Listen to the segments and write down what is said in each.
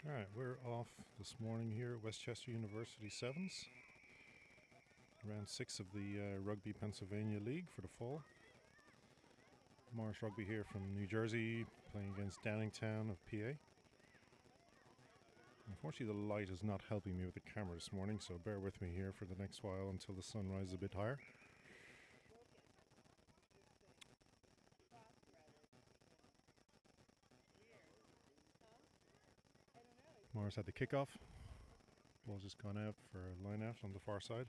Alright, we're off this morning here at West Chester University 7's. Round 6 of the Rugby Pennsylvania League for the fall. Morris Rugby here from New Jersey, playing against Downingtown of PA. Unfortunately, the light is not helping me with the camera this morning, so bear with me here for the next while until the sun rises a bit higher. Morris had the kickoff. Ball's just gone out for a line out on the far side.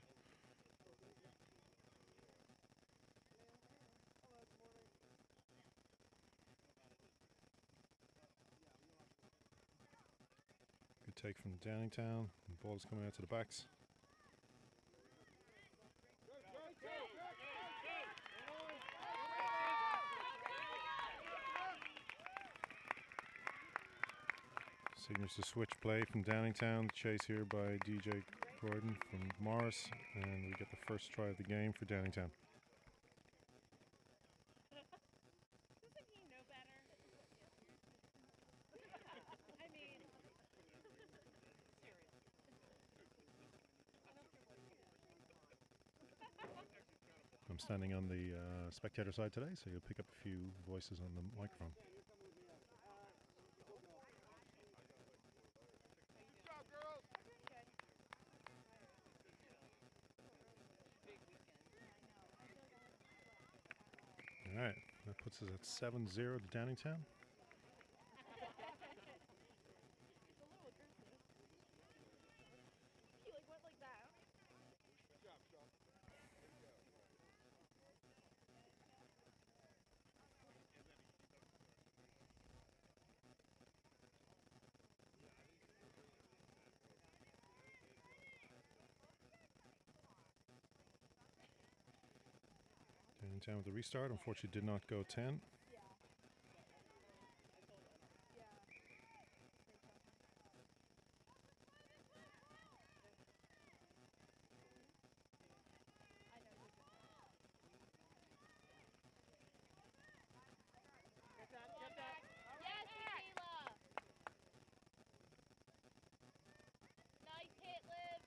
Good take from Downingtown. The ball is coming out to the backs. Signals to switch play from Downingtown. Chase here by DJ Gordon from Morris, and we get the first try of the game for Downingtown. Doesn't he know better? I mean, seriously. I'm standing on the spectator side today, so you'll pick up a few voices on the microphone. Alright, that puts us at 7-0 to Downingtown. He like went like that. Good job, Sean. Downingtown with the restart, unfortunately did not go 10. Get that. Yes, Tequila! Nice hit, Liv!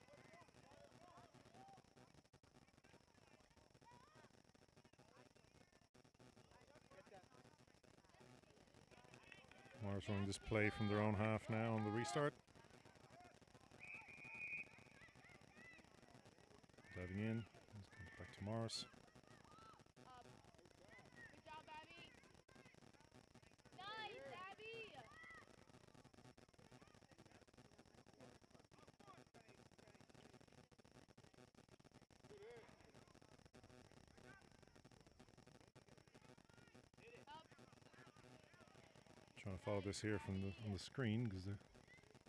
Morris running this play from their own half now on the restart. Diving in, this comes back to Morris. Good job, Abby! Nice, Abby! Up. Trying to follow this here from on the screen because they're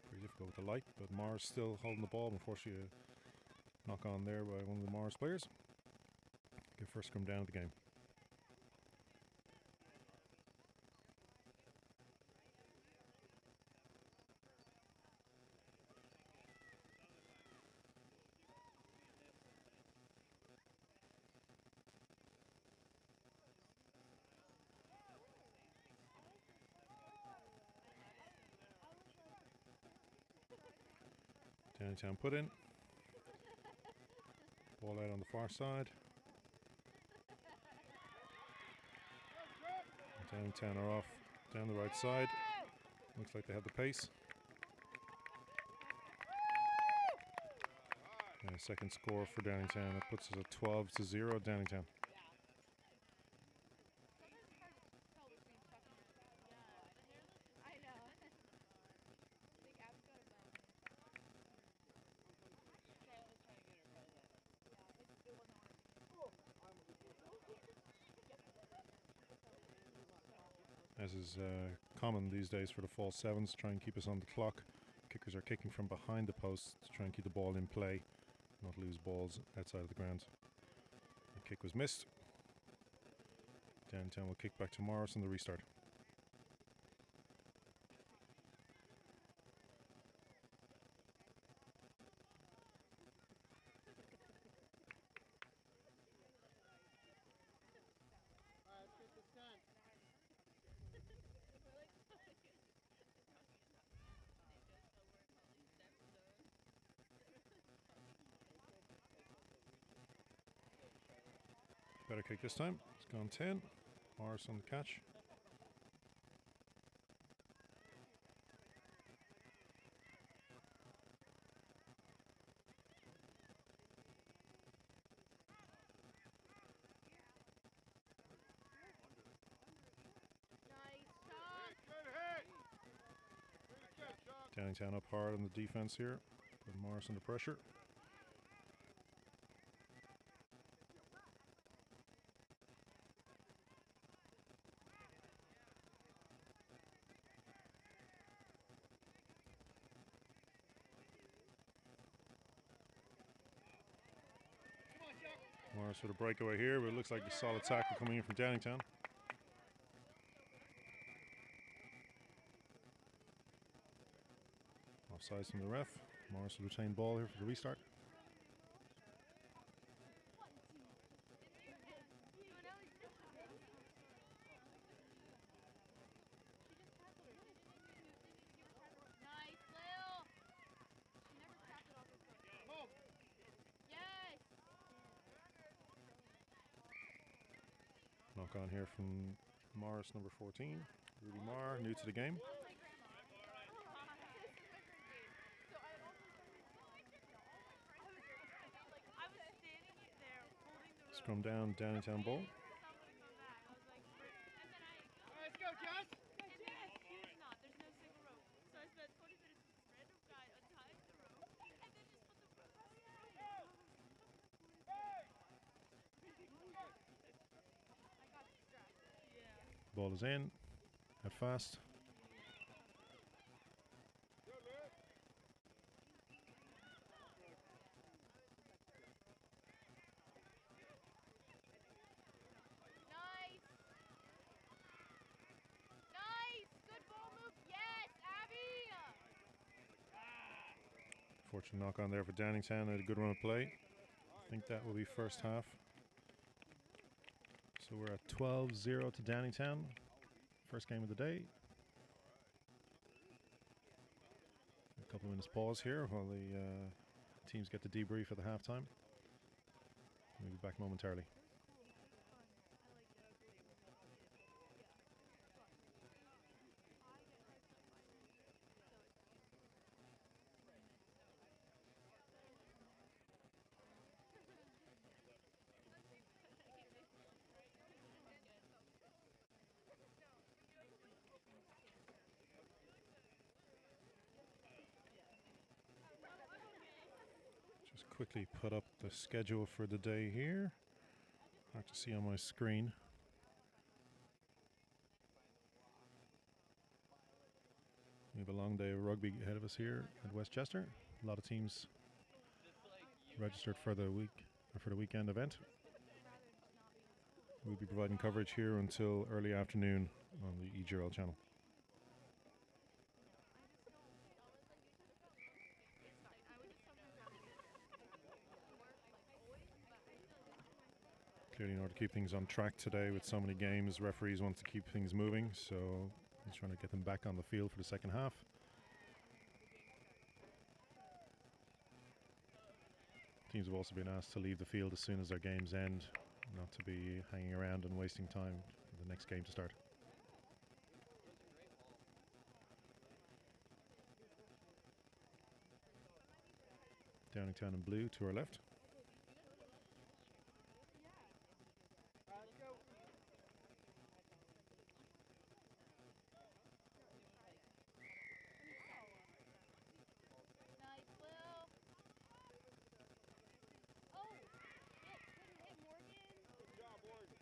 pretty difficult with the light, but Morris still holding the ball. Unfortunately, a knock on there by one of the Morris players. Good first scrum down of the game. Downingtown put in. Ball out on the far side. Downingtown are off down the right side. Looks like they have the pace. And a second score for Downingtown. That puts us at 12-0 Downingtown. I know. As is common these days for the fall 7's, try and keep us on the clock. Kickers are kicking from behind the post to try and keep the ball in play, not lose balls outside of the ground. The kick was missed. Downingtown will kick back to Morris on the restart. All right, let's get this done. Better kick this time. It's gone 10. Morris on the catch. Nice shot. Good hit. Pretty good, Chuck. Downingtown up hard on the defense here. Put Morris under pressure. Morris with a breakaway here, but it looks like a solid tackle coming in from Downingtown. Offsides from the ref. Morris will retain ball here for the restart. Nice, Lil. She never tapped it off her foot. Yes. Knock on here from Morris, number 14. Ruby Marr, new to the game. Scrum down, Downingtown ball. Let's go, Josh. Ball is in. At fast. Nice. Nice. Good ball move. Yes, Abby. Fortunate knock on there for Downingtown. Had a good run of play. I think that will be first half. So we're at 12-0 to Downingtown. First game of the day. A couple of minutes pause here while the teams get the debrief at the halftime. We'll be back momentarily. Just quickly put up the schedule for the day here. Hard to see on my screen. We have a long day of rugby ahead of us here at West Chester. A lot of teams registered for the weekend event. We'll be providing coverage here until early afternoon on the EGRL channel. Clearly in order to keep things on track today with so many games, referees want to keep things moving, so he's trying to get them back on the field for the second half. Teams have also been asked to leave the field as soon as their games end, not to be hanging around and wasting time for the next game to start. Downingtown in blue to our left. Let's go. Nice, Lil. Oh, shit. Couldn't hit Morgan. Good job, Morgan.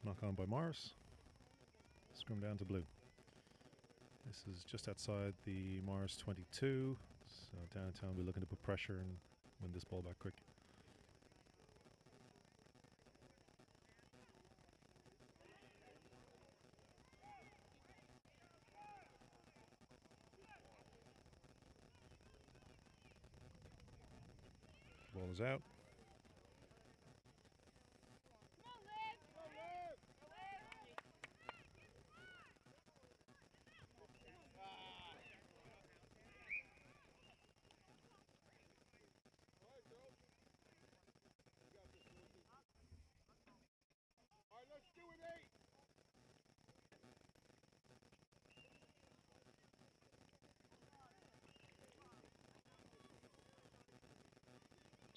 Knock on by Morris. Scrum down to blue. This is just outside the Morris 22. So Downingtown will be looking to put pressure and win this ball back quick. Ball is out.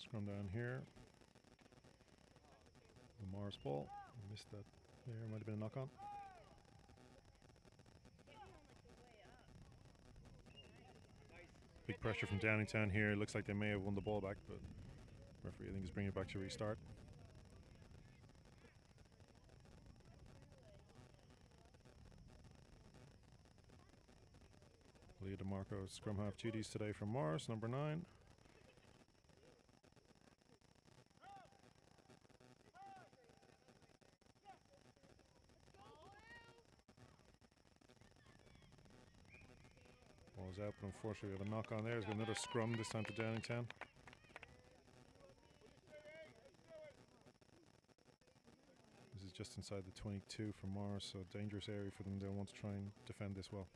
Scrum down here. The Mars ball. Missed that there. Might have been a knock on. Big pressure from Downingtown here. Looks like they may have won the ball back, but referee I think is bringing it back to restart. Leah DeMarco, scrum half duties today from Morris, number 9. Ball's out, but unfortunately we have a knock on there. There's another scrum, this time to Downingtown. This is just inside the 22 for Morris, so dangerous area for them. They'll want to try and defend this well.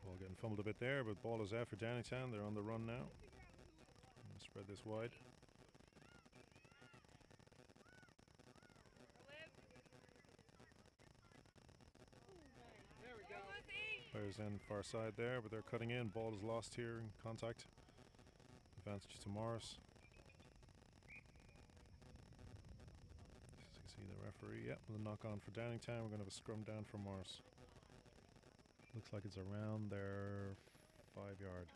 Ball getting fumbled a bit there, but ball is out for Downingtown. They're on the run now. Spread this wide. There we go. Players in far side there, but they're cutting in. Ball is lost here in contact. Advantage to Morris. As you can see the referee, yep, with a knock on for Downingtown. We're going to have a scrum down for Morris. Looks like it's around their 5-yard.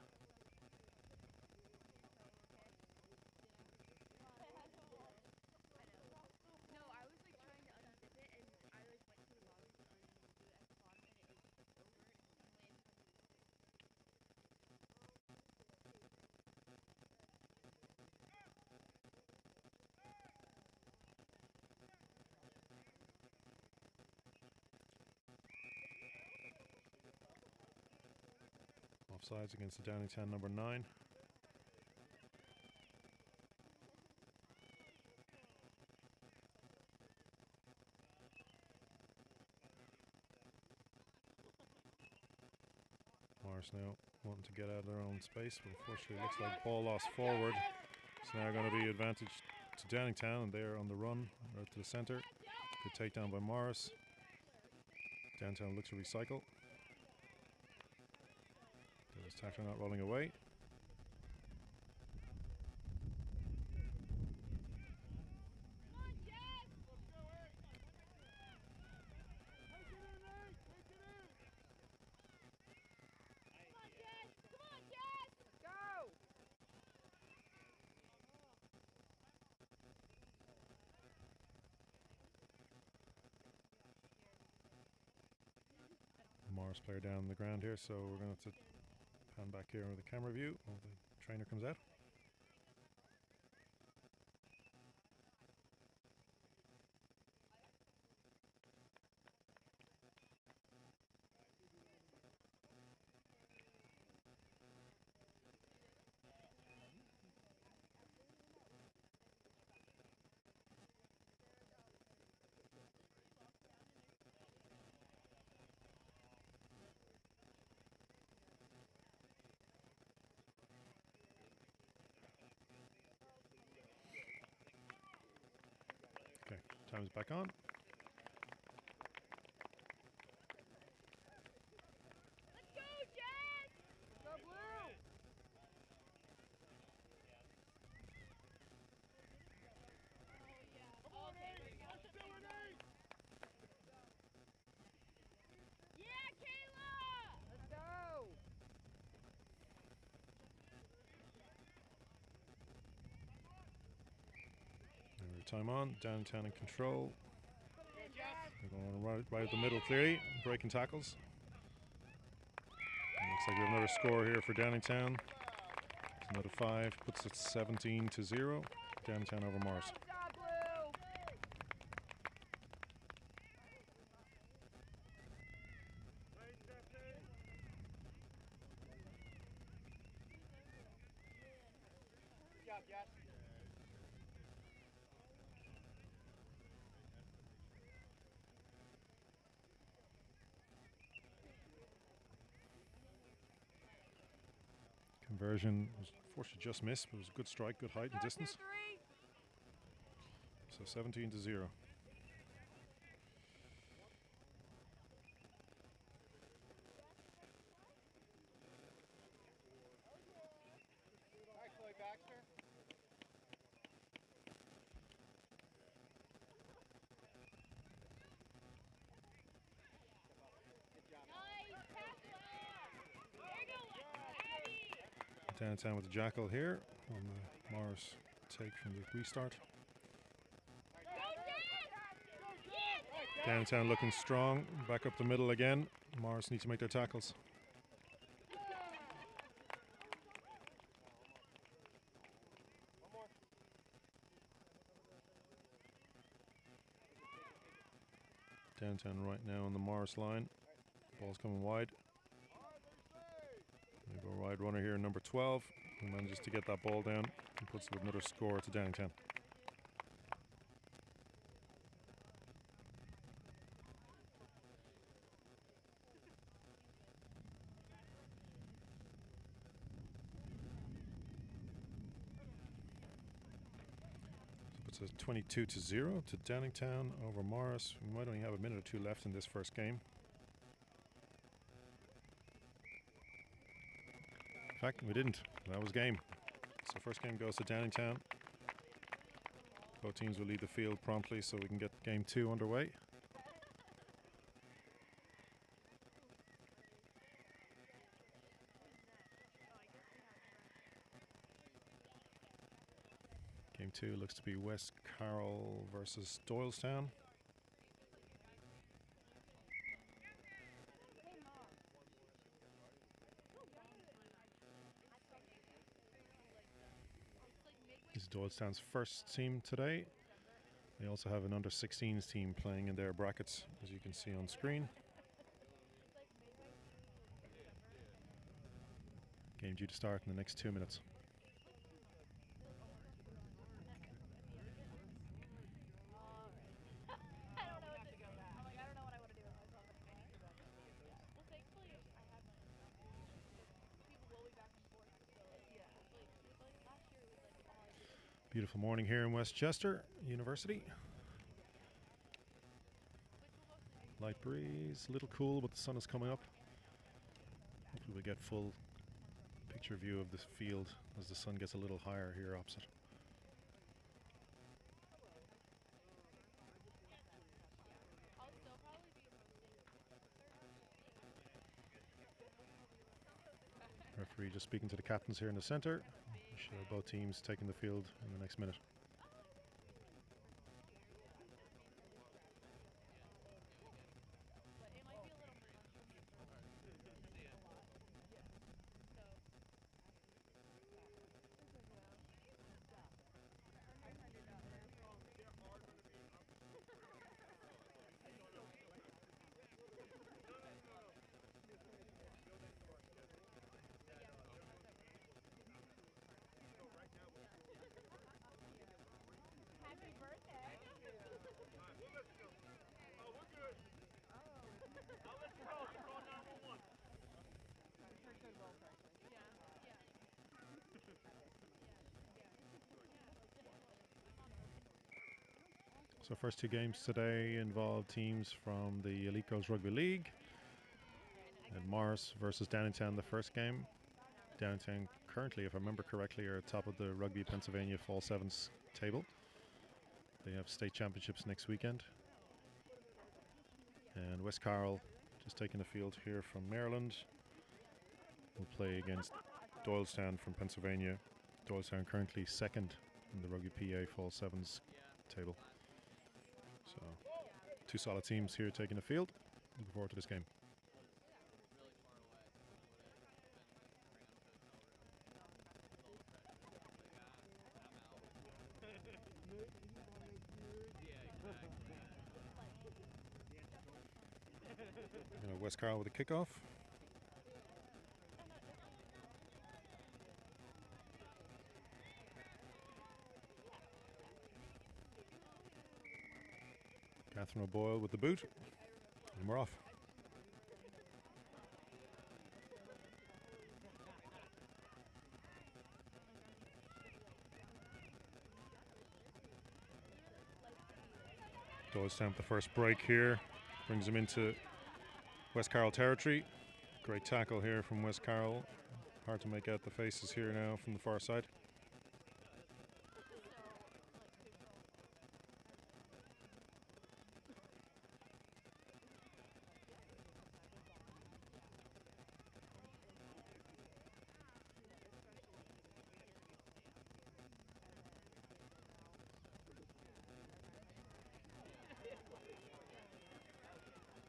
Offsides against the Downingtown number 9. Morris now wanting to get out of their own space, but unfortunately it looks like ball lost forward. So now going to be advantage to Downingtown, and they're on the run right to the centre. Good takedown by Morris. Downingtown looks to recycle. There's tackler not rolling away. Morris player down on the ground here, so we're going to have to pan back here with the camera view while the trainer comes out. Okay, time's back on. Let's go, Jess! Go blue! Come on, Nate! Let's do it, Nate! Yeah, Kayla! Let's go! Time on, Downingtown in control. They're going right at the middle clearly, breaking tackles. And looks like we have another score here for Downingtown. It's another 5, puts it 17-0. Downingtown over Morris. job, Jess. Conversion was fortunately just missed, but it was a good strike, good height and distance. So 17-0. Downingtown with the jackal here on the Morris take from the restart. Downingtown looking strong, back up the middle again. Morris need to make their tackles. Downingtown right now on the Morris line. Ball's coming wide. They go wide runner here, number 12, who manages to get that ball down and puts another score to Downingtown. So it's a 22-0 to Downingtown over Morris. We might only have a minute or two left in this first game. In fact, we didn't. That was game. So first game goes to Downingtown. Both teams will leave the field promptly so we can get game 2 underway. Game 2 looks to be West Carroll versus Doylestown. This is Doylestown's first team today. They also have an under-16s team playing in their brackets, as you can see on screen. Game due to start in the next 2 minutes. Beautiful morning here in West Chester University. Light breeze, a little cool, but the sun is coming up. Hopefully we'll get full picture view of this field as the sun gets a little higher here opposite. Referee just speaking to the captains here in the centre. Show both teams taking the field in the next minute. So first 2 games today involve teams from the Elite Girls Rugby League. And Morris versus Downingtown the first game. Downingtown currently, if I remember correctly, are top of the Rugby Pennsylvania Fall 7's table. They have state championships next weekend. And West Carroll, just taking the field here from Maryland, will play against Doylestown from Pennsylvania. Doylestown currently second in the Rugby PA Fall 7's table. So 2 solid teams here taking the field. Looking forward to this game. West Carroll with a kickoff. Catherine O'Boyle with the boot, and we're off. Doylestown with the first break here, brings them into West Carroll territory. Great tackle here from West Carroll. Hard to make out the faces here now from the far side.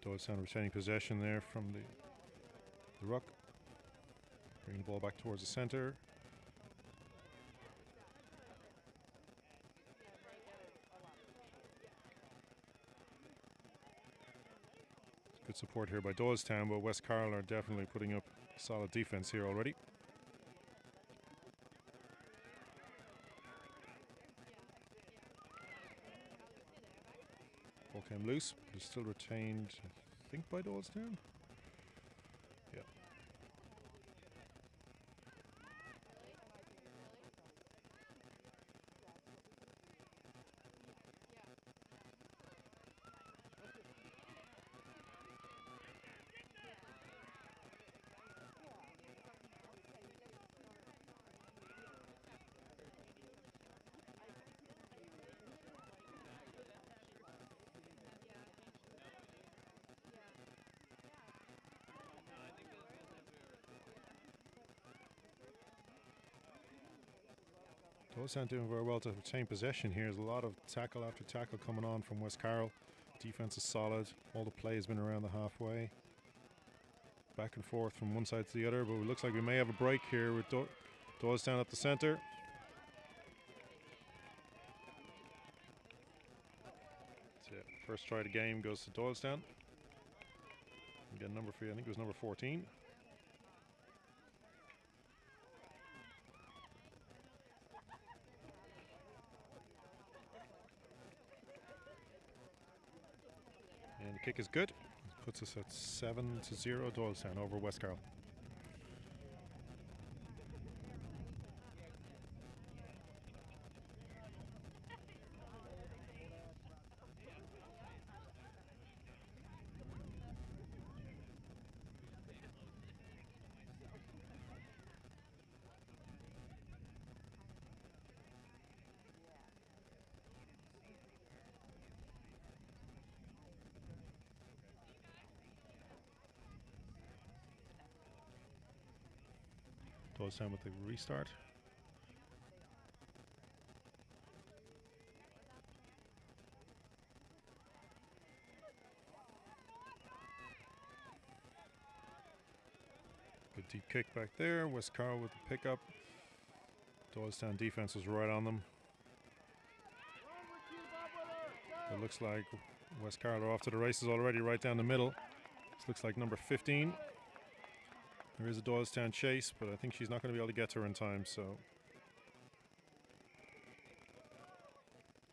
Doylestown retaining possession there from the ruck. Bringing the ball back towards the centre. Good support here by Doylestown, but West Carroll are definitely putting up solid defence here already. Ball came loose, but is still retained, I think, by Doylestown. Yeah. Doylestown doing very well to retain possession here. There's a lot of tackle after tackle coming on from West Carroll. Defense is solid. All the play has been around the halfway. Back and forth from one side to the other, but it looks like we may have a break here with Doylestown at the centre. That's it. First try of the game goes to Doylestown. We get a number for you. I think it was number 14. And the kick is good. Puts us at 7-0 Doylestown over West Carroll. Doylestown with the restart. Good deep kick back there. West Carroll with the pickup. Doylestown defense was right on them. It looks like West Carroll are off to the races already, right down the middle. This looks like number 15. There is a Doylestown chase, but I think she's not going to be able to get to her in time, so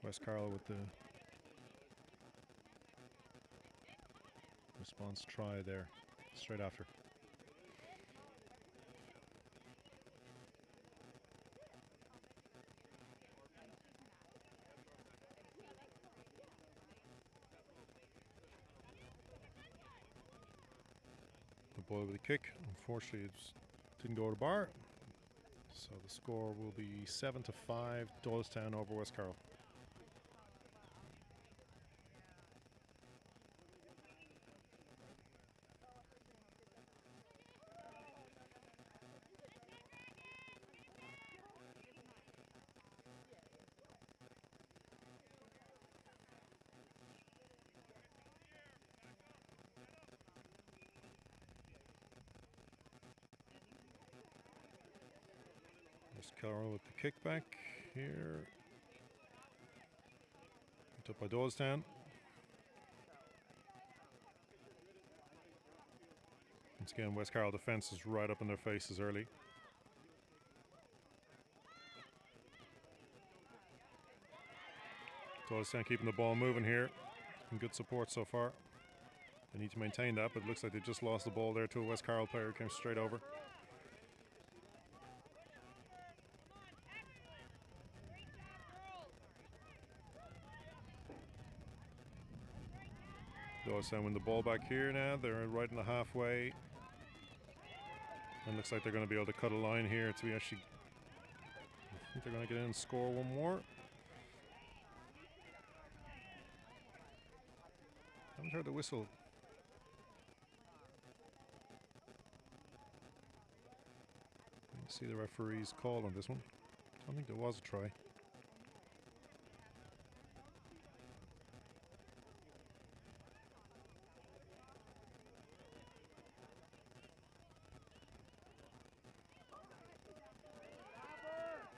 West Carroll with the response try there, straight after. Boyle with a kick. Unfortunately, it didn't go to the bar. So the score will be 7-5, Doylestown over West Carroll. Carroll with the kickback here. Picked up by Doylestown. Once again, West Carroll defense is right up in their faces early. Doylestown keeping the ball moving here. and good support so far. They need to maintain that, but it looks like they just lost the ball there to a West Carroll player who came straight over. Doylestown win the ball back here now. They're right in the halfway. And looks like they're going to be able to cut a line here to be actually... I think they're going to get in and score one more. Haven't heard the whistle. Let's see the referee's call on this one. I don't think there was a try.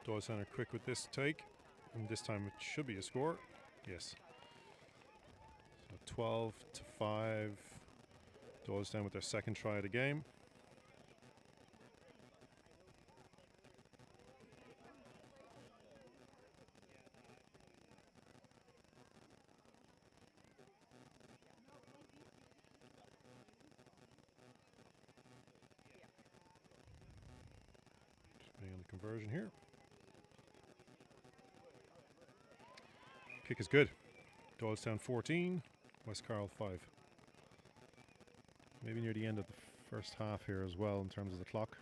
Doylestown are quick with this take, and this time it should be a score. Yes. So 12-5. Doylestown with their second try of the game. Just waiting on the conversion here. Kick is good. Doylestown 14, West Carroll 5. Maybe near the end of the first half here as well in terms of the clock.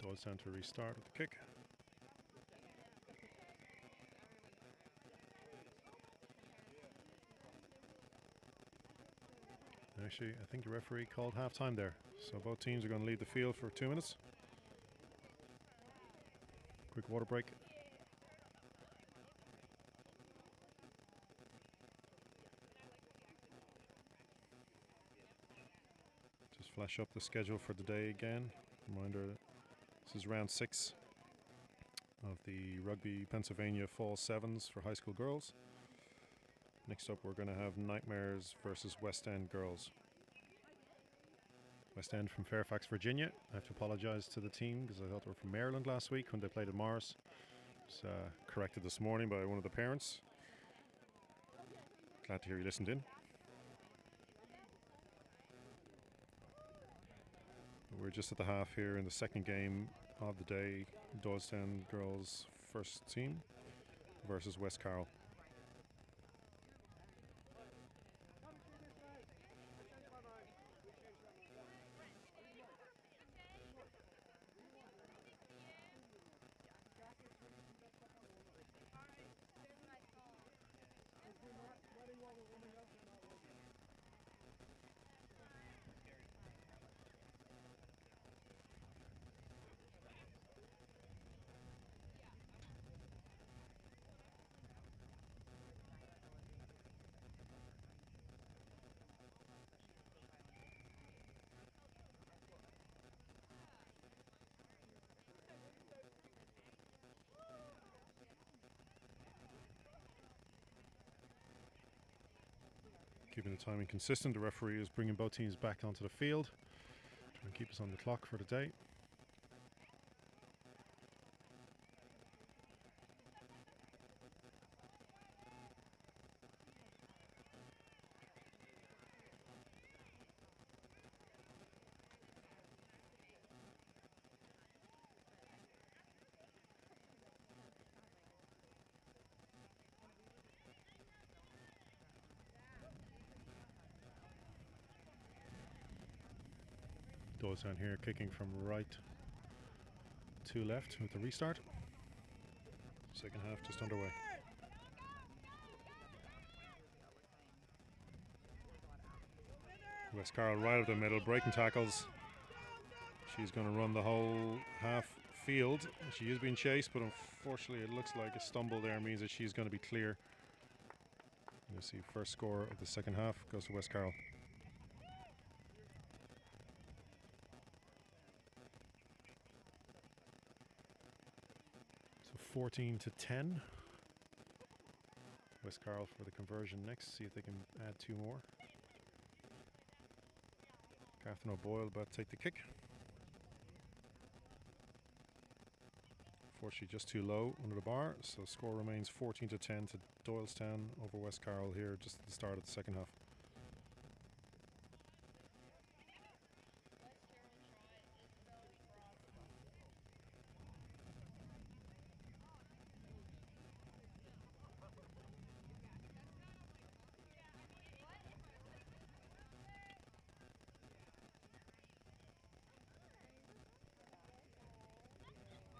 Doylestown to restart with the kick. Actually, I think the referee called half-time there. So both teams are going to leave the field for 2 minutes. Quick water break. Just flash up the schedule for the day again. Reminder, this is round 6 of the Rugby Pennsylvania Fall 7's for high school girls. Next up, we're going to have Nightmares versus West End girls. West End from Fairfax, Virginia. I have to apologize to the team because I thought they were from Maryland last week when they played at Morris. It was corrected this morning by one of the parents. Glad to hear you listened in. We're just at the half here in the second game of the day. Doylestown girls first team versus West Carroll. Keeping the timing consistent, the referee is bringing both teams back onto the field. Trying to keep us on the clock for the day. Doylestown here kicking from right to left with the restart. Second half just underway. West Carroll right up the middle, breaking tackles. She's going to run the whole half field. She is being chased, but unfortunately it looks like a stumble there means that she's going to be clear. You'll see first score of the second half goes to West Carroll. So 14-10. West Carroll for the conversion next, see if they can add 2 more. Catherine O'Boyle about to take the kick. Fortunately just too low under the bar, so score remains 14-10 to Doylestown over West Carroll here just at the start of the second half.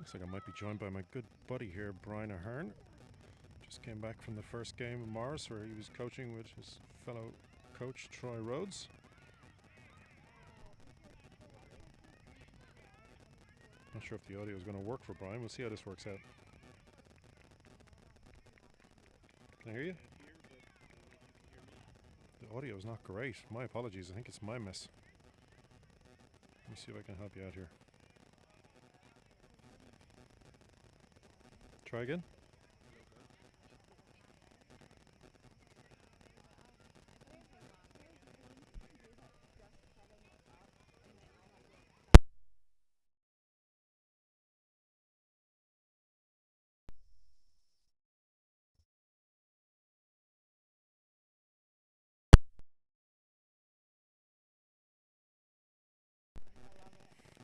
Looks like I might be joined by my good buddy here, Brian Ahern. Just came back from the first game in Morris where he was coaching with his fellow coach Troy Rhodes. Not sure if the audio is going to work for Brian. We'll see how this works out. Can I hear you? The audio is not great. My apologies. I think it's my mess. Let me see if I can help you out here. Try again.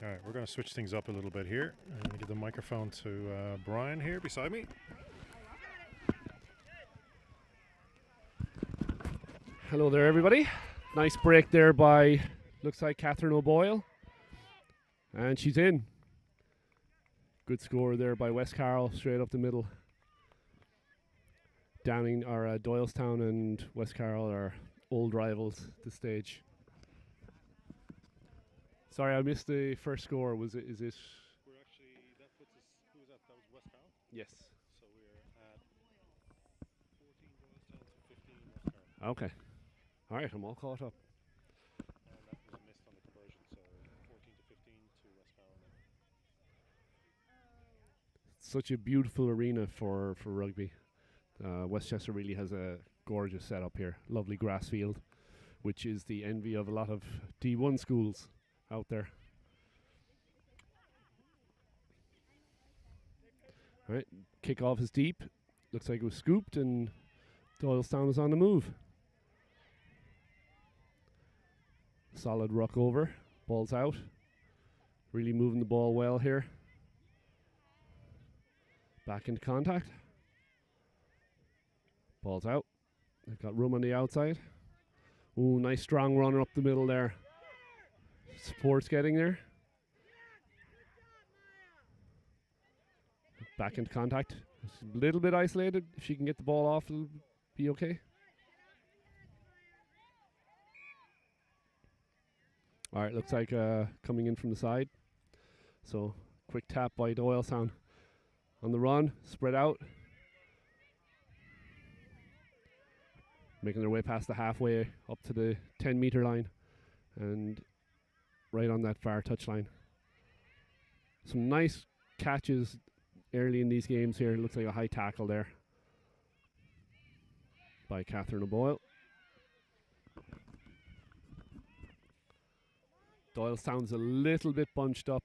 All right, we're going to switch things up a little bit here. I'm going to give the microphone to Brian here beside me. Hello there, everybody. Nice break there by, looks like Catherine O'Boyle. And she's in. Good score there by West Carroll, straight up the middle. Doylestown and West Carroll are old rivals at this stage. Sorry, I missed the first score. Is it? We're actually, that puts us, who was that? That was West Carroll? Yes. So we're at 14 Doylestown to 15 West Carroll. Okay. All right, I'm all caught up. And that was a miss on the conversion, so 14 to 15 to West Carroll now. Such a beautiful arena for rugby. West Chester really has a gorgeous setup here. Lovely grass field, which is the envy of a lot of D1 schools out there. All right, kickoff is deep. Looks like it was scooped and Doylestown is on the move. Solid ruck over, ball's out. Really moving the ball well here. Back into contact. Ball's out. They've got room on the outside. Ooh, nice strong runner up the middle there. Support's getting there. Back into contact. It's a little bit isolated. If she can get the ball off, it'll be okay. All right, looks like coming in from the side. So quick tap by Doylestown. On the run, spread out. Making their way past the halfway up to the 10-meter line. And right on that far touchline. Some nice catches early in these games here. Looks like a high tackle there by Catherine O'Boyle. Doylestown's a little bit bunched up.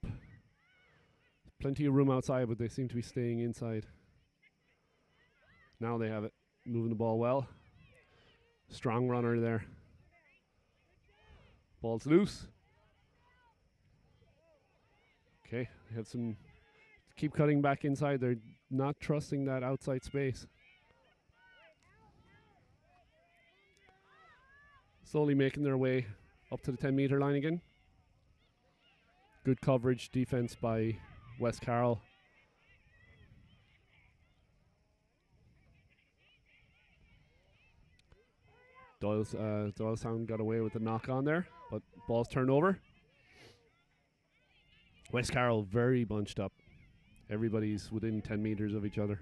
Plenty of room outside, but they seem to be staying inside. Now they have it. Moving the ball well. Strong runner there. Ball's loose. Okay, they have some, keep cutting back inside. They're not trusting that outside space. Slowly making their way up to the 10-meter line again. Good coverage defense by West Carroll. Doylestown got away with the knock on there, but ball's turned over. West Carroll very bunched up. Everybody's within 10 meters of each other.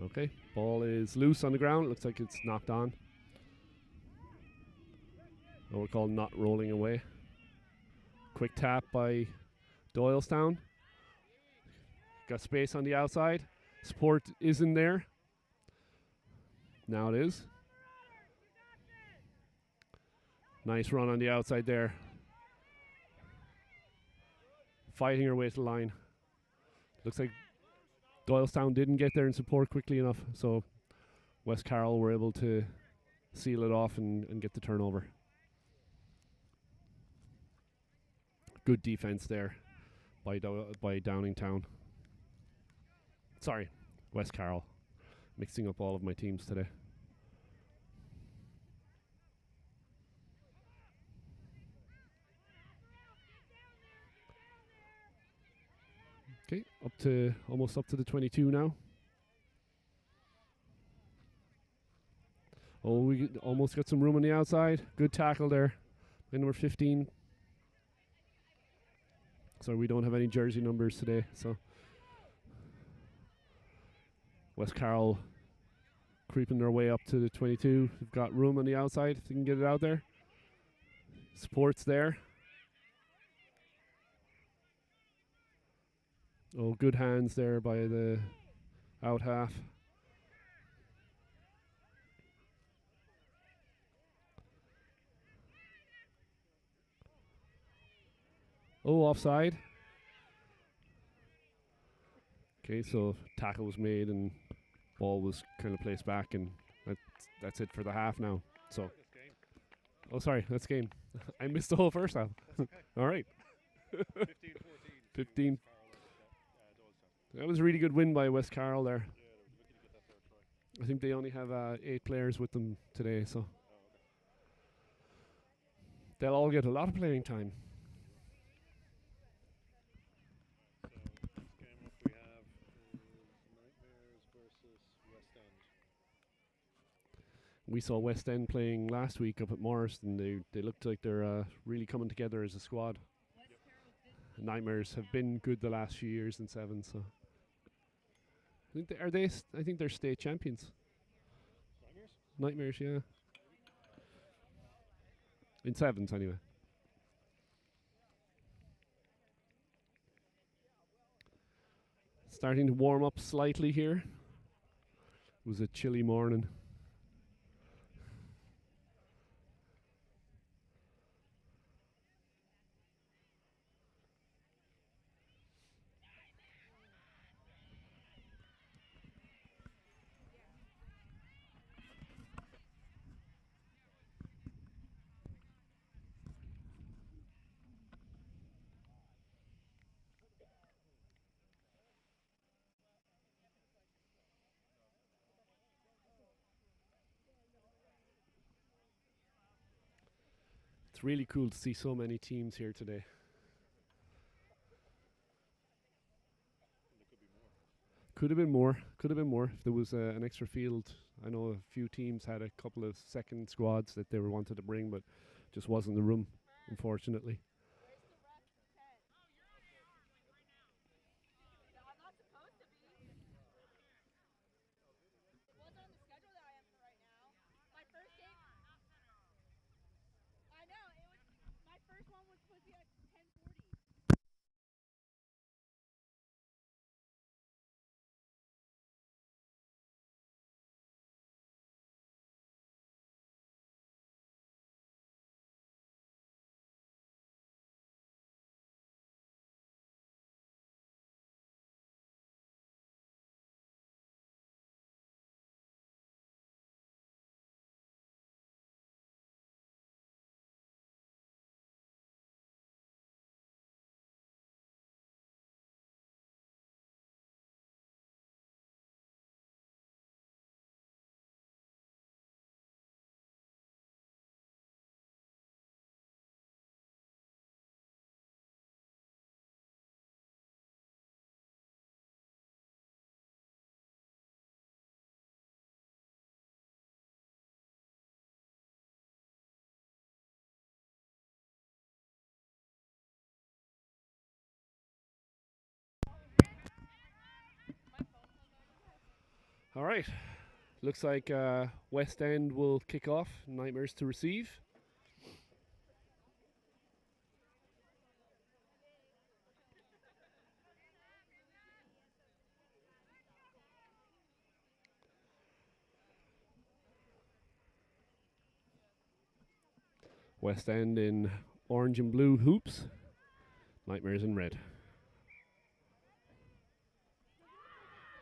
Okay, ball is loose on the ground. Looks like it's knocked on. What we call not rolling away. Quick tap by Doylestown. Got space on the outside. Support isn't there. Now it is. Nice run on the outside there. Fighting her way to the line. Looks like Doylestown didn't get there and support quickly enough, so West Carroll were able to seal it off and get the turnover. Good defense there by Downingtown. Sorry, West Carroll. Mixing up all of my teams today. Okay, almost up to the 22 now. Oh, we almost got some room on the outside. Good tackle there by number 15. Sorry, we don't have any jersey numbers today, so West Carroll creeping their way up to the 22. They've got room on the outside if they can get it out there. Support's there. Oh, good hands there by the out half. Oh, offside. Okay, so tackle was made and ball was kind of placed back, and that's it for the half now. So, oh, sorry, that's game. I missed the whole first half. All right. 15. That was a really good win by West Carroll there. I think they only have 8 players with them today, so they'll all get a lot of playing time. We saw West End playing last week up at Morriston. They looked like they're really coming together as a squad. Nightmares have been good the last few years in 7's. So I think they're state champions. Nightmares, yeah. In 7's anyway. Starting to warm up slightly here. It was a chilly morning. It's really cool to see so many teams here today. Could have been more. Could have been more if there was an extra field. I know a few teams had a couple of second squads that they were wanted to bring, but just wasn't the room, unfortunately. All right, looks like West End will kick off, Nightmares to receive. West End in orange and blue hoops. Nightmares in red.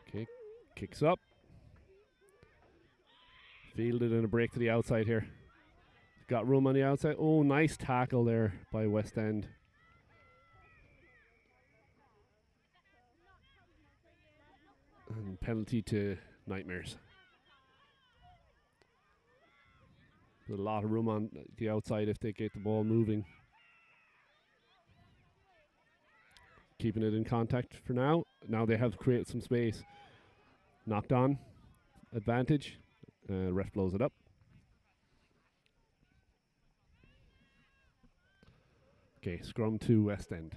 Okay, kicks up. Fielded and a break to the outside here. Got room on the outside. Oh, nice tackle there by West End. And penalty to Nightmares. There's a lot of room on the outside if they get the ball moving. Keeping it in contact for now. Now they have created some space. Knocked on. Advantage. Ref blows it up. Okay, scrum to West End.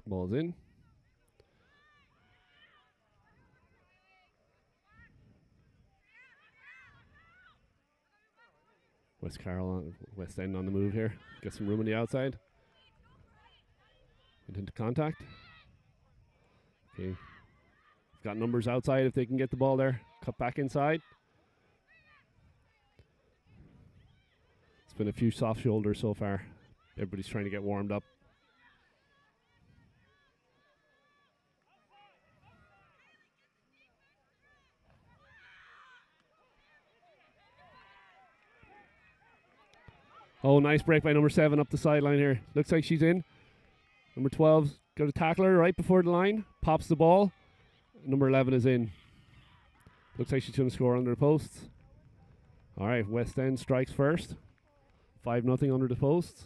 Ball's in. West End on the move here. Get some room on the outside. Went into contact. Okay. Got numbers outside if they can get the ball there. Cut back inside. It's been a few soft shoulders so far. Everybody's trying to get warmed up. Oh, nice break by number 7 up the sideline here. Looks like she's in. Number 12's got a tackler right before the line. Pops the ball. Number 11 is in. Looks like she's going to score under the posts. All right, West End strikes first. 5-0 under the posts.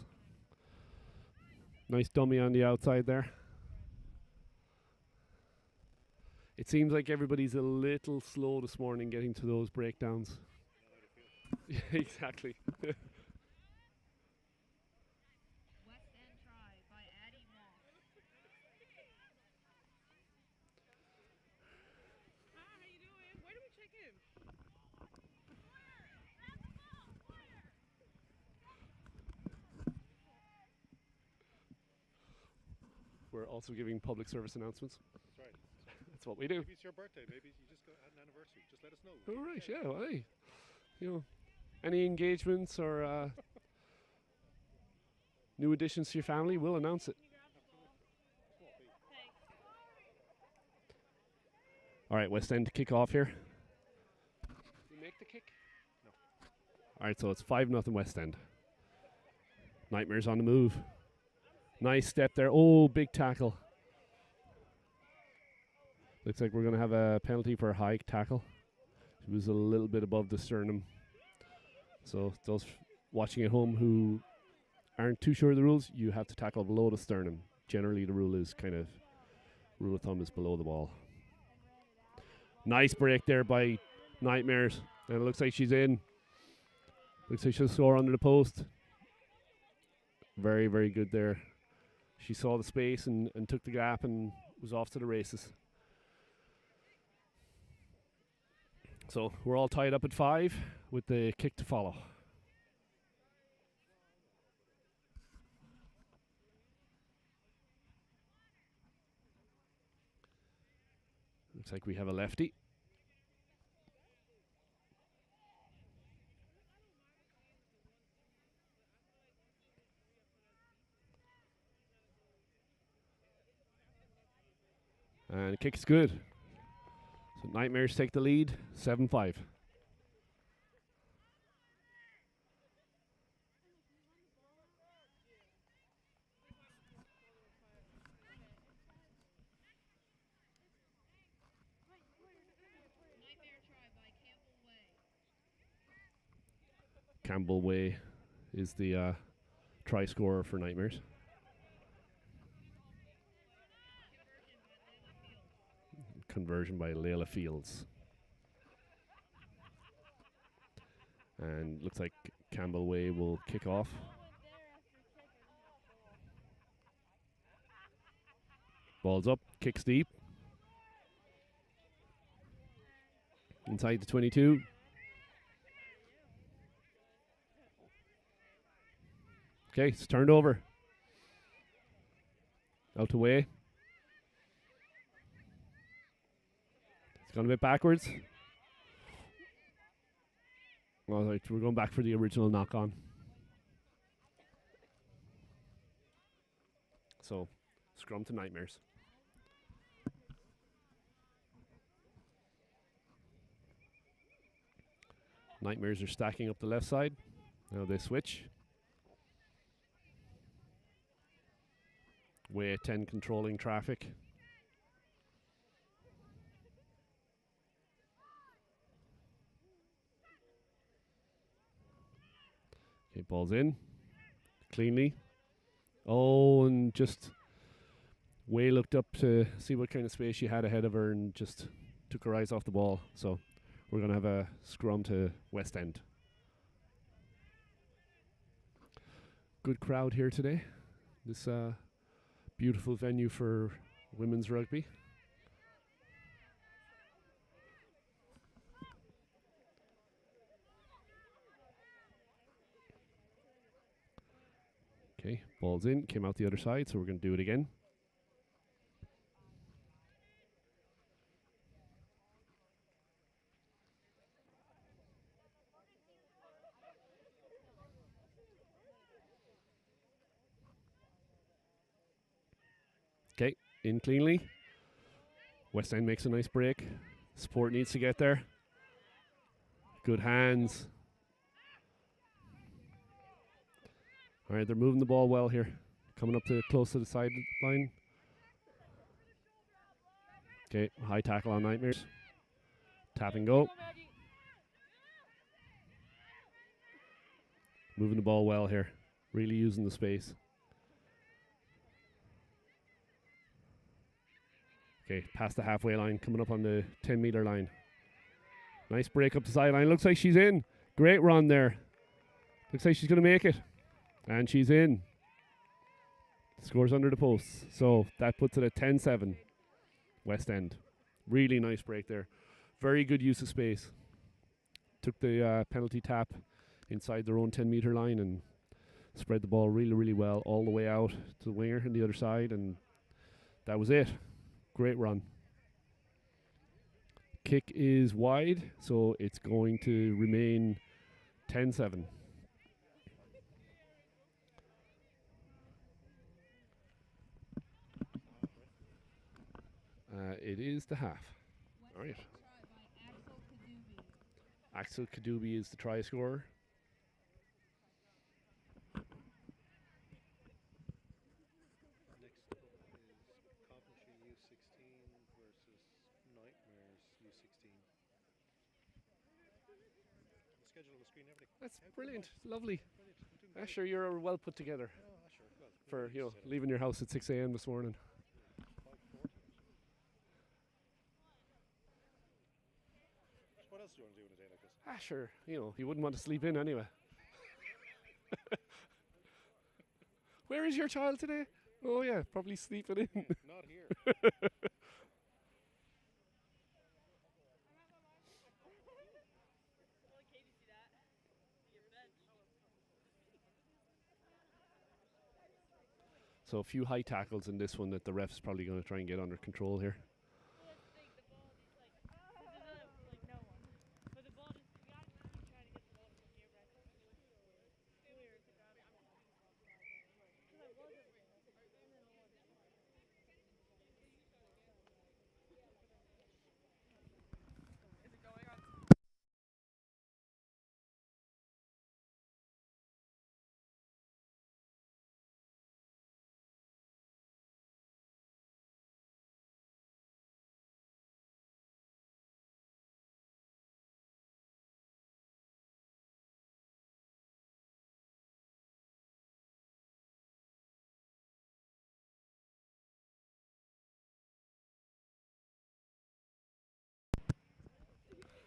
Nice dummy on the outside there. It seems like everybody's a little slow this morning getting to those breakdowns. Yeah, exactly. We're also giving public service announcements. That's right. That's what we do. Maybe it's your birthday. Maybe you just got an anniversary. Just let us know. All right, yeah. Well, hey, you know, any engagements or new additions to your family, we'll announce it. All right, West End to kick off here. Did you make the kick? No. All right, so it's 5-0 West End. Nightmares on the move. Nice step there. Oh, big tackle. Looks like we're going to have a penalty for a high tackle. It was a little bit above the sternum. So those watching at home who aren't too sure of the rules, you have to tackle below the sternum. Generally, the rule of thumb is below the ball. Nice break there by Nightmares. And it looks like she's in. Looks like she'll score under the post. Very, very good there. She saw the space and took the gap and was off to the races. So we're all tied up at 5 with the kick to follow. Looks like we have a lefty. And the kick is good. So Nightmares take the lead, 7-5. Campbell Way is the try scorer for Nightmares. Conversion by Layla Fields. And looks like Campbell Way will kick off. Ball's up, kicks deep. Inside the 22. Okay, it's turned over. Out to way. It's gone a bit backwards. All right, we're going back for the original knock-on. So, scrum to Nightmares. Nightmares are stacking up the left side. Now they switch. Way 10 controlling traffic. Okay, ball's in. Cleanly. Oh, and just Way looked up to see what kind of space she had ahead of her and just took her eyes off the ball. So we're going to have a scrum to West End. Good crowd here today. This beautiful venue for women's rugby. Okay, ball's in, came out the other side, so we're going to do it again. Okay, in cleanly. West End makes a nice break. Support needs to get there. Good hands. All right, they're moving the ball well here. Coming up to close to the sideline. Okay, high tackle on Nightmares. Tap and go. Moving the ball well here. Really using the space. Okay, past the halfway line, coming up on the 10-meter line. Nice break up the sideline. Looks like she's in. Great run there. Looks like she's going to make it. And she's in. Scores under the posts. So that puts it at 10-7. West End. Really nice break there. Very good use of space. Took the penalty tap inside their own 10-meter line and spread the ball really, really well all the way out to the winger on the other side. And that was it. Great run. Kick is wide, so it's going to remain 10-7. It is the half. All right. Axel Kadubi is the try scorer. Next up is Coventry U16 versus Nightmares U16. The schedule of the screen, everything. That's brilliant. Lovely. Brilliant. Sure, you're well put together Sure. Well, for leaving your house at 6 a.m. this morning. What else do you want to do in a day like this? Sure. You wouldn't want to sleep in anyway. Where is your child today? Oh yeah, probably sleeping in. Not here. So a few high tackles in this one that the ref's probably going to try and get under control here.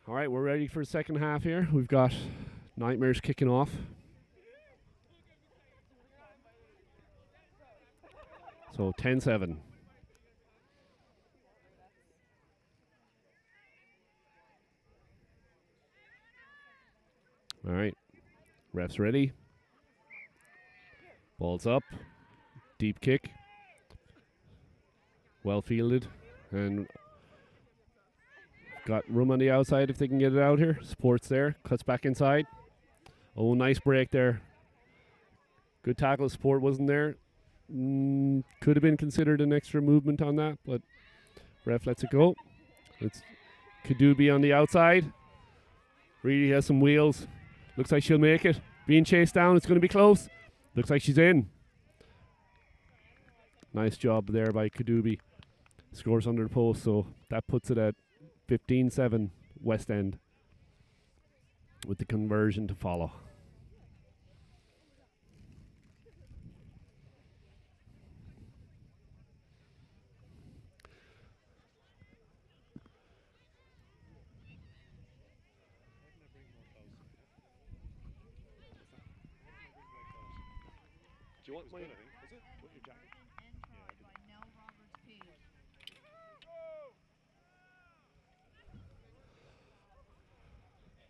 All right, we're ready for the second half here. We've got Nightmares kicking off. So 10-7. All right. Ref's ready. Ball's up. Deep kick. Well fielded. And got room on the outside if they can get it out here. Support's there. Cuts back inside. Oh, nice break there. Good tackle. Support wasn't there. Could have been considered an extra movement on that, but ref lets it go. It's Kadubi on the outside. Really has some wheels. Looks like she'll make it. Being chased down. It's going to be close. Looks like she's in. Nice job there by Kadubi. Scores under the post, so that puts it at 15-7 West End with the conversion to follow. Do you want my? Is it? What your jacket?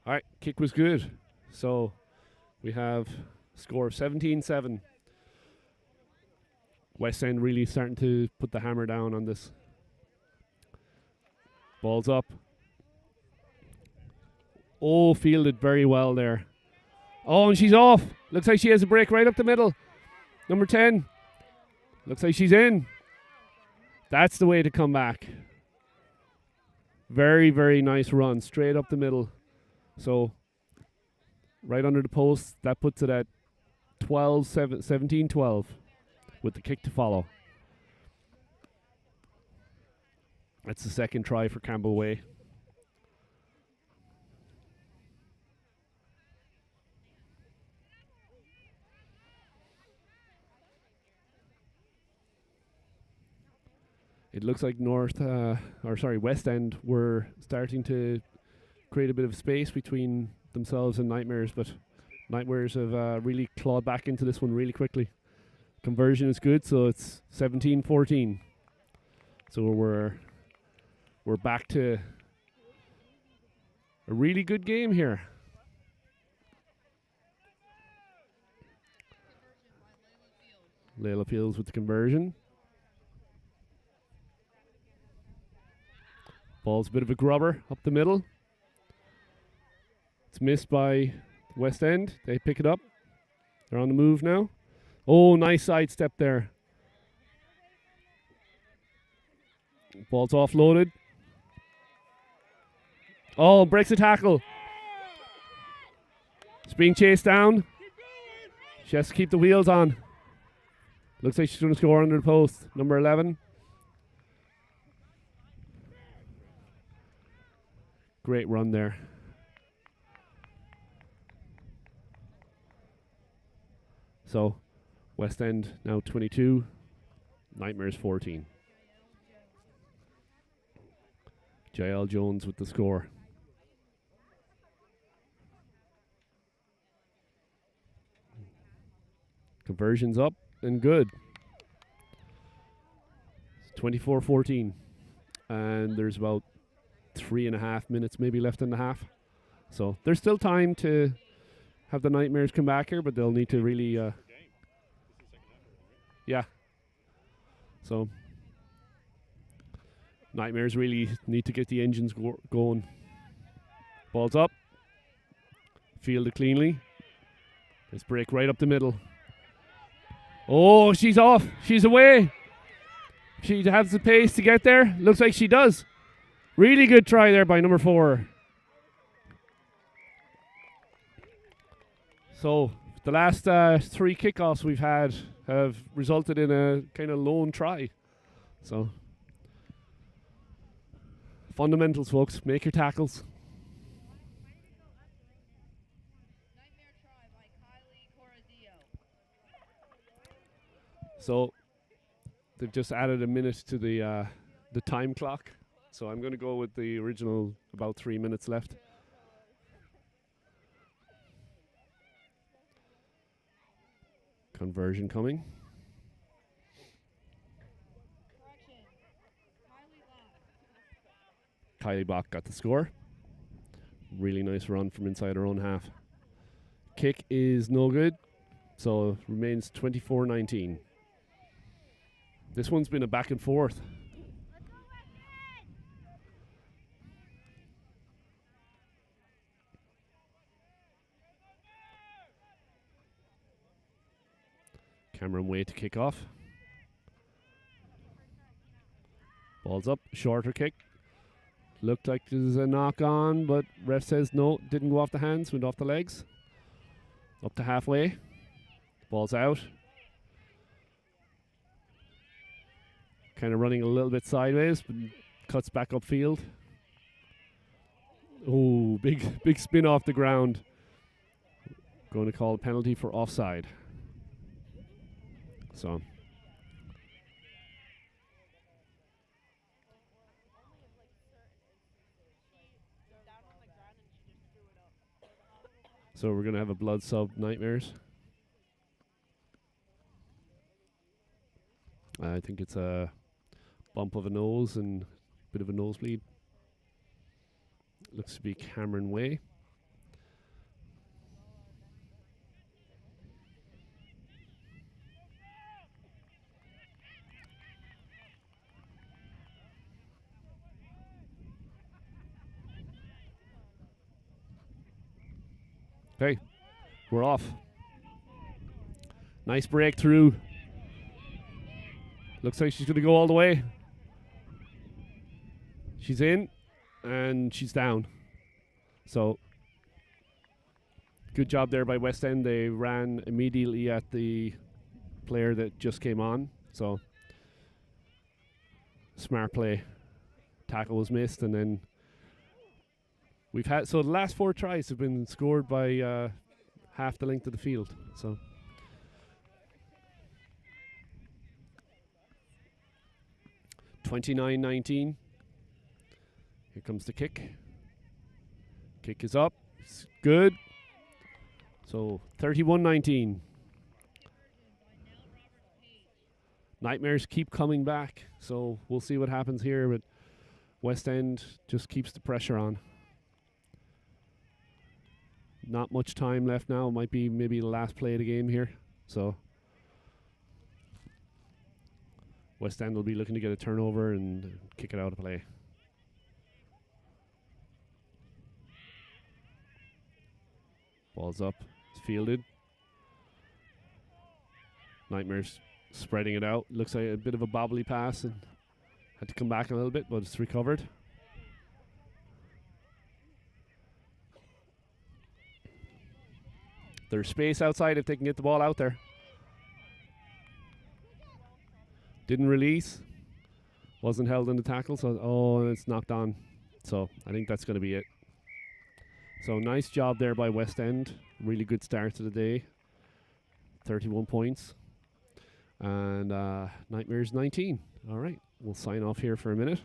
All right, kick was good. So we have a score of 17-7. West End really starting to put the hammer down on this. Ball's up. Oh, fielded very well there. Oh, and she's off. Looks like she has a break right up the middle. Number 10. Looks like she's in. That's the way to come back. Very, very nice run. Straight up the middle. So, right under the post. That puts it at 17-12 with the kick to follow. That's the second try for Campbell Way. It looks like West End were starting to create a bit of space between themselves and Nightmares, but Nightmares have really clawed back into this one really quickly. Conversion is good, so it's 17-14. So we're back to a really good game here. Layla Fields with the conversion. Ball's a bit of a grubber up the middle. It's missed by West End. They pick it up. They're on the move now. Oh, nice sidestep there. Ball's offloaded. Oh, breaks a tackle. It's being chased down. She has to keep the wheels on. Looks like she's going to score under the post. Number 11. Great run there. So, West End now 22, Nightmares 14. Jael Jones with the score. Conversion's up and good. 24-14. And there's about 3.5 minutes maybe left in the half. So there's still time to have the Nightmares come back here, but they'll need to really yeah. So Nightmares really need to get the engines going. Ball's up. Fielded cleanly. Let's break right up the middle. Oh, she's off. She's away. She has the pace to get there. Looks like she does. Really good try there by number 4. So the last 3 kickoffs we've had have resulted in a kind of lone try. So fundamentals, folks. Make your tackles. So they've just added a minute to the time clock. So I'm going to go with the original about 3 minutes left. Conversion coming. Kylie Bach got the score. Really nice run from inside her own half. Kick is no good, so remains 24-19. This one's been a back and forth. Cameron Way to kick off. Ball's up, shorter kick. Looked like there's a knock on, but ref says no, didn't go off the hands, went off the legs. Up to halfway. Ball's out. Kind of running a little bit sideways, but cuts back upfield. Oh, big spin off the ground. Going to call a penalty for offside. So. So we're going to have a blood sub, Nightmares. I think it's a bump of a nose and a bit of a nosebleed. Looks to be Cameron Way. Okay, we're off. Nice breakthrough. Looks like she's going to go all the way. She's in, and she's down. So, good job there by West End. They ran immediately at the player that just came on. So, smart play. Tackle was missed, and then we've had, so the last 4 tries have been scored by half the length of the field. So 29-19. Here comes the kick. Kick is up. It's good. So 31-19. Nightmares keep coming back. So we'll see what happens here, but West End just keeps the pressure on. Not much time left now. It might be maybe the last play of the game here. So West End will be looking to get a turnover and kick it out of play. Ball's up. It's fielded. Nightmares spreading it out. Looks like a bit of a bobbly pass and had to come back a little bit, but it's recovered. There's space outside if they can get the ball out there. Didn't release. Wasn't held in the tackle, so it's knocked on. So I think that's going to be it. So nice job there by West End. Really good start to the day. 31 points. And Nightmares 19. All right, we'll sign off here for a minute.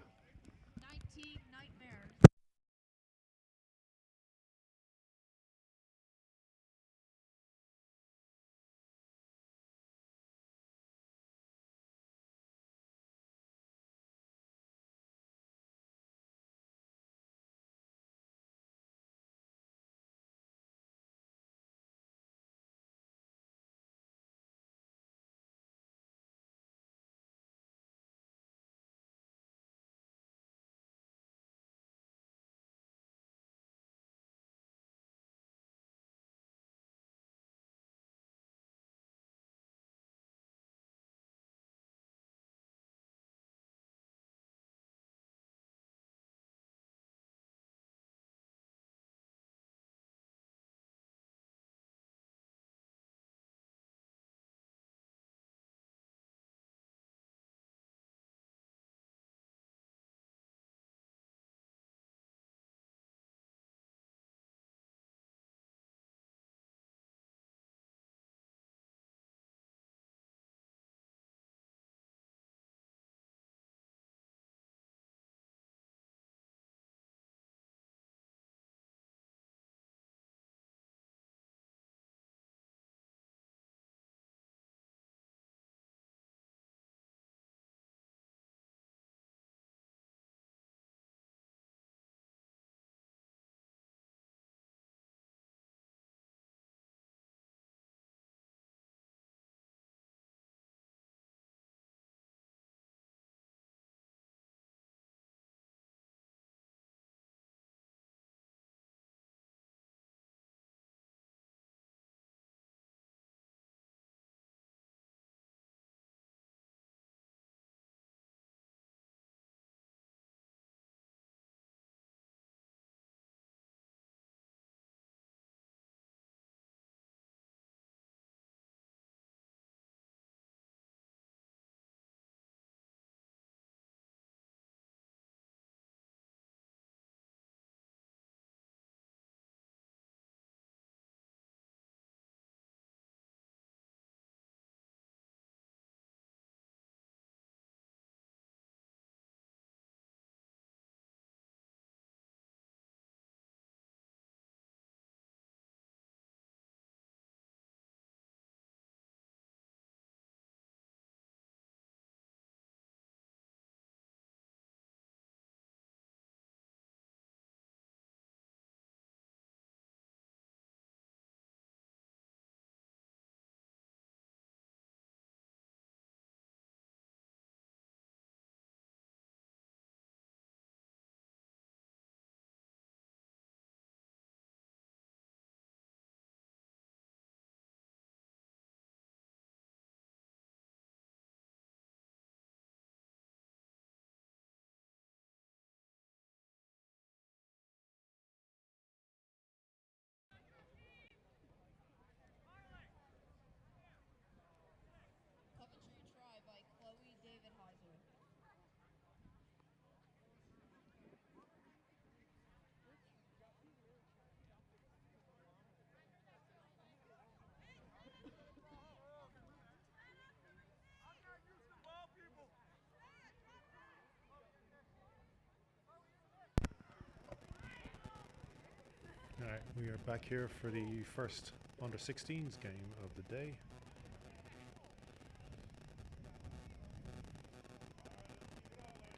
We are back here for the first under 16s game of the day.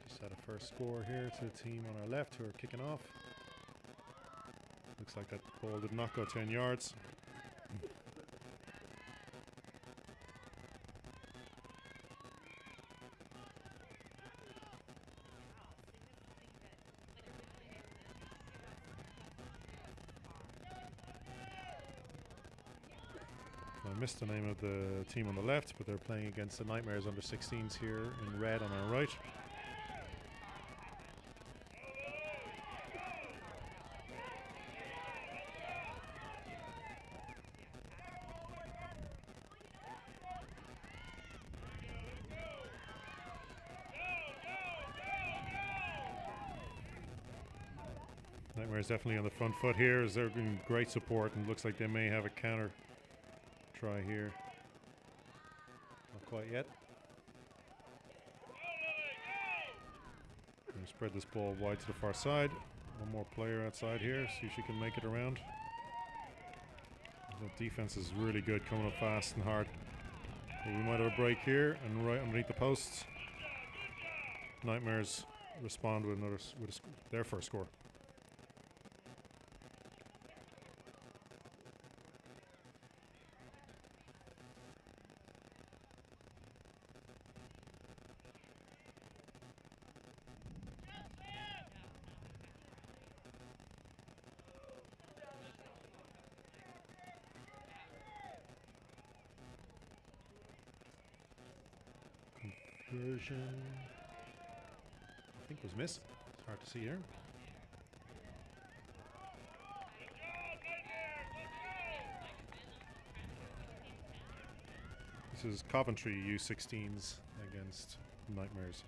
Just had a first score here to the team on our left who are kicking off. Looks like that ball did not go 10 yards. I missed the name of the team on the left, but they're playing against the Nightmares under 16s here in red on our right. Nightmares definitely on the front foot here as they're giving great support, and looks like they may have a counter try here. Not quite yet. Gonna spread this ball wide to the far side. One more player outside here, see if she can make it around. The defense is really good, coming up fast and hard. But we might have a break here, and right underneath the posts, Nightmares respond with another their first score. Conversion, I think, was missed. It's hard to see here. This is Coventry U16s against Nightmares.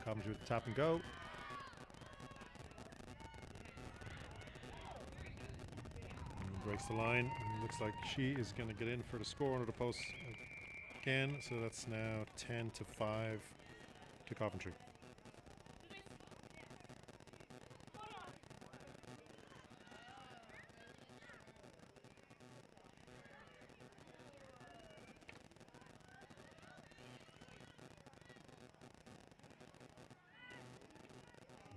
Coventry with the tap and go. And breaks the line. And looks like she is going to get in for the score under the post again. So that's now 10-5 to Coventry.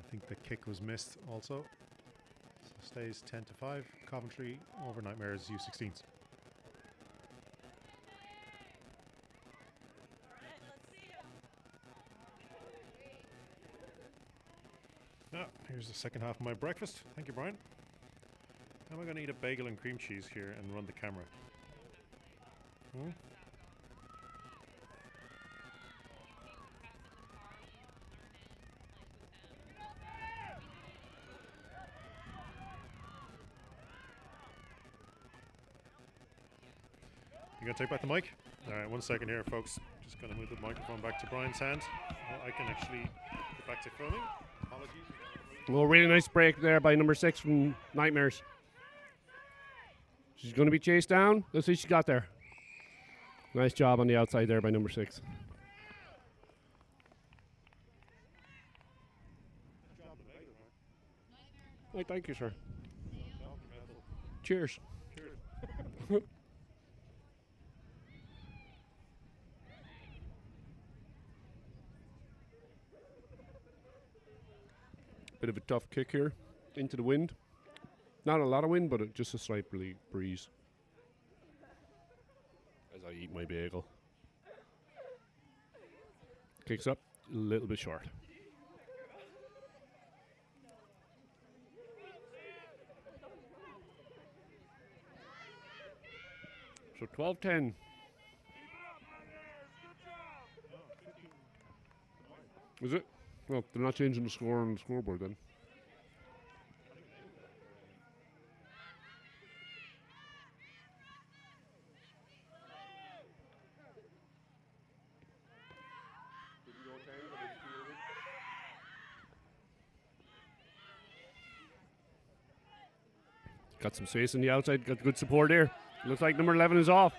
I think the kick was missed also. So stays 10-5. Coventry over Nightmares U16s. Ah, here's the second half of my breakfast. Thank you, Brian. How am I going to eat a bagel and cream cheese here and run the camera? You gonna take back the mic? All right, 1 second here, folks. Just gonna move the microphone back to Brian's hand. I can actually get back to filming. Apologies. Well, really nice break there by number 6 from Nightmares. She's gonna be chased down. Let's see what she got there. Nice job on the outside there by number 6. Oh, thank you, sir. Cheers. Cheers. Bit of a tough kick here into the wind. Not a lot of wind, but just a slight breeze. As I eat my bagel. Kicks up a little bit short. So 12-10. Is it? Well, they're not changing the score on the scoreboard then. Got some space on the outside, got good support there. Looks like number 11 is off.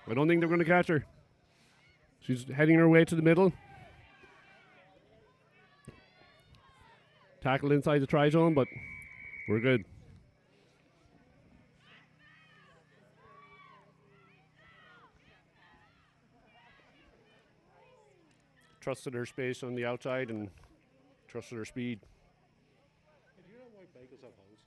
I don't think they're going to catch her. She's heading her way to the middle. Tackled inside the try zone, but we're good. Trusted her space on the outside and trusted her speed. Do you know why bagels have holes?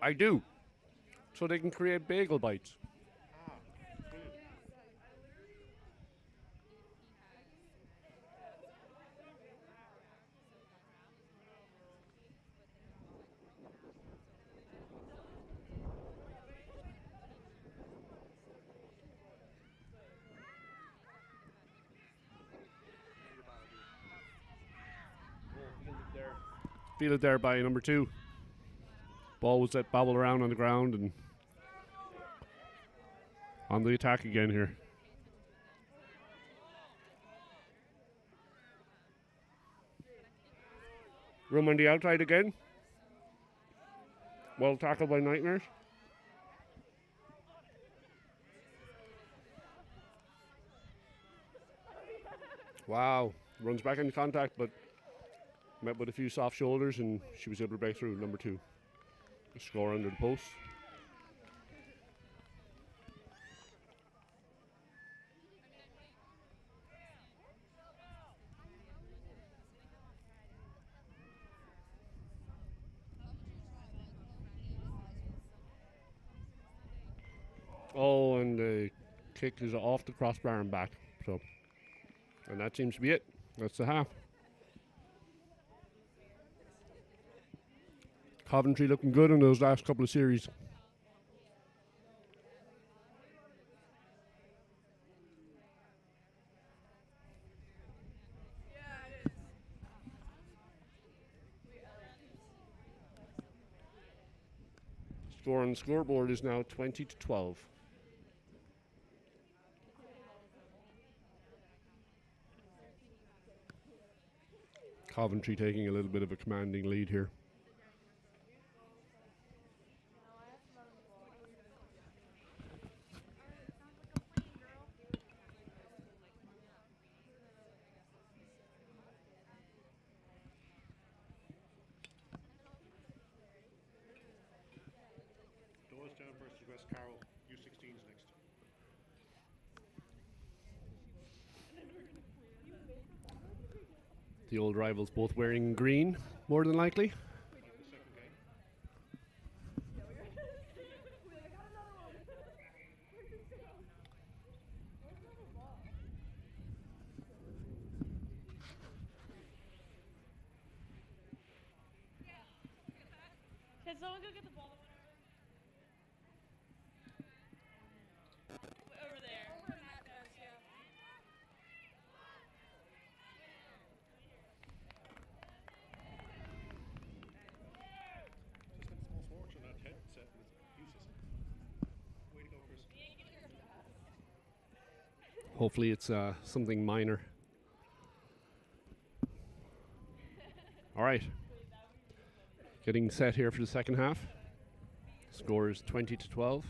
I do. So they can create bagel bites. Fielded there by number 2. Ball was let bobble around on the ground and on the attack again here. Room on the outside again. Well tackled by Nightmares. Wow. Runs back into contact, but met with a few soft shoulders, and she was able to break through. Number 2. A score under the post. Oh, and the kick is off the crossbar and back. So, and that seems to be it. That's the half. Coventry looking good in those last couple of series. Score on the scoreboard is now 20-12. Coventry taking a little bit of a commanding lead here. Doylestown versus West Carroll. U16's next. The old rivals both wearing green, more than likely. Can someone go get the ball? Over there. Just a small fortune on that headset and it's useless. Way to go, Chris. Hopefully it's something minor. All right. Getting set here for the second half. Score is 20-12.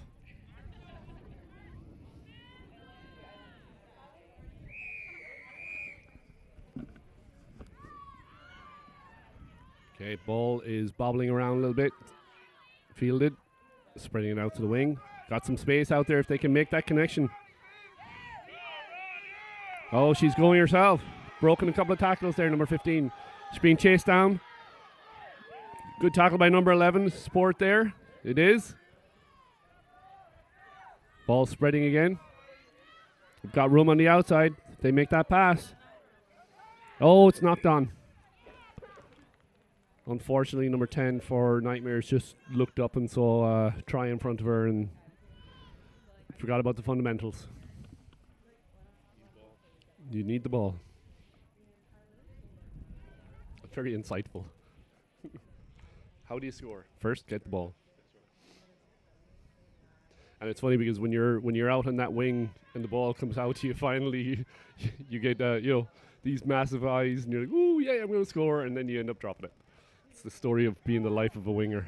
Okay, ball is bobbling around a little bit. Fielded. Spreading it out to the wing. Got some space out there if they can make that connection. Oh, she's going herself. Broken a couple of tackles there, number 15. She's being chased down. Good tackle by number 11. Support there. It is. Ball spreading again. We've got room on the outside. They make that pass. Oh, it's knocked on. Unfortunately, number 10 for Nightmares just looked up and saw a try in front of her and Forgot about the fundamentals. You need the ball. Very insightful. How do you score? First, get the ball. And it's funny because when you're out on that wing and the ball comes out to you, finally you get these massive eyes and you're like, ooh yeah, I'm gonna score, and then you end up dropping it. It's the story of being the life of a winger.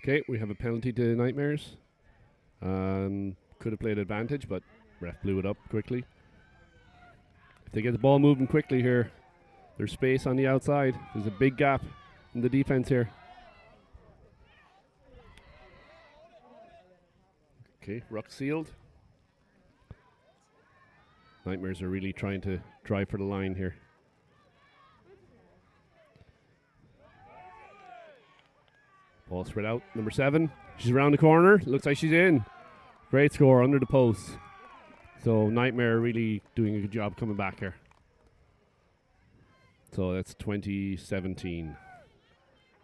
Okay, we have a penalty to Nightmares. Could have played advantage, but ref blew it up quickly. If they get the ball moving quickly here, there's space on the outside. There's a big gap in the defense here. Okay, ruck sealed. Nightmares are really trying to drive for the line here. Ball spread out. Number 7. She's around the corner. Looks like she's in. Great score under the post. So Nightmare really doing a good job coming back here. So that's 2017,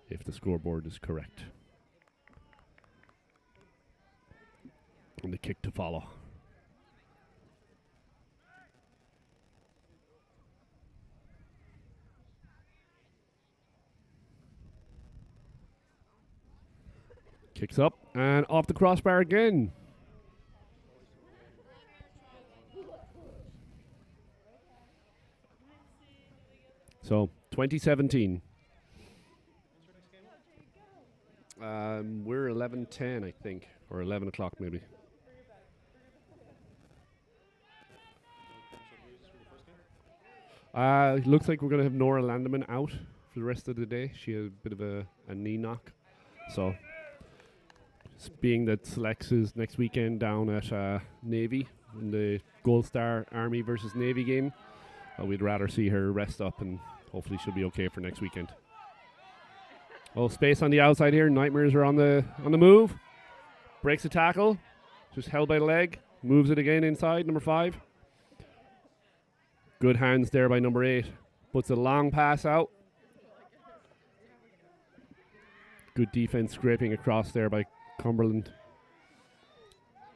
if the scoreboard is correct. And the kick to follow. Kicks up and off the crossbar again. So 2017. We're 11:10, I think, or 11 o'clock maybe. Looks like we're going to have Nora Landeman out for the rest of the day. She had a bit of a knee knock. So, being that selects is next weekend down at Navy in the Gold Star Army versus Navy game, we'd rather see her rest up, and hopefully she'll be okay for next weekend. Oh, space on the outside here. Nightmares are on the move. Breaks a tackle. Just held by the leg. Moves it again inside. Number 5. Good hands there by number 8. Puts a long pass out. Good defense scraping across there by Cumberland.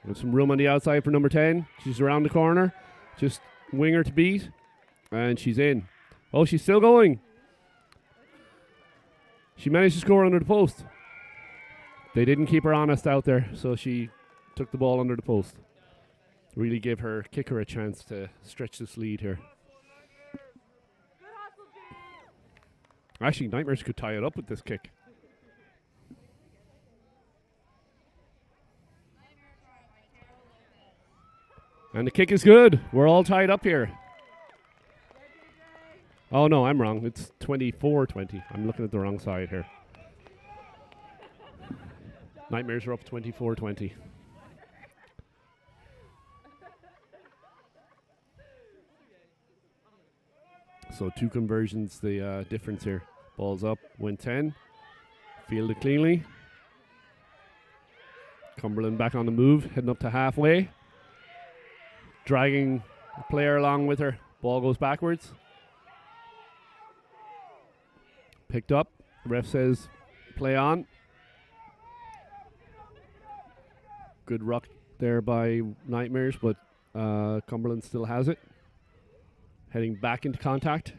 With some room on the outside for number 10. She's around the corner. Just winger to beat. And she's in. Oh, she's still going. She managed to score under the post. They didn't keep her honest out there, so she took the ball under the post. Really gave her kicker a chance to stretch this lead here. Actually, Nightmares could tie it up with this kick. And the kick is good. We're all tied up here. Oh no, I'm wrong. It's 24-20. I'm looking at the wrong side here. Nightmares are up 24-20. So 2 conversions, the difference here. Ball's up, win 10. Fielded cleanly. Cumberland back on the move, heading up to halfway. Dragging the player along with her. Ball goes backwards. Picked up. The ref says play on. Good ruck there by Nightmares, but Cumberland still has it. Heading back into contact.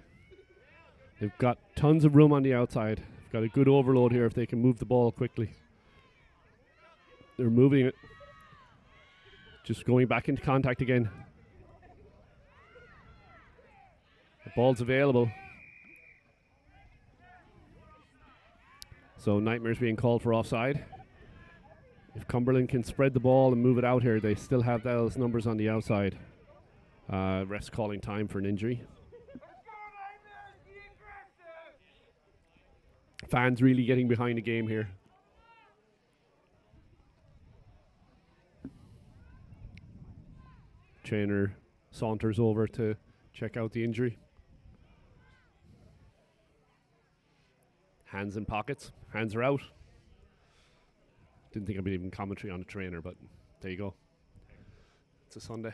They've got tons of room on the outside. They've got a good overload here if they can move the ball quickly. They're moving it. Just going back into contact again. The ball's available. So Nightmares being called for offside. If Cumberland can spread the ball and move it out here, they still have those numbers on the outside. Refs calling time for an injury. Fans really getting behind the game here. Trainer saunters over to check out the injury. Hands in pockets. Hands are out. Didn't think I'd be even commentary on the trainer, but there you go. It's a Sunday.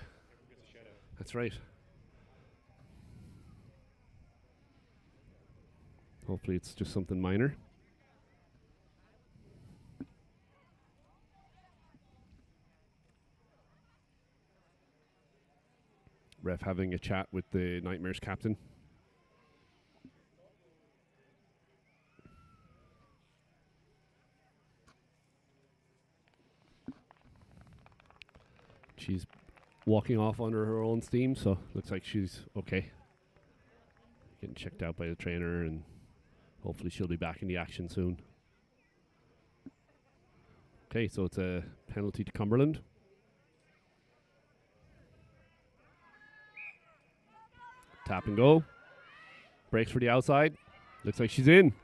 That's right. Hopefully it's just something minor. Ref having a chat with the Nightmares captain. She's walking off under her own steam, so looks like she's okay. Getting checked out by the trainer, and hopefully she'll be back in the action soon. Okay, so it's a penalty to Cumberland. Tap and go. Breaks for the outside. Looks like she's in.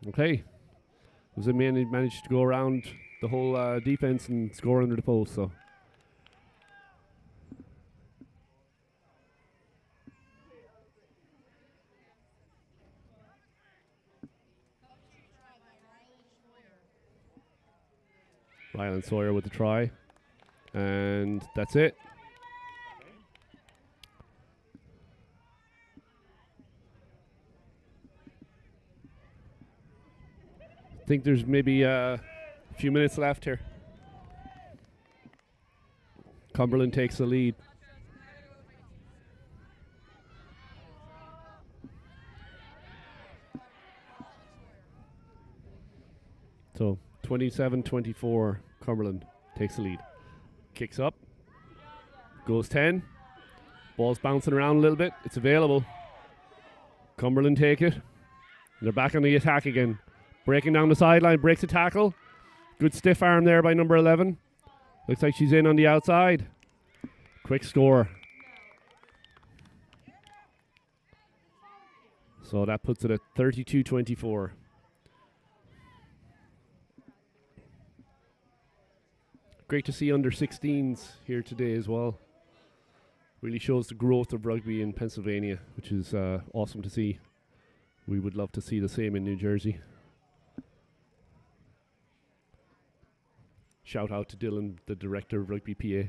Okay. Was it managed to go around the whole defense and score under the post, so. Rylan Sawyer with the try. And that's it. I think there's maybe a few minutes left here. Cumberland takes the lead. So 27-24, Cumberland takes the lead. Kicks up. Goes 10. Ball's bouncing around a little bit. It's available. Cumberland take it. They're back on the attack again. Breaking down the sideline. Breaks a tackle. Good stiff arm there by number 11. Looks like she's in on the outside. Quick score. So that puts it at 32-24. Great to see under 16s here today as well. Really shows the growth of rugby in Pennsylvania, which is awesome to see. We would love to see the same in New Jersey. Shout out to Dylan, the director of Rugby PA.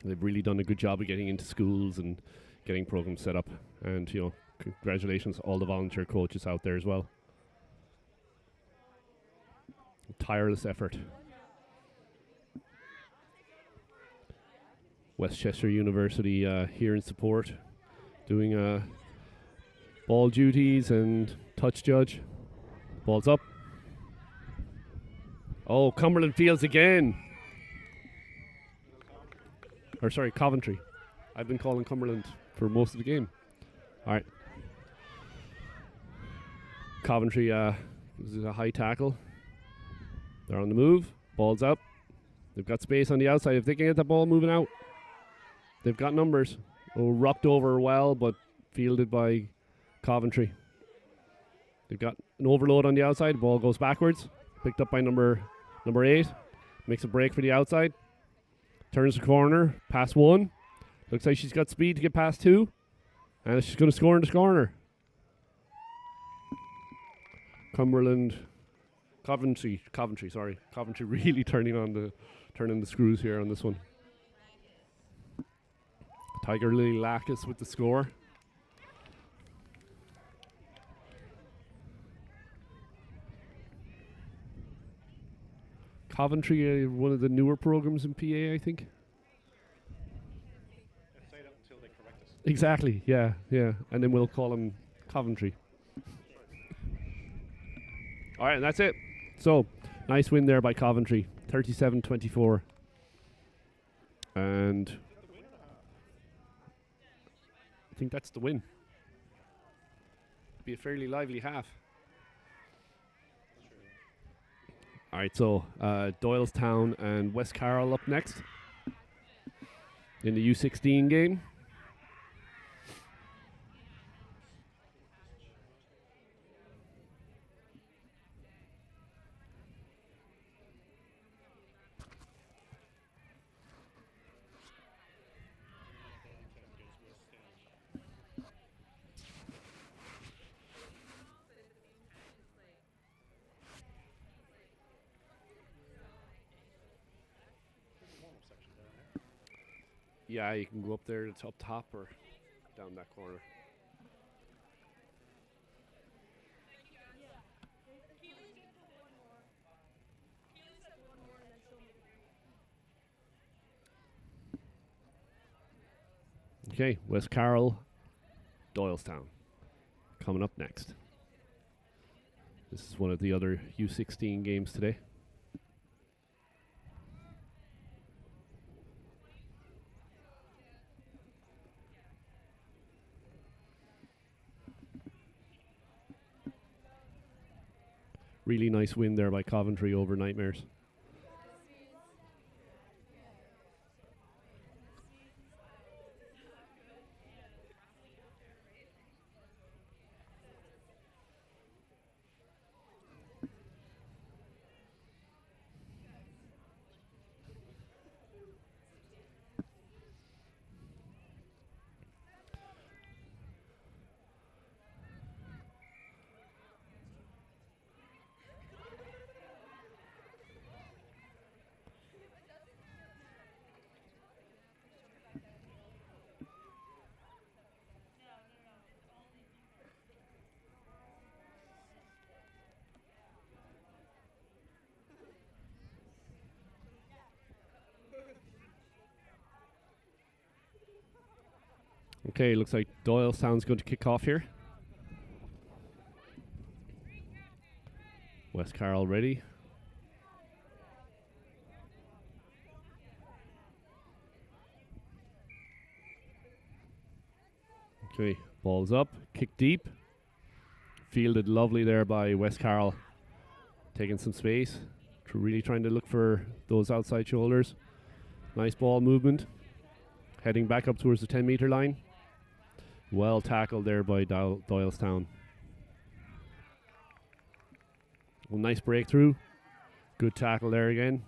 They've really done a good job of getting into schools and getting programs set up. And, you know, congratulations to all the volunteer coaches out there as well. Tireless effort. West Chester University here in support, doing ball duties and touch judge. Ball's up. Oh, Cumberland Fields again. Or sorry, Coventry. I've been calling Cumberland for most of the game. All right. Coventry, this is a high tackle. They're on the move. Ball's up. They've got space on the outside. If they can get the ball moving out, they've got numbers. Oh, rocked over well, but fielded by Coventry. They've got an overload on the outside. Ball goes backwards. Picked up by number 8. Makes a break for the outside. Turns the corner. Pass 1. Looks like she's got speed to get past 2. And she's going to score in the corner. Coventry, sorry. Coventry really turning the screws here on this one. Tiger Lily Lacus with the score. Coventry, one of the newer programs in PA, I think. Say that until they correct us. Exactly, yeah. And then we'll call them Coventry. All right, and that's it. So, nice win there by Coventry, 37-24. And I think that's the win. Be a fairly lively half. All right, so Doylestown and West Carroll up next in the U16 game. Yeah, you can go up there, it's up top or down that corner. Okay, West Carroll, Doylestown coming up next. This is one of the other U16 games today. Really nice win there by Coventry over Nightmares. Okay, looks like Doylestown's going to kick off here. West Carroll ready. Okay, ball's up, kick deep. Fielded lovely there by West Carroll. Taking some space. Really trying to look for those outside shoulders. Nice ball movement. Heading back up towards the 10-meter line. Well tackled there by Doylestown. Well, nice breakthrough. Good tackle there again.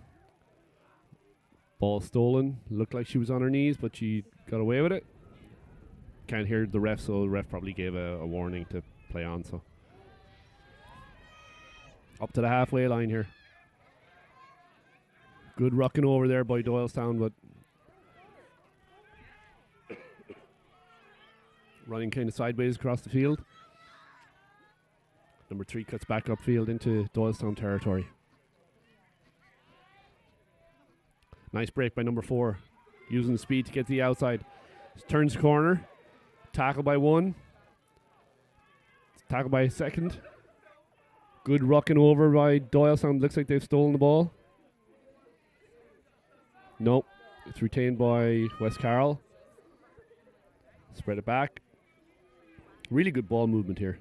Ball stolen. Looked like she was on her knees, but she got away with it. Can't hear the ref, so the ref probably gave a warning to play on. So up to the halfway line here. Good rucking over there by Doylestown, but running kind of sideways across the field. Number 3 cuts back upfield into Doylestown territory. Nice break by number 4. Using the speed to get to the outside. Turns the corner. Tackle by 1. Tackle by a 2nd. Good rucking over by Doylestown. Looks like they've stolen the ball. Nope. It's retained by West Carroll. Spread it back. Really good ball movement here.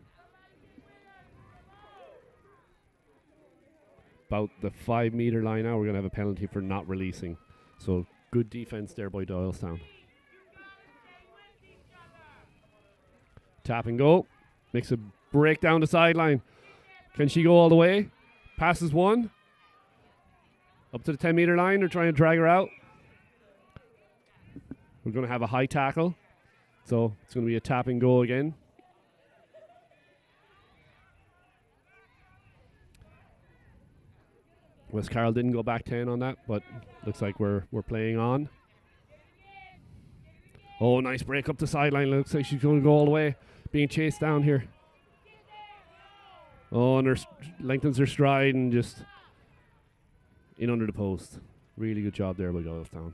About the 5-meter line now, we're going to have a penalty for not releasing. So good defense there by Doylestown. Tap and go. Makes a break down the sideline. Can she go all the way? Passes 1. Up to the 10-meter line. They're trying to drag her out. We're going to have a high tackle. So it's going to be a tap and go again. West Carroll didn't go back 10 on that, but looks like we're playing on. Oh, nice break up the sideline. Looks like she's going to go all the way. Being chased down here. Oh, and lengthens her stride and just in under the post. Really good job there by Doylestown.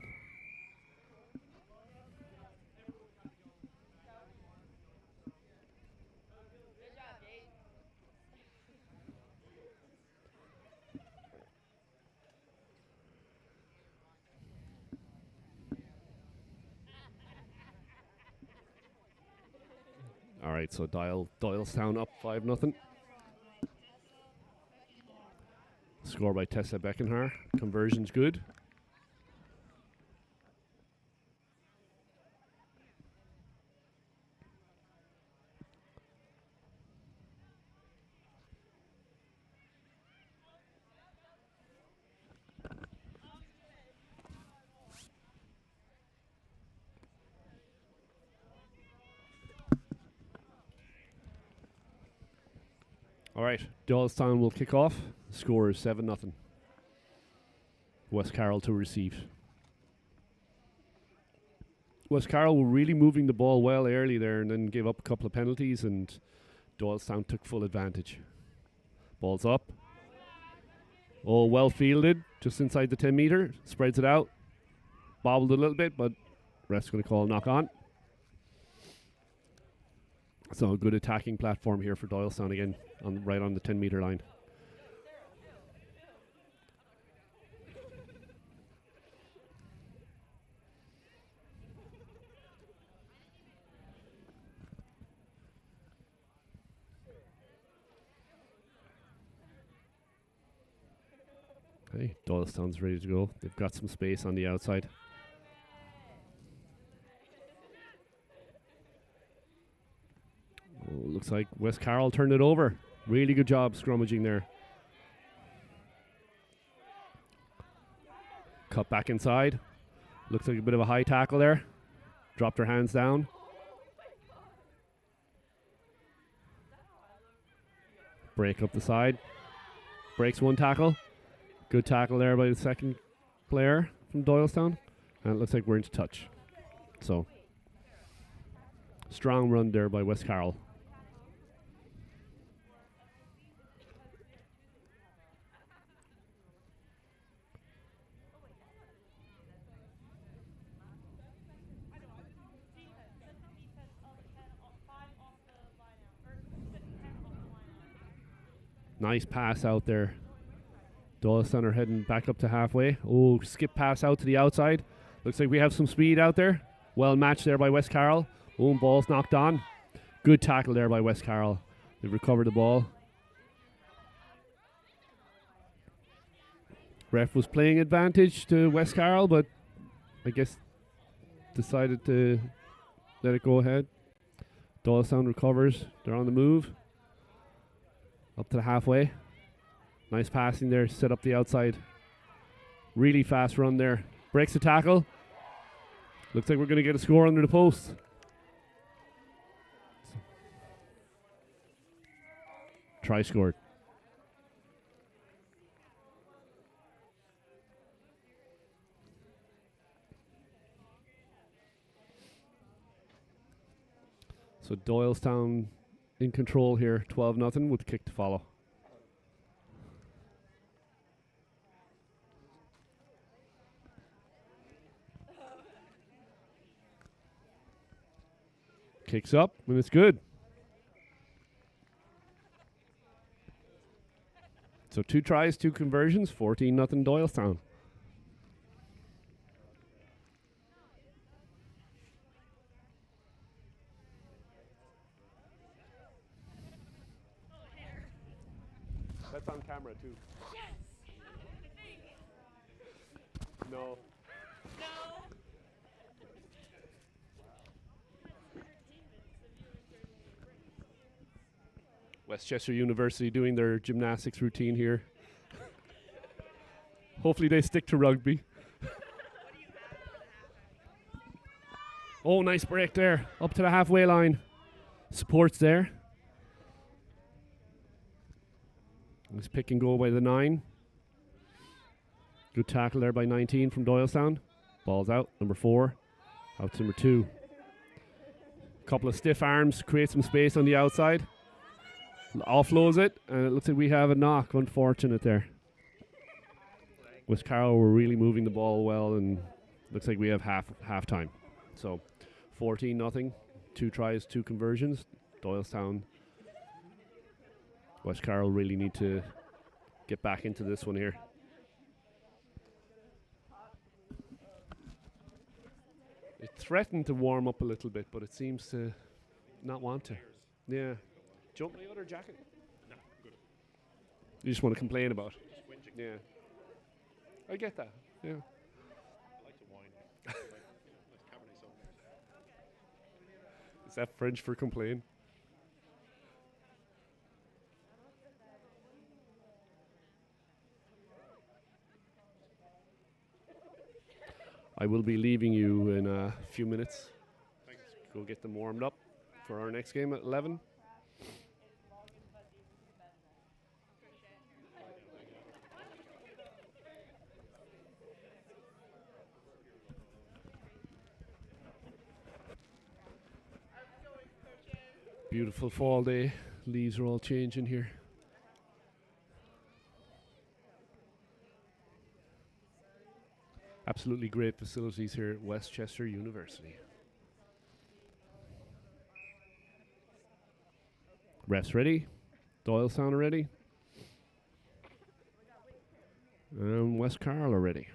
All right, so Doylestown up 5-0. Score by Tessa Beckenhar. Conversion's good. All right, Doylestown will kick off. The score is 7-0. West Carroll to receive. West Carroll were really moving the ball well early there and then gave up a couple of penalties, and Doylestown took full advantage. Ball's up. Oh, well fielded, just inside the 10 metre. Spreads it out. Bobbled a little bit, but ref's going to call knock on. So a good attacking platform here for Doylestown again, right on the 10 metre line. Okay, Doylestown's ready to go. They've got some space on the outside. Oh, looks like West Carroll turned it over. Really good job scrummaging there. Cut back inside. Looks like a bit of a high tackle there. Dropped her hands down. Break up the side. Breaks one tackle. Good tackle there by the second player from Doylestown. And it looks like we're into touch. So, strong run there by West Carroll. Nice pass out there. Doylestown are heading back up to halfway. Oh, skip pass out to the outside. Looks like we have some speed out there. Well matched there by West Carroll. Oh, ball's knocked on. Good tackle there by West Carroll. They've recovered the ball. Ref was playing advantage to West Carroll, but I guess decided to let it go ahead. Doylestown recovers. They're on the move. Up to the halfway. Nice passing there, set up the outside. Really fast run there. Breaks the tackle. Looks like we're going to get a score under the post. Try scored. So Doylestown in control here, 12-0 with kick to follow. Kicks up, and it's good. So 2 tries, 2 conversions, 14-0 Doylestown. That's on camera too. Yes! No. West Chester University doing their gymnastics routine here. Hopefully they stick to rugby. Oh, nice break there. Up to the halfway line. Supports there. Nice pick and go by the 9. Good tackle there by 19 from Doylestown. Ball's out. Number 4. Out to number 2. Couple of stiff arms. Create some space on the outside. Offloads it, and it looks like we have a knock. Unfortunate there. West Carroll were really moving the ball well, and looks like we have half time. So 14-0, 2 tries, 2 conversions. Doylestown, West Carroll really need to get back into this one here. It threatened to warm up a little bit, but it seems to not want to. Yeah. Do you want my other jacket? No, good. You just want to complain about? Yeah. I get that. Yeah. I like to whine. Like Cabernet Sauvignon. Is that French for complain? I will be leaving you in a few minutes. Thanks. Go get them warmed up for our next game at 11. Beautiful fall day. Leaves are all changing here. Absolutely great facilities here at West Chester University. Refs ready. Doylestown are ready. And West Carroll are ready.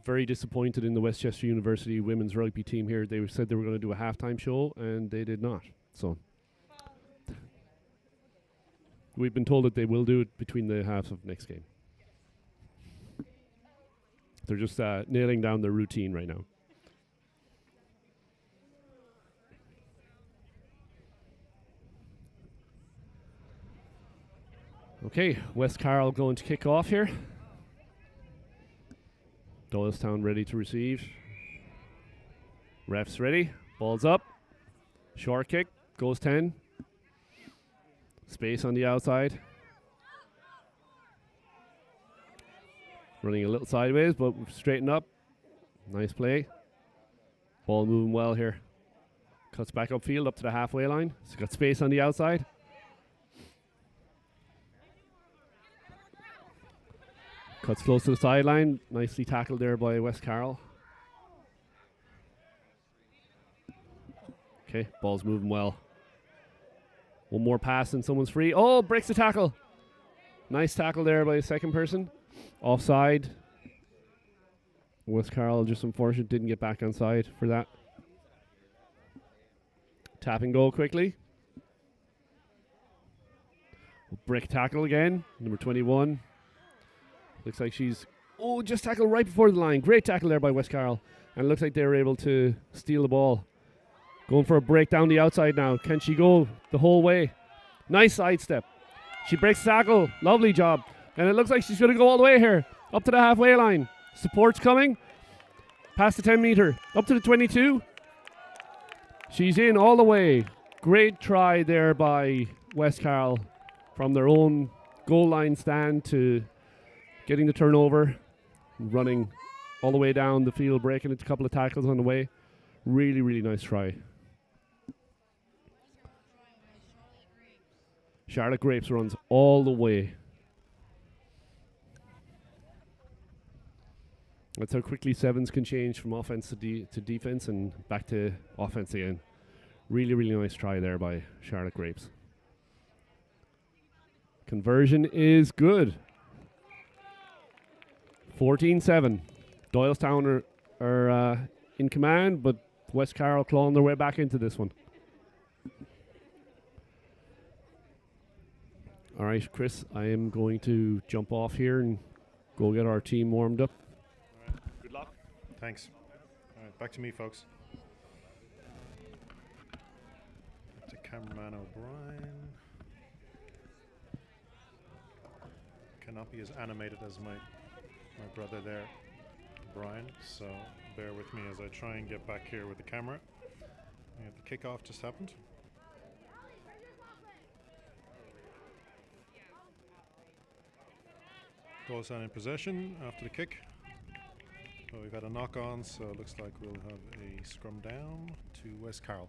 Very disappointed in the West Chester University women's rugby team here. They said they were going to do a halftime show, and they did not. So we've been told that they will do it between the halves of next game. They're just nailing down their routine right now. Okay, West Carroll going to kick off here. Doylestown ready to receive. Refs ready. Ball's up. Short kick. Goes 10. Space on the outside. Running a little sideways, but straighten up. Nice play. Ball moving well here. Cuts back upfield up to the halfway line. It's got space on the outside. Cuts close to the sideline. Nicely tackled there by West Carroll. Okay, ball's moving well. One more pass and someone's free. Oh, breaks the tackle. Nice tackle there by the second person. Offside. West Carroll just unfortunate didn't get back on side for that. Tap and go quickly. Break tackle again. Number 21. Looks like she's, just tackled right before the line. Great tackle there by West Carroll. And it looks like they were able to steal the ball. Going for a break down the outside now. Can she go the whole way? Nice sidestep. She breaks the tackle. Lovely job. And it looks like she's going to go all the way here. Up to the halfway line. Support's coming. Past the 10 meter. Up to the 22. She's in all the way. Great try there by West Carroll. From their own goal line stand to getting the turnover, running all the way down the field, breaking into a couple of tackles on the way. Really, really nice try. Charlotte Grapes runs all the way. That's how quickly 7's can change from offense to defense and back to offense again. Really, really nice try there by Charlotte Grapes. Conversion is good. 14-7. Doylestown are in command, but West Carroll clawing their way back into this one. All right, Chris, I am going to jump off here and go get our team warmed up. All right. Good luck. Thanks. All right, back to me, folks. To cameraman O'Brien. Cannot be as animated as my brother there, Brian, so bear with me as I try and get back here with the camera. The kickoff just happened. Doylestown in possession after the kick. So we've had a knock on, so it looks like we'll have a scrum down to West Carroll.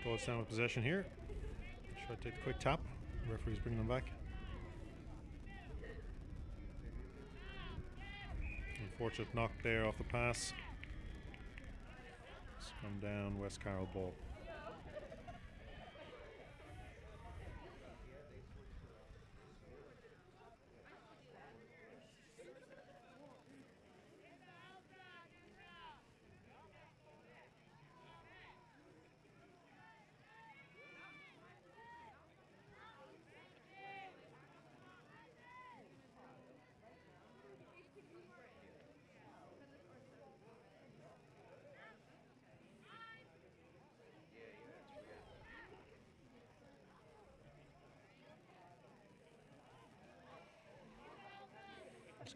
Doylestown with possession here. Should I take a quick tap? The referee's bringing them back. Unfortunate knock there off the pass. Scrum down, West Carroll ball.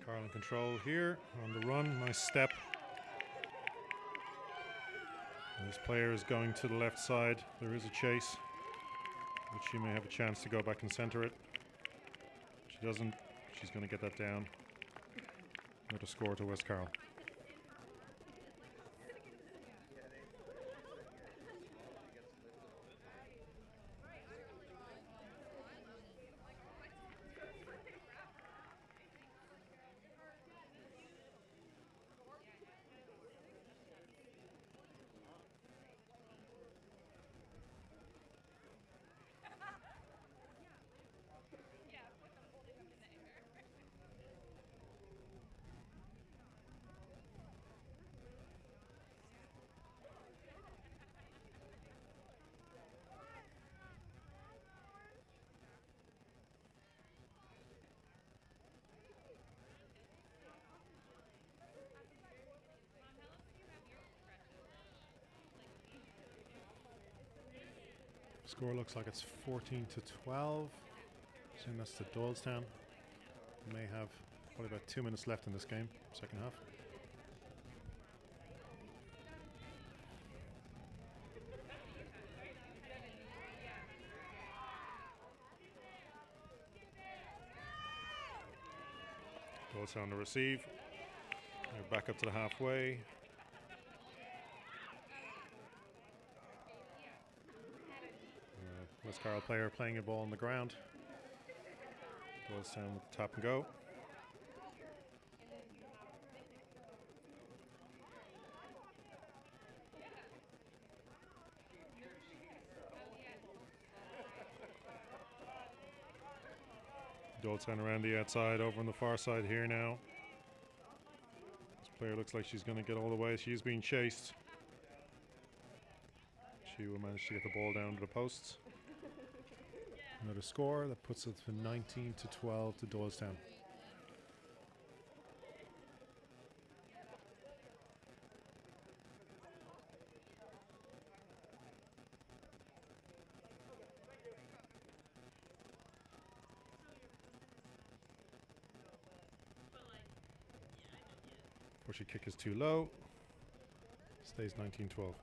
Carroll in control here on the run. Nice step. And this player is going to the left side. There is a chase, but she may have a chance to go back and center it. She doesn't. She's going to get that down. Another score to West Carroll. Score looks like it's 14-12. Assume that's the Doylestown. May have probably about 2 minutes left in this game, second half. Doylestown to receive. They're back up to the halfway. West Carroll player playing a ball on the ground. Doylestown with the tap and go. Doylestown around the outside, over on the far side here now. This player looks like she's going to get all the way. She's being chased. She will manage to get the ball down to the posts. Another score that puts it to 19-12 to Doylestown. Pushy kick is too low. Stays 19-12.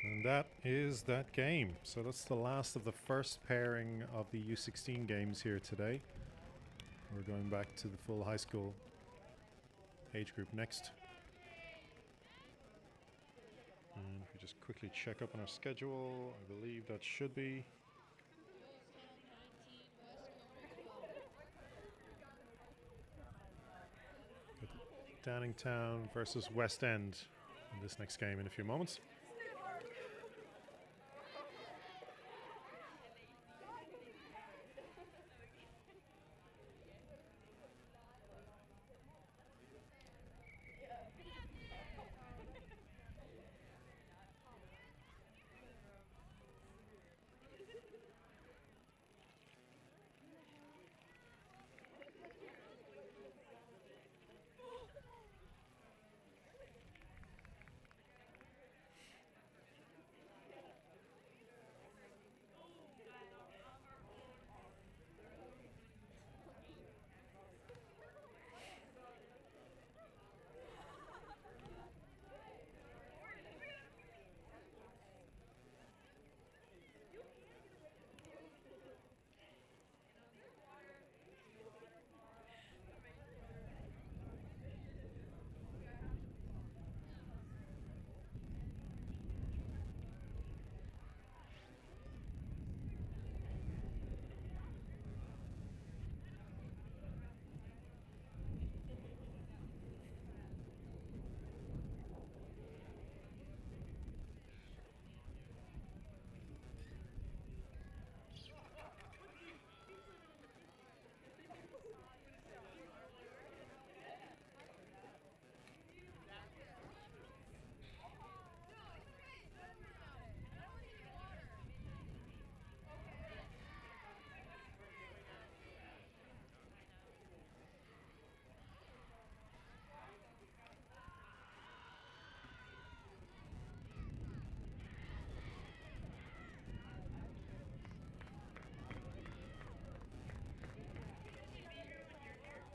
And that is that game. So that's the last of the first pairing of the U16 games here today. We're going back to the full high school age group next. And if we just quickly check up on our schedule, I believe that should be Downingtown versus West End in this next game in a few moments.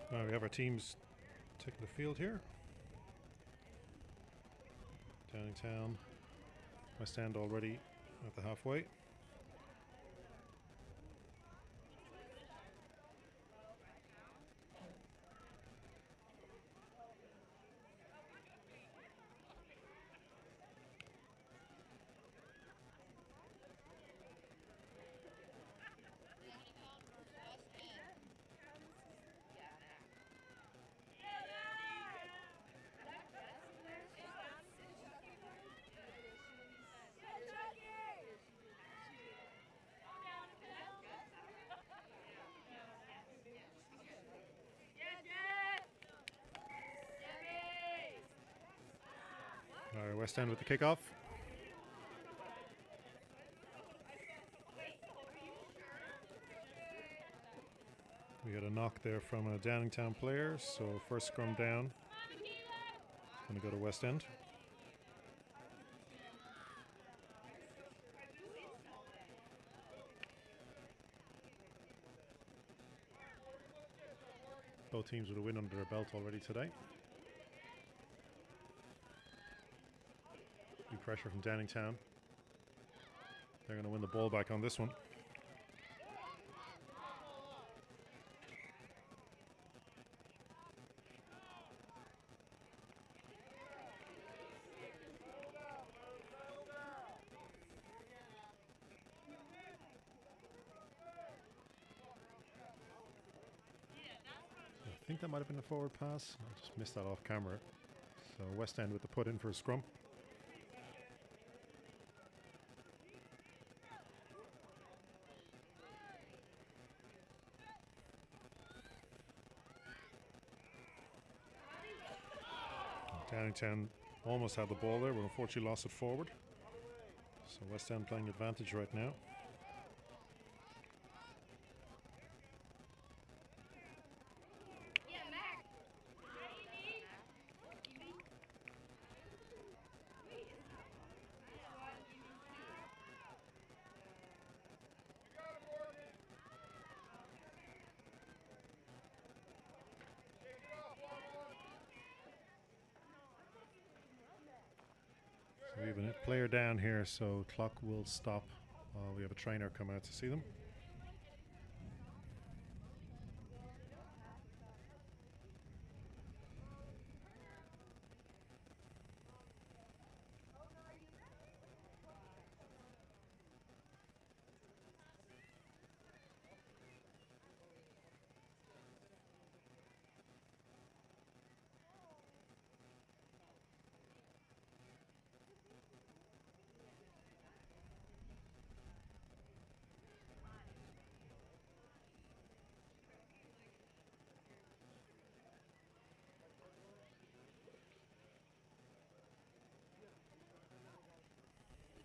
We have our teams taking the field here. Downingtown, West End already at the halfway. West End with the kickoff. We got a knock there from a Downingtown player, so first scrum down. Going to go to West End. Both teams with a win under their belt already today. Big pressure from Downingtown. They're going to win the ball back on this one. I think that might have been a forward pass. I just missed that off camera. So West End with the put in for a scrum. Downingtown almost had the ball there, but unfortunately lost it forward. So West End playing advantage right now. We have a player down here, so clock will stop while we have a trainer come out to see them.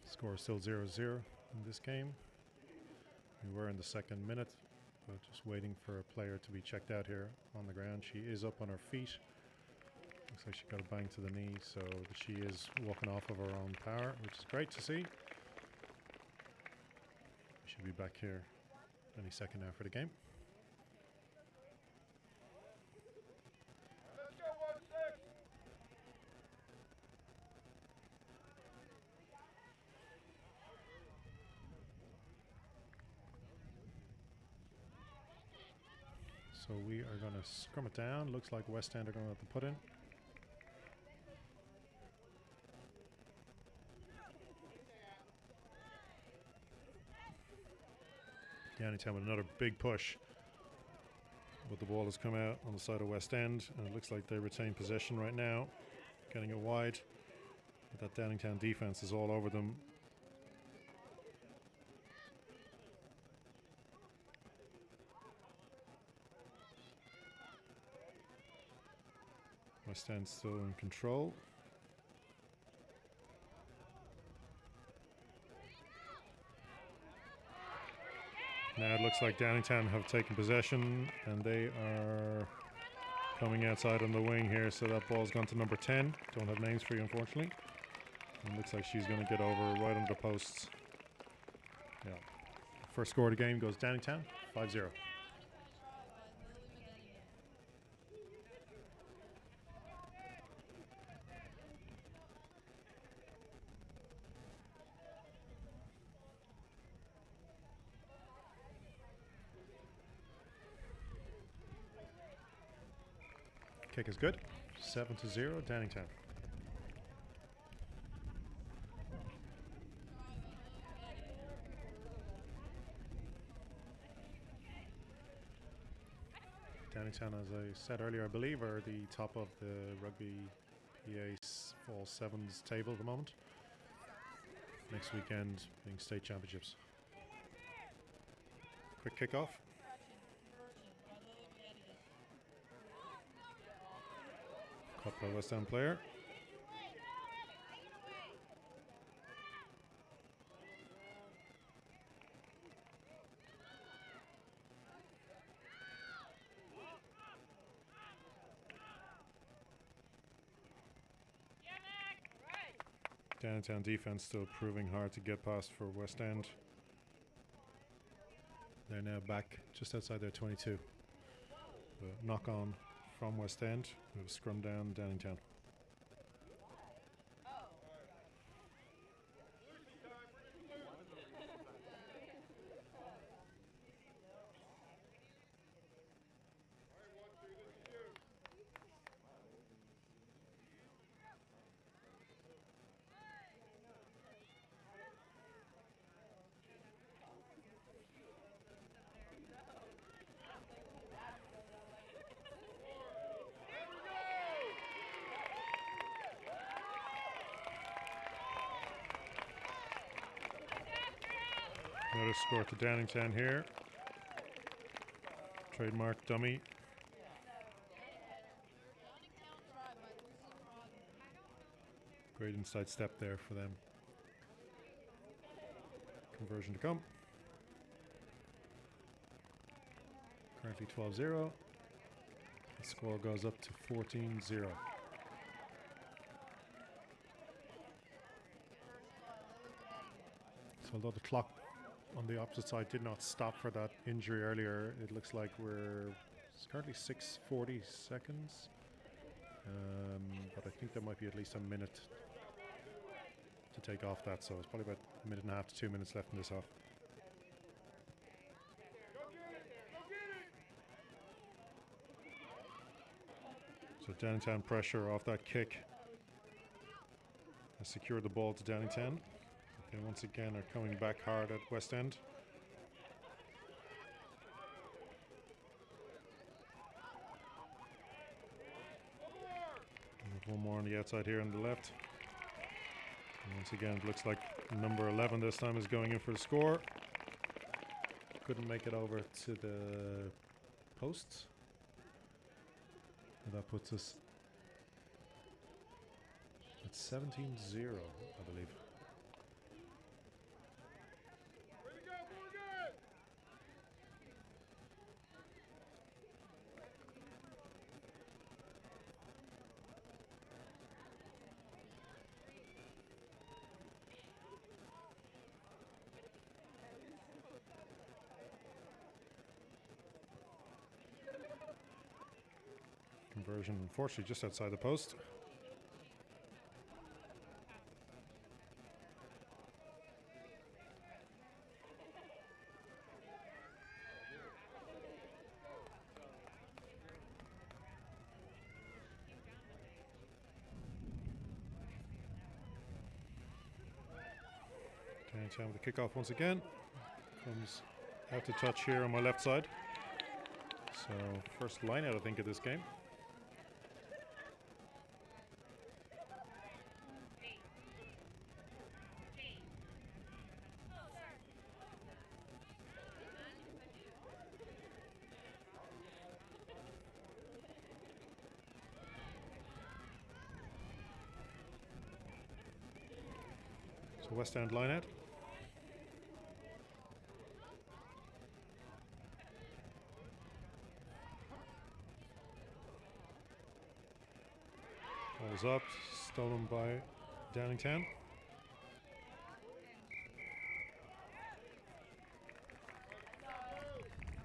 Score still 0-0 in this game. We were in the second minute, but just waiting for a player to be checked out here on the ground. She is up on her feet. Looks like she got a bang to the knee, so she is walking off of her own power, which is great to see. We should be back here any second now for the game. So we are going to scrum it down. Looks like West End are going to have to put in. Downingtown with another big push. But the ball has come out on the side of West End, and it looks like they retain possession right now. Getting it wide. But that Downingtown defense is all over them. West End still in control. Now it looks like Downingtown have taken possession, and they are coming outside on the wing here, so that ball's gone to number 10. Don't have names for you, unfortunately. And looks like she's going to get over right under the posts. Yeah. First score of the game goes Downingtown, 5-0. Kick is good. 7-0, Downingtown. Downingtown, as I said earlier, I believe, are the top of the Rugby PA Fall 7's table at the moment. Next weekend being state championships. Quick kick-off. Caught by West End player. Downtown defense still proving hard to get past for West End. They're now back just outside their 22. The knock on from West End, who have scrummed down Downingtown. Another score to Downingtown here. Trademark dummy. Great inside step there for them. Conversion to come. Currently 12-0. The score goes up to 14-0. So although the clock on the opposite side did not stop for that injury earlier, it looks like it's currently 6:40 seconds. But I think there might be at least a minute to take off that, so it's probably about a minute and a half to 2 minutes left in this half. So Downingtown pressure off that kick has secured the ball to Downingtown. They once again are coming back hard at West End. And one more on the outside here on the left. And once again, it looks like number 11 this time is going in for the score. Couldn't make it over to the posts. And that puts us at 17-0, I believe. Conversion, unfortunately, just outside the post. Downingtown with the kickoff once again. Comes out to touch here on my left side. So first line out, I think, of this game. So West End line out. Ball's up, stolen by Downingtown.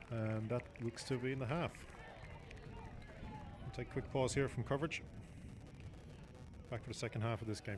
And that looks to be in the half. We'll take a quick pause here from coverage. Back for the second half of this game.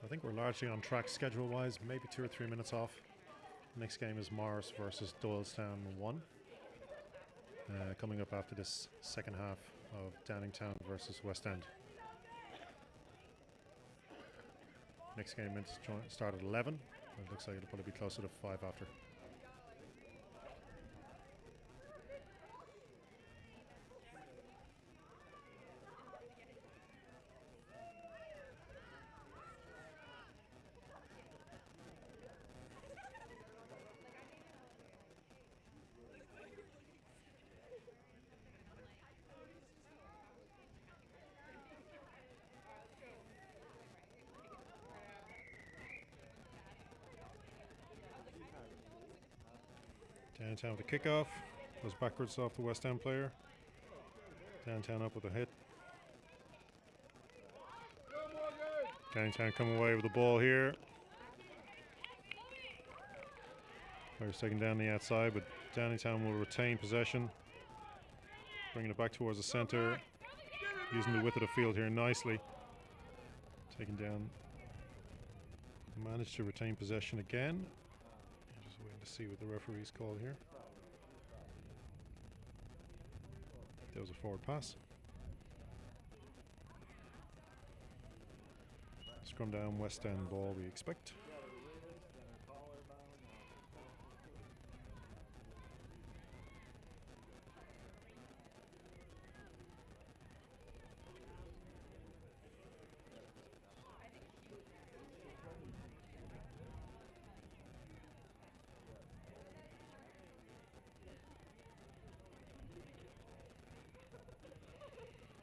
think we're largely on track schedule-wise, maybe 2 or 3 minutes off. Next game is Morris versus Doylestown 1. Coming up after this second half of Downingtown versus West End. Next game meant to start at 11. It looks like it'll probably be closer to 5 after. Downingtown with the kickoff, goes backwards off the West End player. Downingtown up with a hit. Downingtown come away with the ball here. Players taking down the outside, but Downingtown will retain possession. Bringing it back towards the centre. Using the width of the field here nicely. Taking down. Managed to retain possession again. Just waiting to see what the referee's call here. There was a forward pass. Scrum down, West End ball we expect.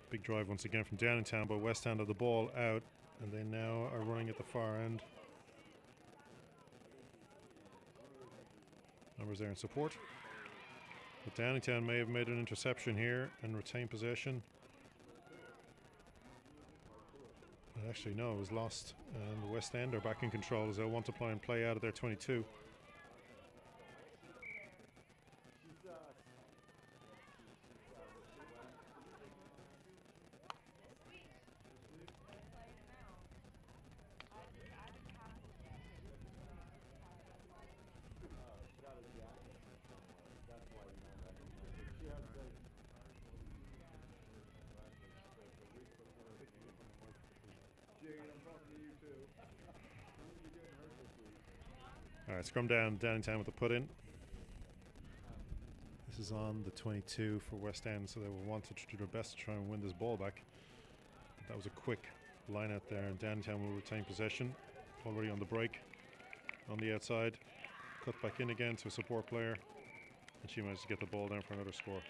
Big drive once again from Downingtown, but West End have the ball out, and they now are running at the far end. Numbers there in support. But Downingtown may have made an interception here and retained possession. But actually, no, it was lost, and the West End are back in control as they'll want to play out of their 22. Alright, scrum down, Downingtown with the put in. This is on the 22 for West End, so they will want to do their best to try and win this ball back. But that was a quick line out there, and Downingtown will retain possession. Already on the break, on the outside. Cut back in again to a support player, and she managed to get the ball down for another score.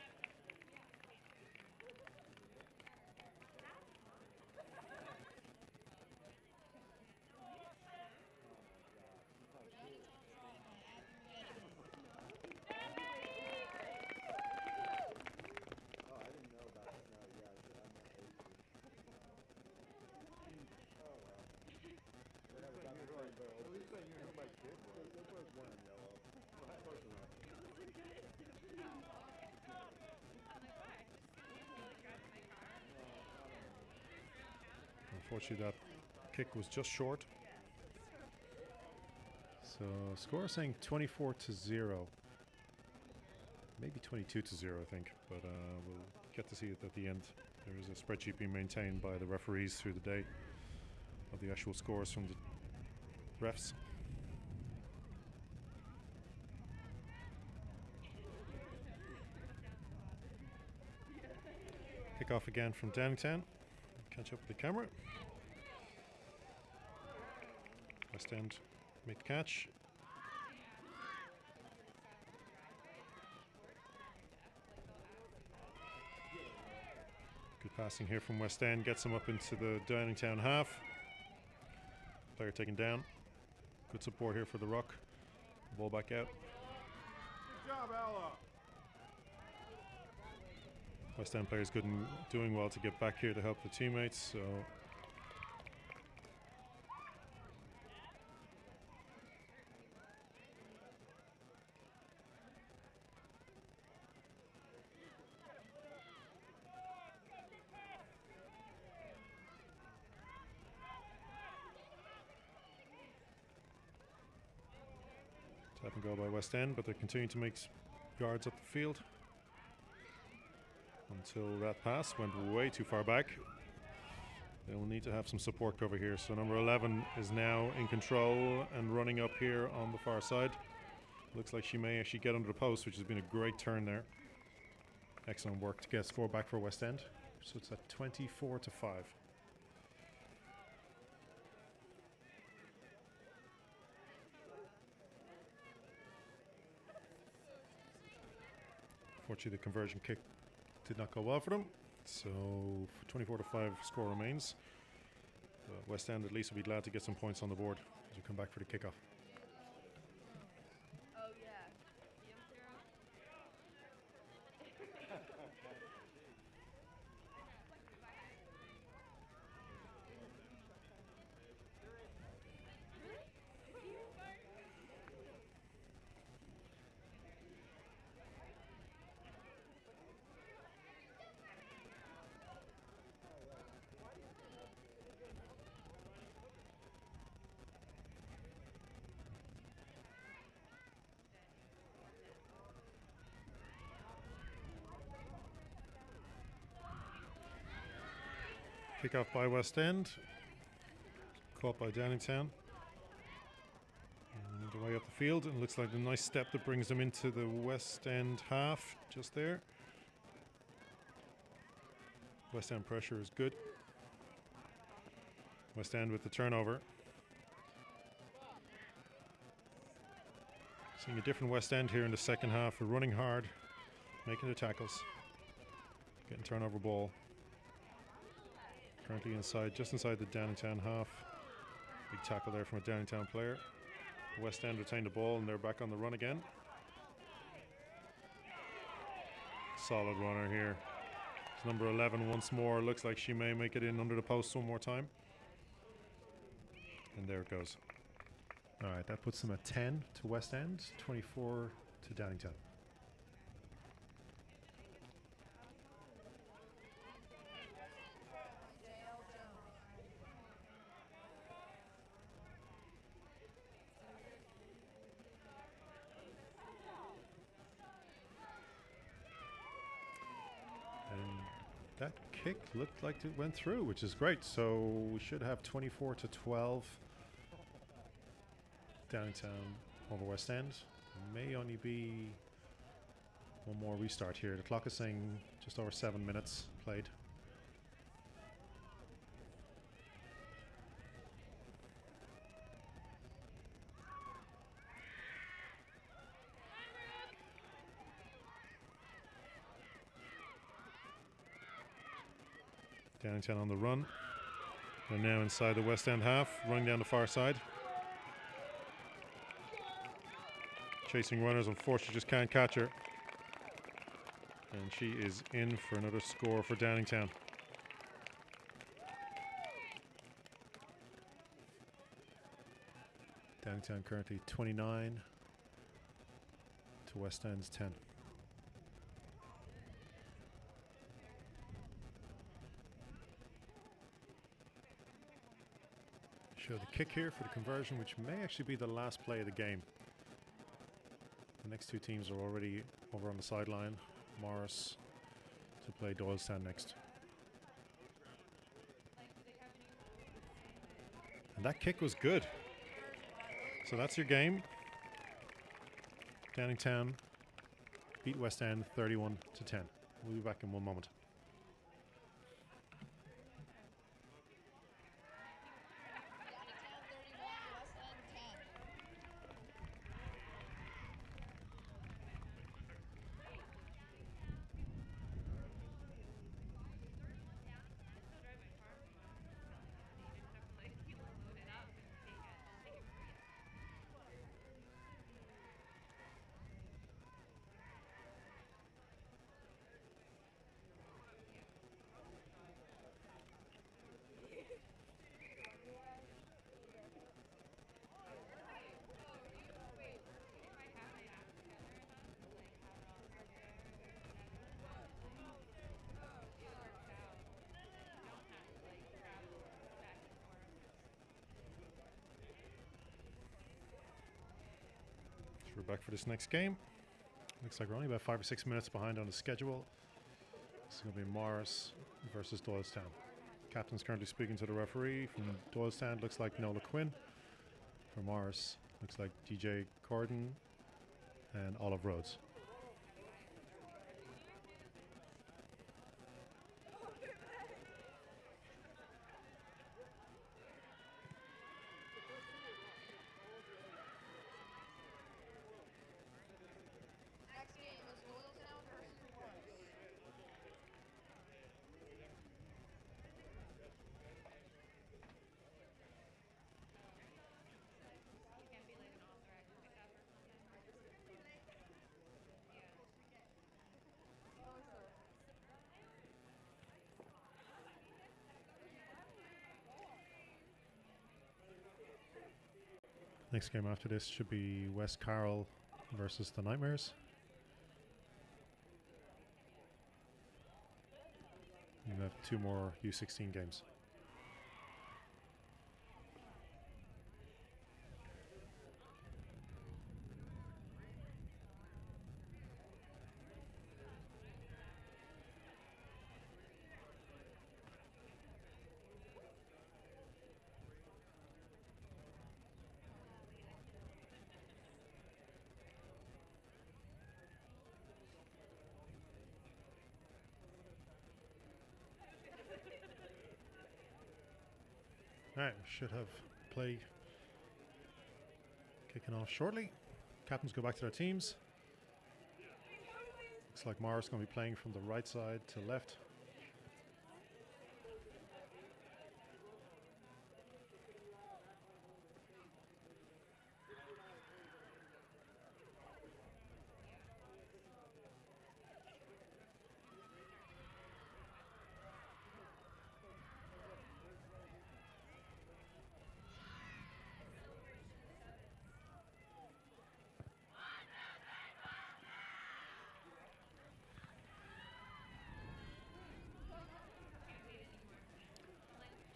Unfortunately, that kick was just short. So score saying 24-0. Maybe 22-0, I think. But we'll get to see it at the end. There is a spreadsheet being maintained by the referees through the day of the actual scores from the refs. Kick off again from Downingtown. Catch up with the camera. West End make the catch. Good passing here from West End. Gets them up into the Downingtown half. Player taken down. Good support here for the ruck. Ball back out. Good job, Ella. West End players good and doing well to get back here to help the teammates. So Let them go by West End, but they're continuing to make yards up the field until that pass went way too far back. They will need to have some support cover here. So number 11 is now in control and running up here on the far side. Looks like she may actually get under the post, which has been a great turn there. Excellent work to get score back for West End. So it's at 24-5. Fortunately, the conversion kick did not go well for them. So 24-5 score remains. West End at least will be glad to get some points on the board as we come back for the kickoff. Oh, yeah. Kickoff by West End. Caught by Downingtown. And the way up the field, and looks like a nice step that brings them into the West End half just there. West End pressure is good. West End with the turnover. Seeing a different West End here in the second half. We're running hard, making the tackles, getting turnover ball. Currently inside, just inside the Downingtown half. Big tackle there from a Downingtown player. West End retained the ball and they're back on the run again. Solid runner here. It's number 11 once more. Looks like she may make it in under the post one more time. And there it goes. All right, that puts them at 10 to West End, 24 to Downingtown. That kick looked like it went through, which is great. So we should have 24-12 Downingtown over West End. May only be one more restart here. The clock is saying just over 7 minutes played. Downingtown on the run. They're now inside the West End half, running down the far side. Chasing runners, unfortunately just can't catch her. And she is in for another score for Downingtown. Downingtown currently 29 to West End's 10. Show the kick here for the conversion, which may actually be the last play of the game. The next two teams are already over on the sideline. Morris to play Doylestown next. And that kick was good. So that's your game. Downingtown beat West End 31-10. We'll be back in one moment. So we're back for this next game. Looks like we're only about 5 or 6 minutes behind on the schedule. It's going to be Morris versus Doylestown. Captain's currently speaking to the referee. From Doylestown, looks like Nola Quinn. For Morris, looks like DJ Corden and Olive Rhodes. Next game after this should be West Carroll versus the Nightmares. We have 2 more U16 games. Alright, we should have play kicking off shortly. Captains go back to their teams. Looks like Morris going to be playing from the right side to left.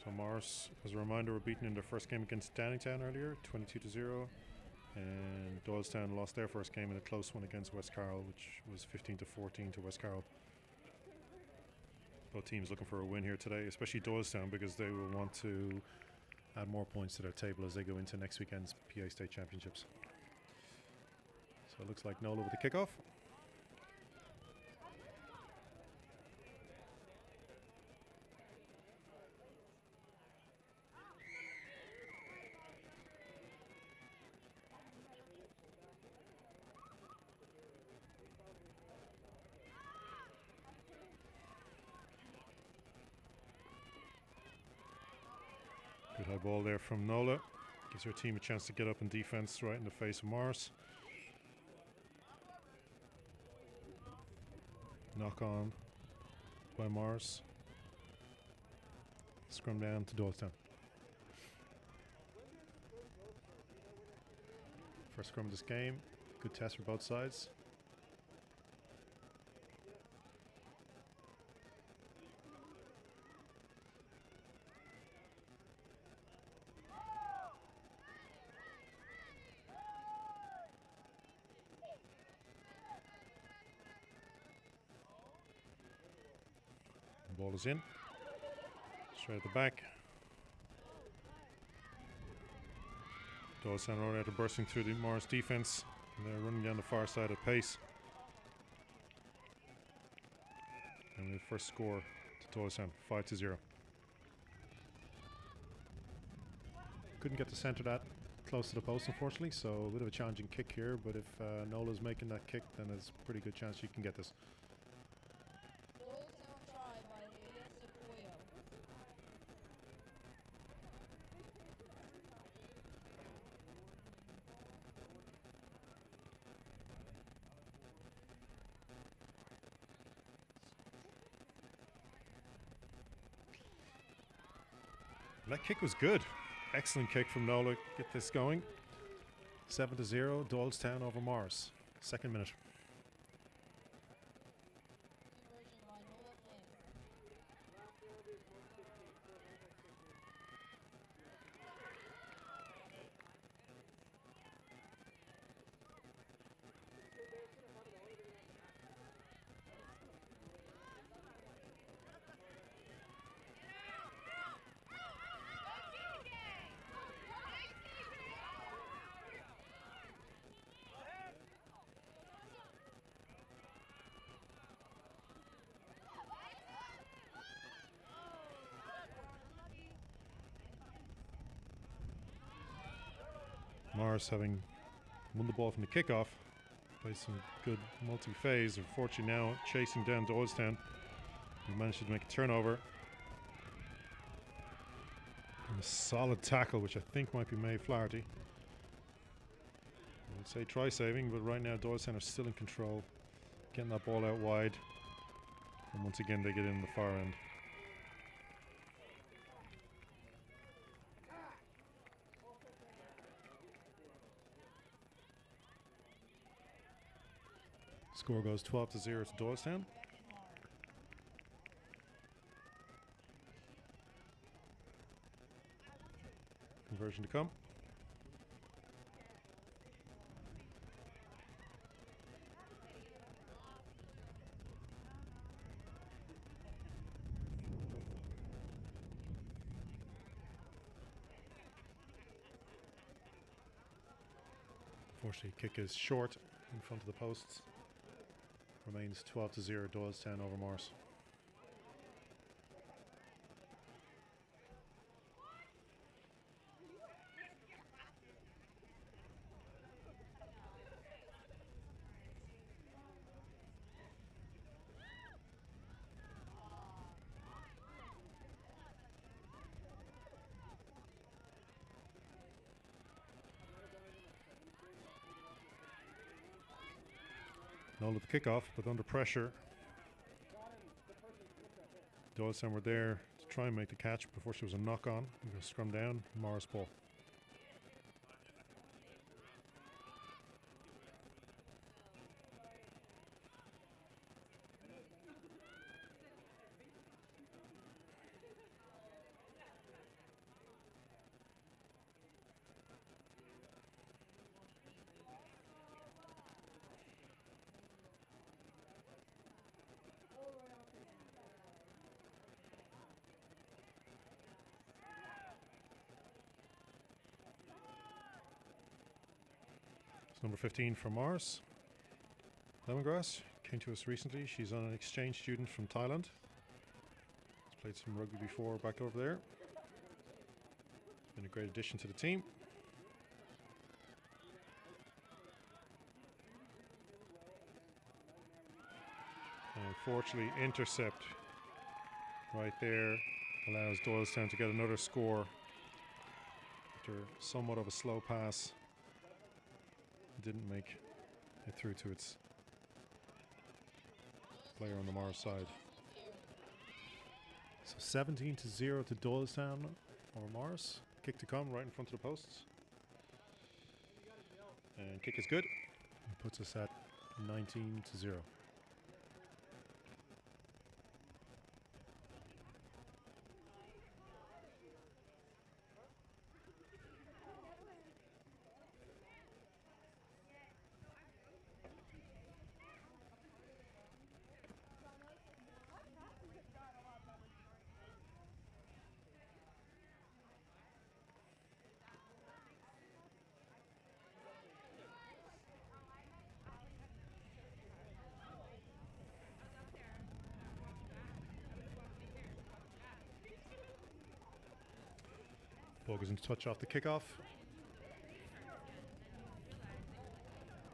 So Morris, as a reminder, were beaten in their first game against Downingtown earlier, 22-0. And Doylestown lost their first game in a close one against West Carroll, which was 15-14 to West Carroll. Both teams looking for a win here today, especially Doylestown, because they will want to add more points to their table as they go into next weekend's PA State Championships. So it looks like Nola with the kickoff. Good high ball there from Nola. Gives her team a chance to get up in defense right in the face of Morris. Knock on by Morris. Scrum down to Doylestown. First scrum of this game. Good test for both sides. Ball is in. Straight at the back. Doylestown right after bursting through the Morris defense. And they're running down the far side at pace. And the first score to Doylestown, 5-0. Couldn't get to center that close to the post, unfortunately, so a bit of a challenging kick here, but if Nola's making that kick, then there's a pretty good chance you can get this. That kick was good. Excellent kick from Nola. Get this going. 7-0, Doylestown over Morris. Second minute. Morris, having won the ball from the kickoff, played some good multi-phase. Unfortunately now chasing down Doylestown, who managed to make a turnover. And a solid tackle, which I think might be Mae Flaherty. I would say try saving, but right now Doylestown are still in control, getting that ball out wide. And once again they get in the far end. Score goes 12-0 to Doylestown. Conversion to come. Unfortunately, kick is short in front of the posts. Remains 12-0 Doylestown over Morris. Null at the kickoff, but under pressure. Doylestown were there to try and make the catch before she was a knock on. We're going to scrum down, Morris ball. Number 15 for Morris. Lemongrass came to us recently. She's on an exchange student from Thailand. She's played some rugby before back over there. Been a great addition to the team. And unfortunately, intercept right there allows Doylestown to get another score after somewhat of a slow pass. Didn't make it through to its player on the Morris side. So 17-0 to Doylestown or Morris. Kick to come right in front of the posts. And kick is good. It puts us at 19-0. Ball goes into touch off the kickoff.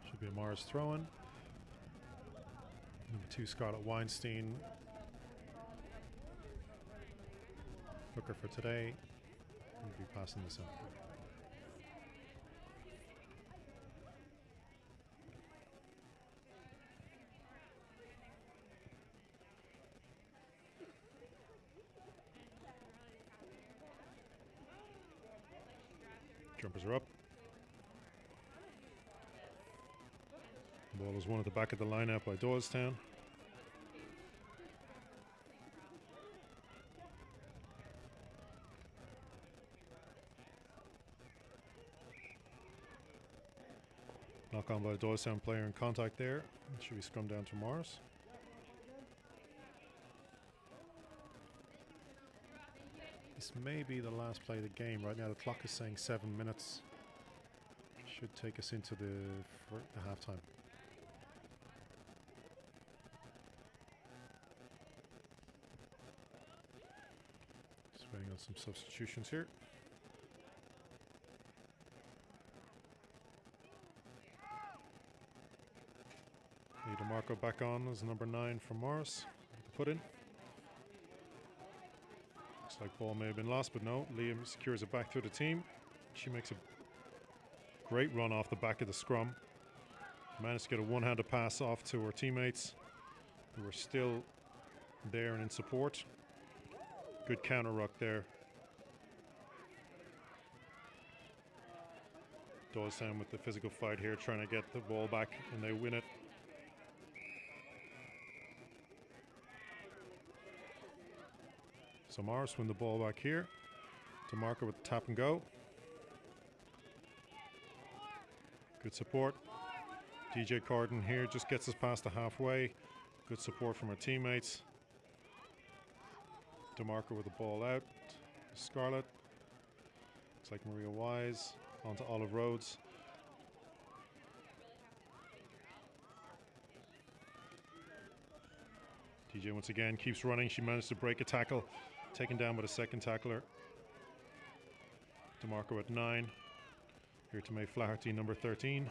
Should be a Morris throw-in. Number 2, Scarlett Weinstein. Hooker for today. We'll be passing this up. Jumpers are up. The ball is won at the back of the lineup by Doylestown. Knock on by the Doylestown player in contact there. It should be scrummed down to Morris. This may be the last play of the game. Right now the clock is saying 7 minutes. Should take us into the halftime. Just waiting on some substitutions here. DeMarco back on as number 9 for Morris. Put in. Looks like ball may have been lost, but no. Liam secures it back through the team. She makes a great run off the back of the scrum. Managed to get a one-handed pass off to her teammates who are still there and in support. Good counter ruck there. Doylestown with the physical fight here, trying to get the ball back, and they win it. So Morris win the ball back here. DeMarco with the tap and go. Good support. DJ Corden here just gets us past the halfway. Good support from our teammates. DeMarco with the ball out. Scarlett. Looks like Maria Wise onto Olive Rhodes. DJ once again keeps running. She managed to break a tackle. Taken down by the second tackler. DeMarco at 9. Here to May Flaherty, number 13.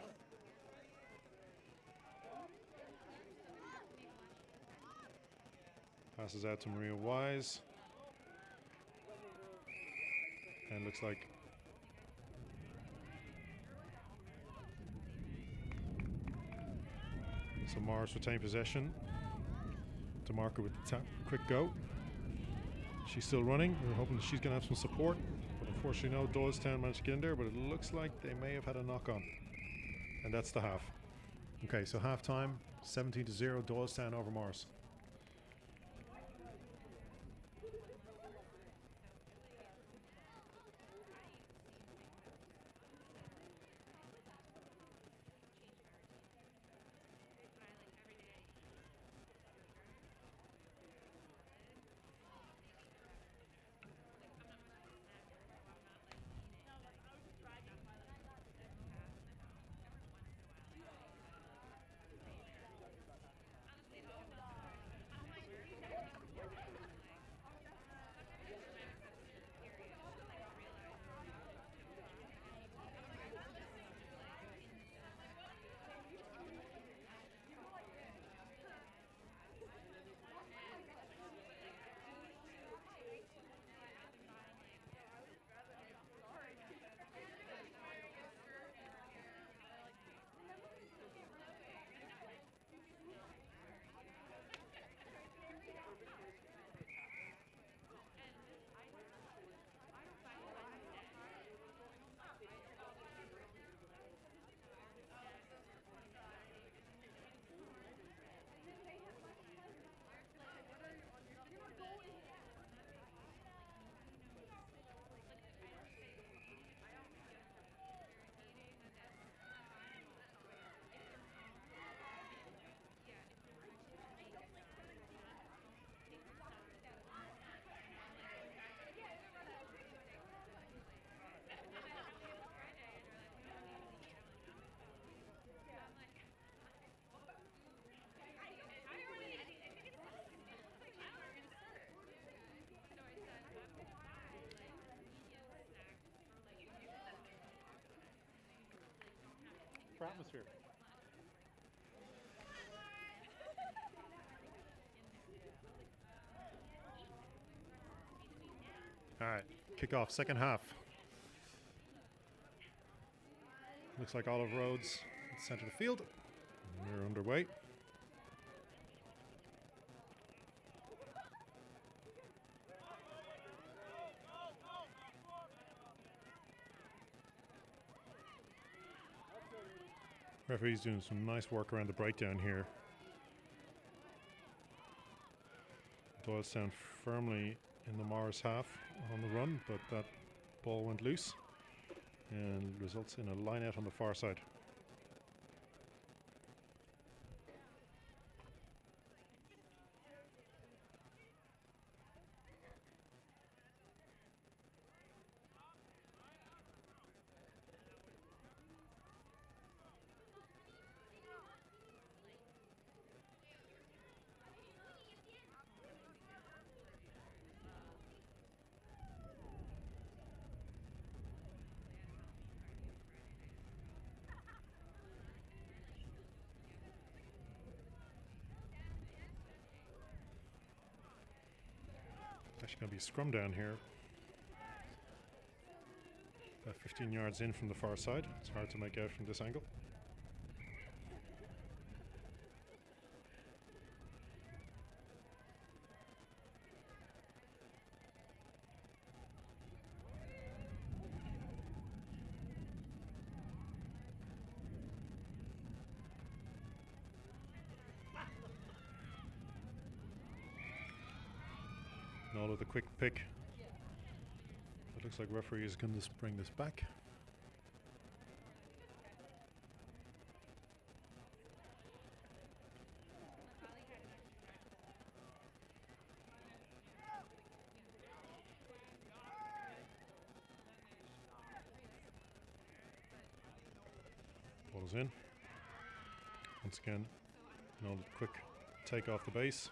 Passes out to Maria Wise. And looks like so Morris retain possession. DeMarco with the quick go. She's still running. We're hoping that she's going to have some support. But unfortunately, no. Doylestown managed to get in there, but it looks like they may have had a knock on. And that's the half. Okay, so half time, 17-0, Doylestown over Morris. For atmosphere. All right, kick off second half. Looks like Olive Rhodes at the center of the field. We're underway. Referee's doing some nice work around the breakdown here. Doylestown firmly in the Morris half on the run, but that ball went loose and results in a line out on the far side. Actually going to be a scrum down here. About 15 yards in from the far side. It's hard to make out from this angle. All of the quick pick. It looks like referee is going to bring this back. Ball is in. Once again, no quick take off the base.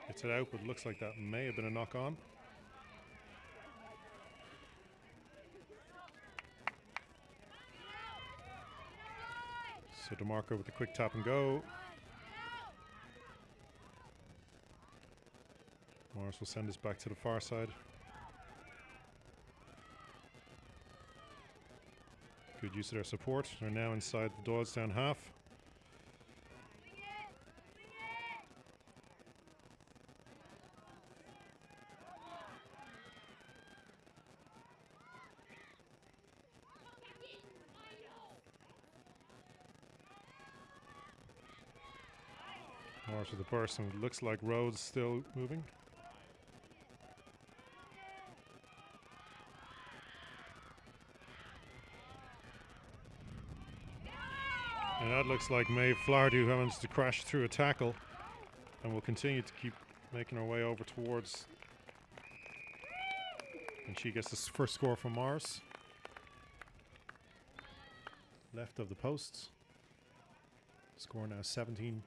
Gets it out, but it looks like that may have been a knock on. So DeMarco with the quick tap and go. Morris will send us back to the far side. Good use of their support. They're now inside the Doylestown half. Morris with the burst, and it looks like Rhodes still moving. And that looks like Maeve Flaherty, who happens to crash through a tackle, and will continue to keep making her way over towards. And she gets the first score from Morris. Left of the posts. Score now 17-5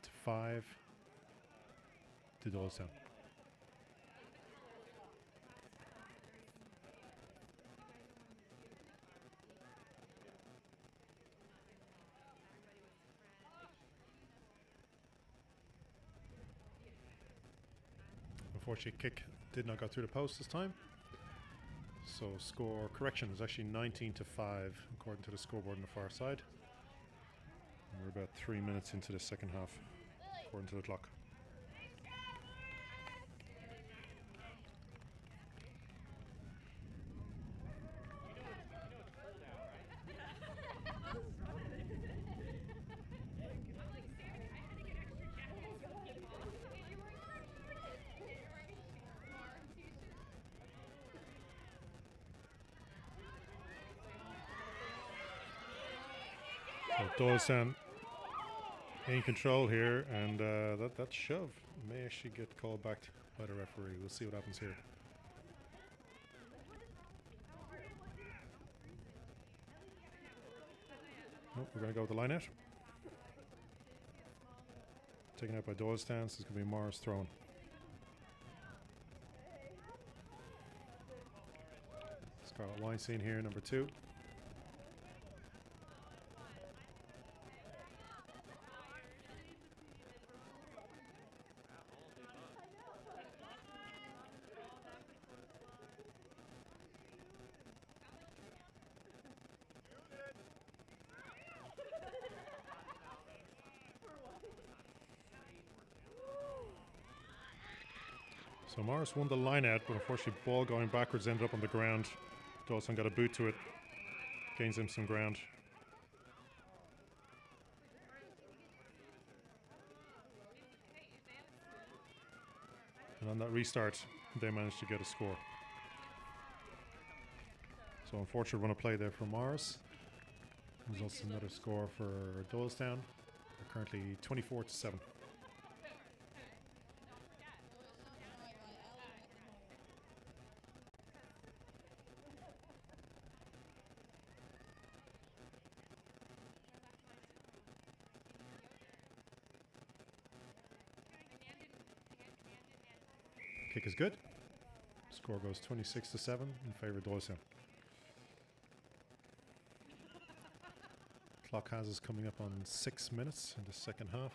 to Doylestown. Unfortunately, kick did not go through the post this time. So score correction is actually 19-5 according to the scoreboard on the far side. And we're about 3 minutes into the second half according to the clock. So Doylestown in control here, and that shove may actually get called back by the referee. We'll see what happens here. Nope, we're going to go with the line out. Taken out by Doylestown, so it's going to be Morris throwing. Scarlett Weinstein here, number 2. So Morris won the line out, but unfortunately ball going backwards ended up on the ground. Doylestown got a boot to it, gains him some ground. And on that restart, they managed to get a score. So unfortunate run of play there for Morris. Results in another score for Doylestown. They're currently 24-7. Kick is good. Score goes 26-7 in favor of Doylestown. Clock has us coming up on 6 minutes in the second half.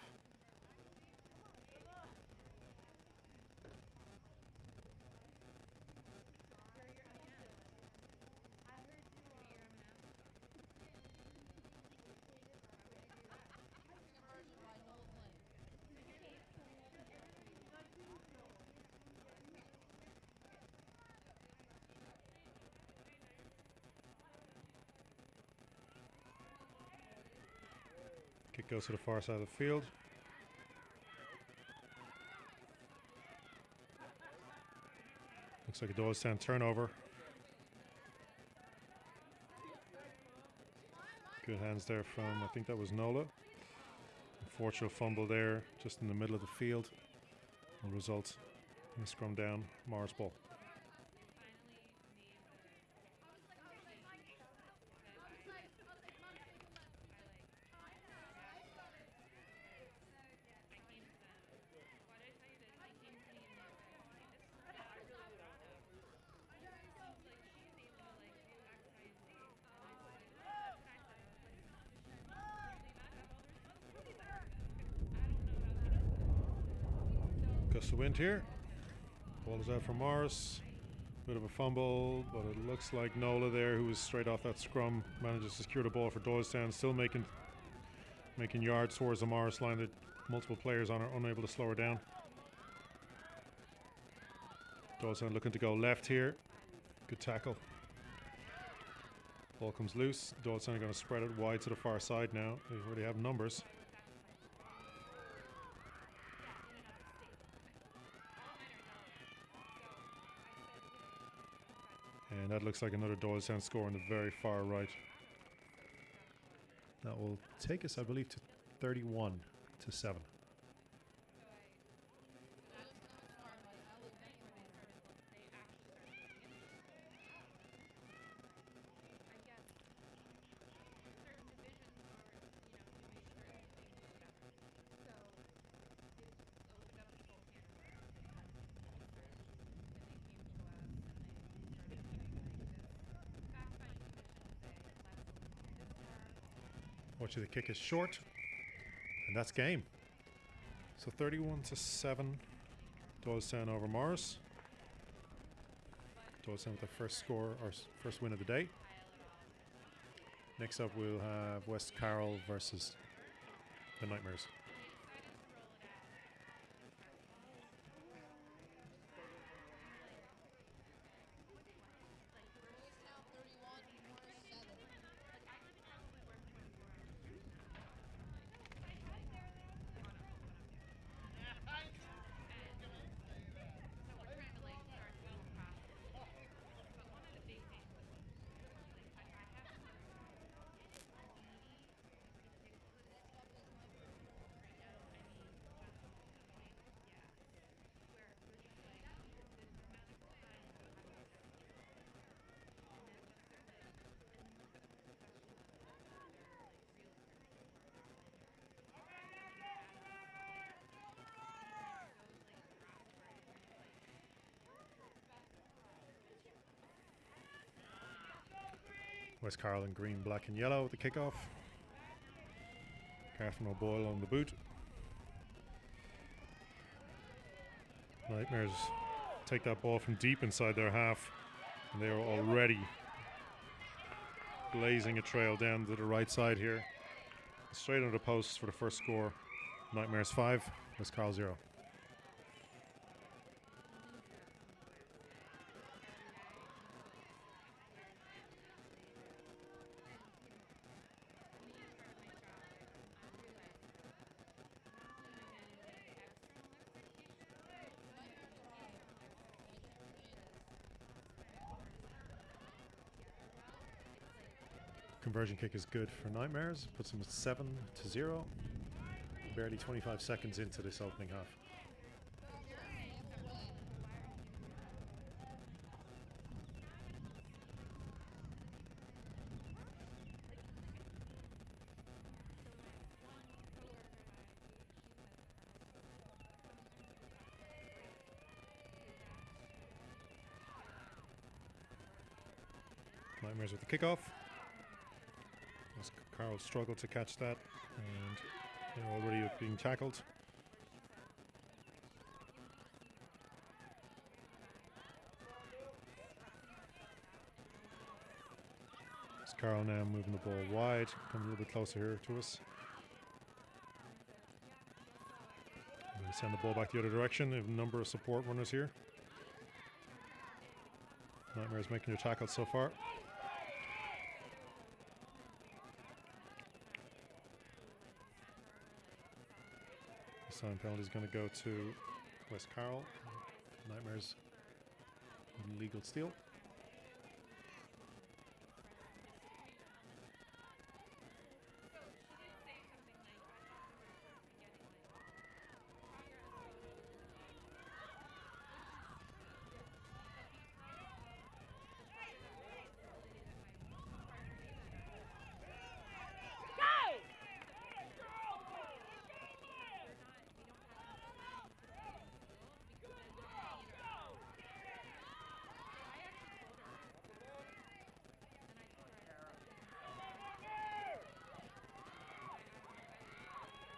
Kick goes to the far side of the field. Looks like a Doylestown turnover. Good hands there from, I think that was Nola. Unfortunate fumble there, just in the middle of the field. Will result in a scrum down, Mars ball. Gust of wind here. Ball is out for Morris. Bit of a fumble, but it looks like Nola there, who was straight off that scrum, managed to secure the ball for Doylestown. Still making yards towards the Morris line. That multiple players on her, unable to slow her down. Doylestown looking to go left here. Good tackle. Ball comes loose. Doylestown are going to spread it wide to the far side now. They already have numbers. And that looks like another Doylestown score on the very far right. That will take us, I believe, to 31-7. Fortunately, the kick is short, and that's game. So 31-7, Doylestown over Morris. Doylestown with the first score, or first win of the day. Next up, we'll have West Carroll versus the Nightmares. West Carroll in green, black and yellow with the kickoff. Catherine O'Boyle on the boot. Nightmares take that ball from deep inside their half, and they are already blazing a trail down to the right side here. Straight under the posts for the first score. Nightmares 5, West Carroll 0. Conversion kick is good for Nightmares. Puts them at 7-0. Barely 25 seconds into this opening half. Nightmares with the kickoff. Carroll struggled to catch that, and they're already being tackled. It's Carroll now moving the ball wide, coming a little bit closer here to us. And we send the ball back the other direction. They have a number of support runners here. Nightmares making their tackles so far. Time penalty is going to go to West Carroll. Nightmares, illegal steal.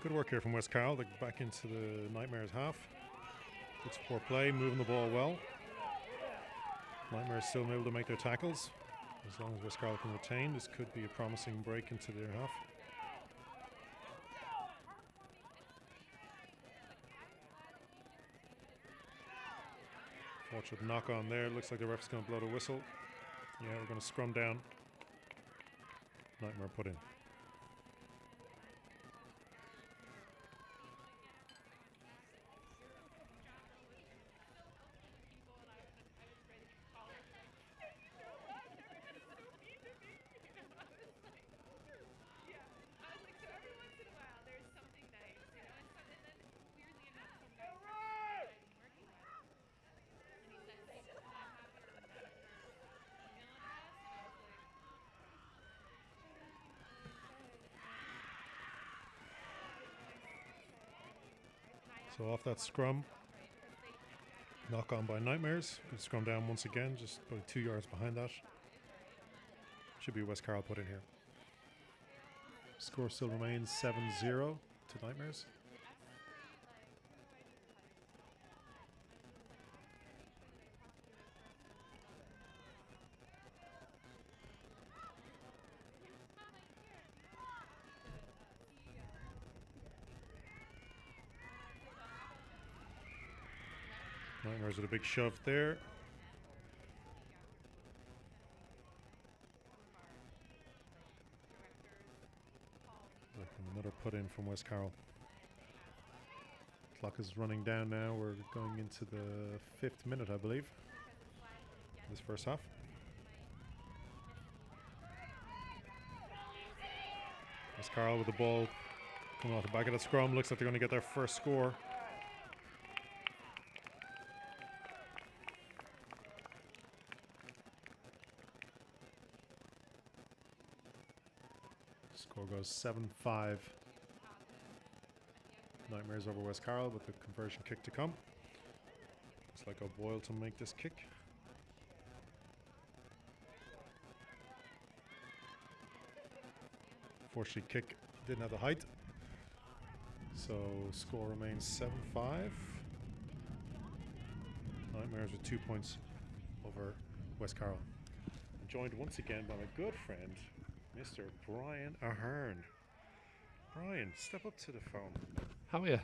Good work here from West Carroll. They're back into the Nightmares half. Good support play, moving the ball well. Nightmares still able to make their tackles. As long as West Carroll can retain, this could be a promising break into their half. Fortunate knock on there. Looks like the ref's going to blow the whistle. Yeah, we're going to scrum down. Nightmare put in. So off that scrum, knock on by Nightmares. Good scrum down once again, just about 2 yards behind that. Should be West Carroll put in here. Score still remains 7-0 to Nightmares. Nightmares with a big shove there. Another put in from West Carroll. Clock is running down now. We're going into the 5th minute, I believe, this first half. West Carroll with the ball coming off the back of the scrum. Looks like they're going to get their first score. Score goes 7-5. Nightmares over West Carroll with the conversion kick to come. Looks like O'Boyle to make this kick. Fortunately, kick didn't have the height. So score remains 7-5. Nightmares with 2 points over West Carroll. I'm joined once again by my good friend, Mr. Brian Ahern. Brian, step up to the phone. How are you?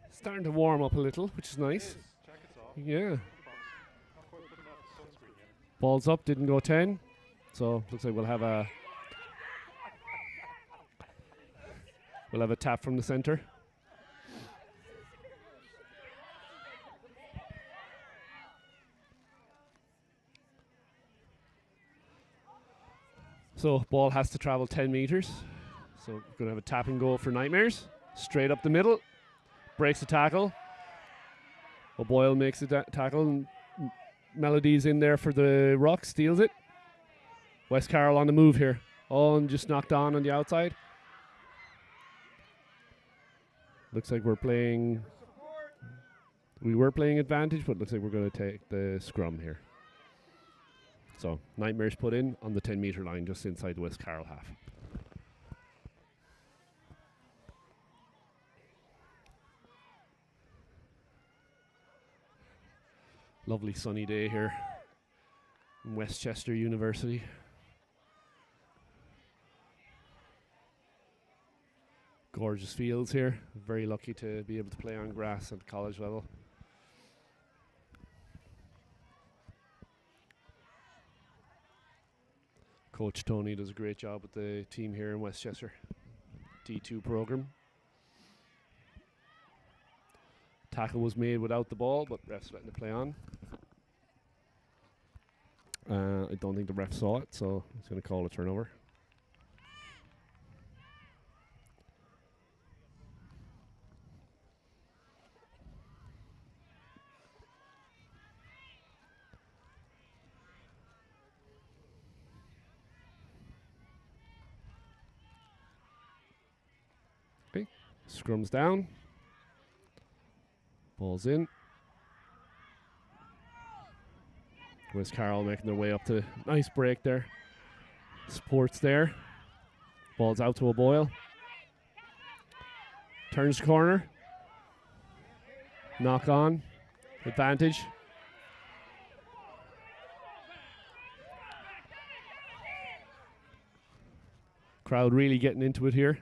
Starting to warm up a little, which is nice. Jacket's off. Yeah. Not quite putting off the sunscreen yet. Balls up, didn't go 10. So looks like we'll have a tap from the centre. So ball has to travel 10 metres. So we're going to have a tap and go for Nightmares. Straight up the middle. Breaks the tackle. O'Boyle makes the tackle. And Melody's in there for the ruck. Steals it. West Carroll on the move here. Oh, and just knocked on the outside. Looks like we're playing... We were playing advantage, but looks like we're going to take the scrum here. So, Nightmares put in on the 10-metre line just inside the West Carroll half. Lovely sunny day here in West Chester University. Gorgeous fields here. Very lucky to be able to play on grass at college level. Coach Tony does a great job with the team here in West Chester. D2 program. Tackle was made without the ball, but ref's letting it play on. I don't think the ref saw it, so he's going to call a turnover. Okay, scrum's down. Ball's in. West Carroll making their way up to nice break there. Supports there. Ball's out to O'Boyle. Turns corner. Knock on. Advantage. Crowd really getting into it here.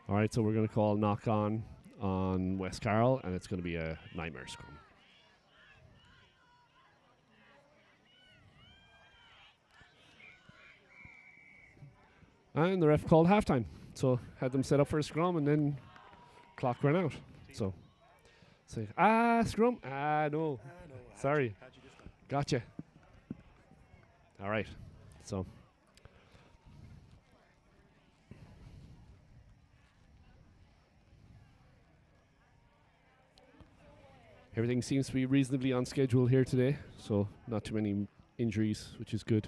All right, so we're going to call knock on West Carroll, and it's going to be a nightmare scrum. And the ref called halftime. So had them set up for a scrum, and then clock ran out. So say, scrum. No. Sorry. Gotcha. All right. So everything seems to be reasonably on schedule here today, so not too many injuries, which is good.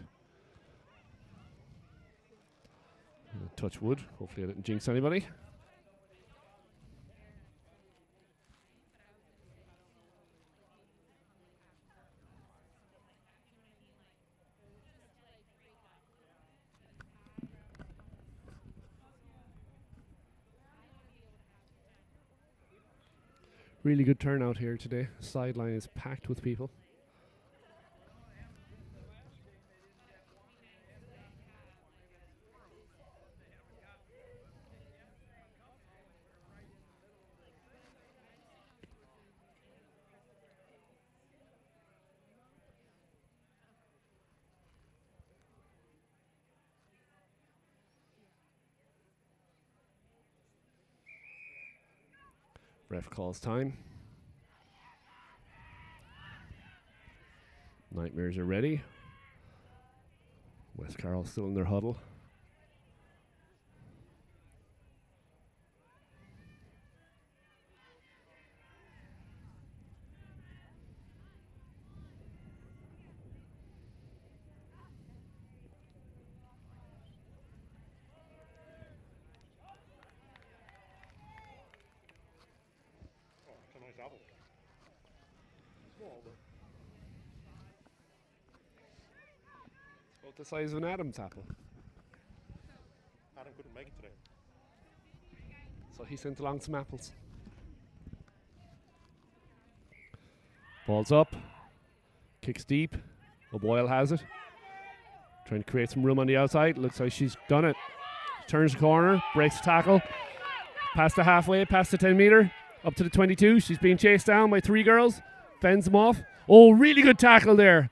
Touch wood. Hopefully I didn't jinx anybody. Really good turnout here today. Sideline is packed with people. Ref calls time. Nightmares are ready. West Carroll still in their huddle. Apple. Small, but About the size of an Adam's apple. Adam couldn't make it today. So he sent along some apples. Ball's up. Kicks deep. O'Boyle has it. Trying to create some room on the outside. Looks like she's done it. Turns the corner. Breaks the tackle. Past the halfway. Past the 10 metre. Up to the 22. She's being chased down by three girls. Fends them off. Oh, really good tackle there.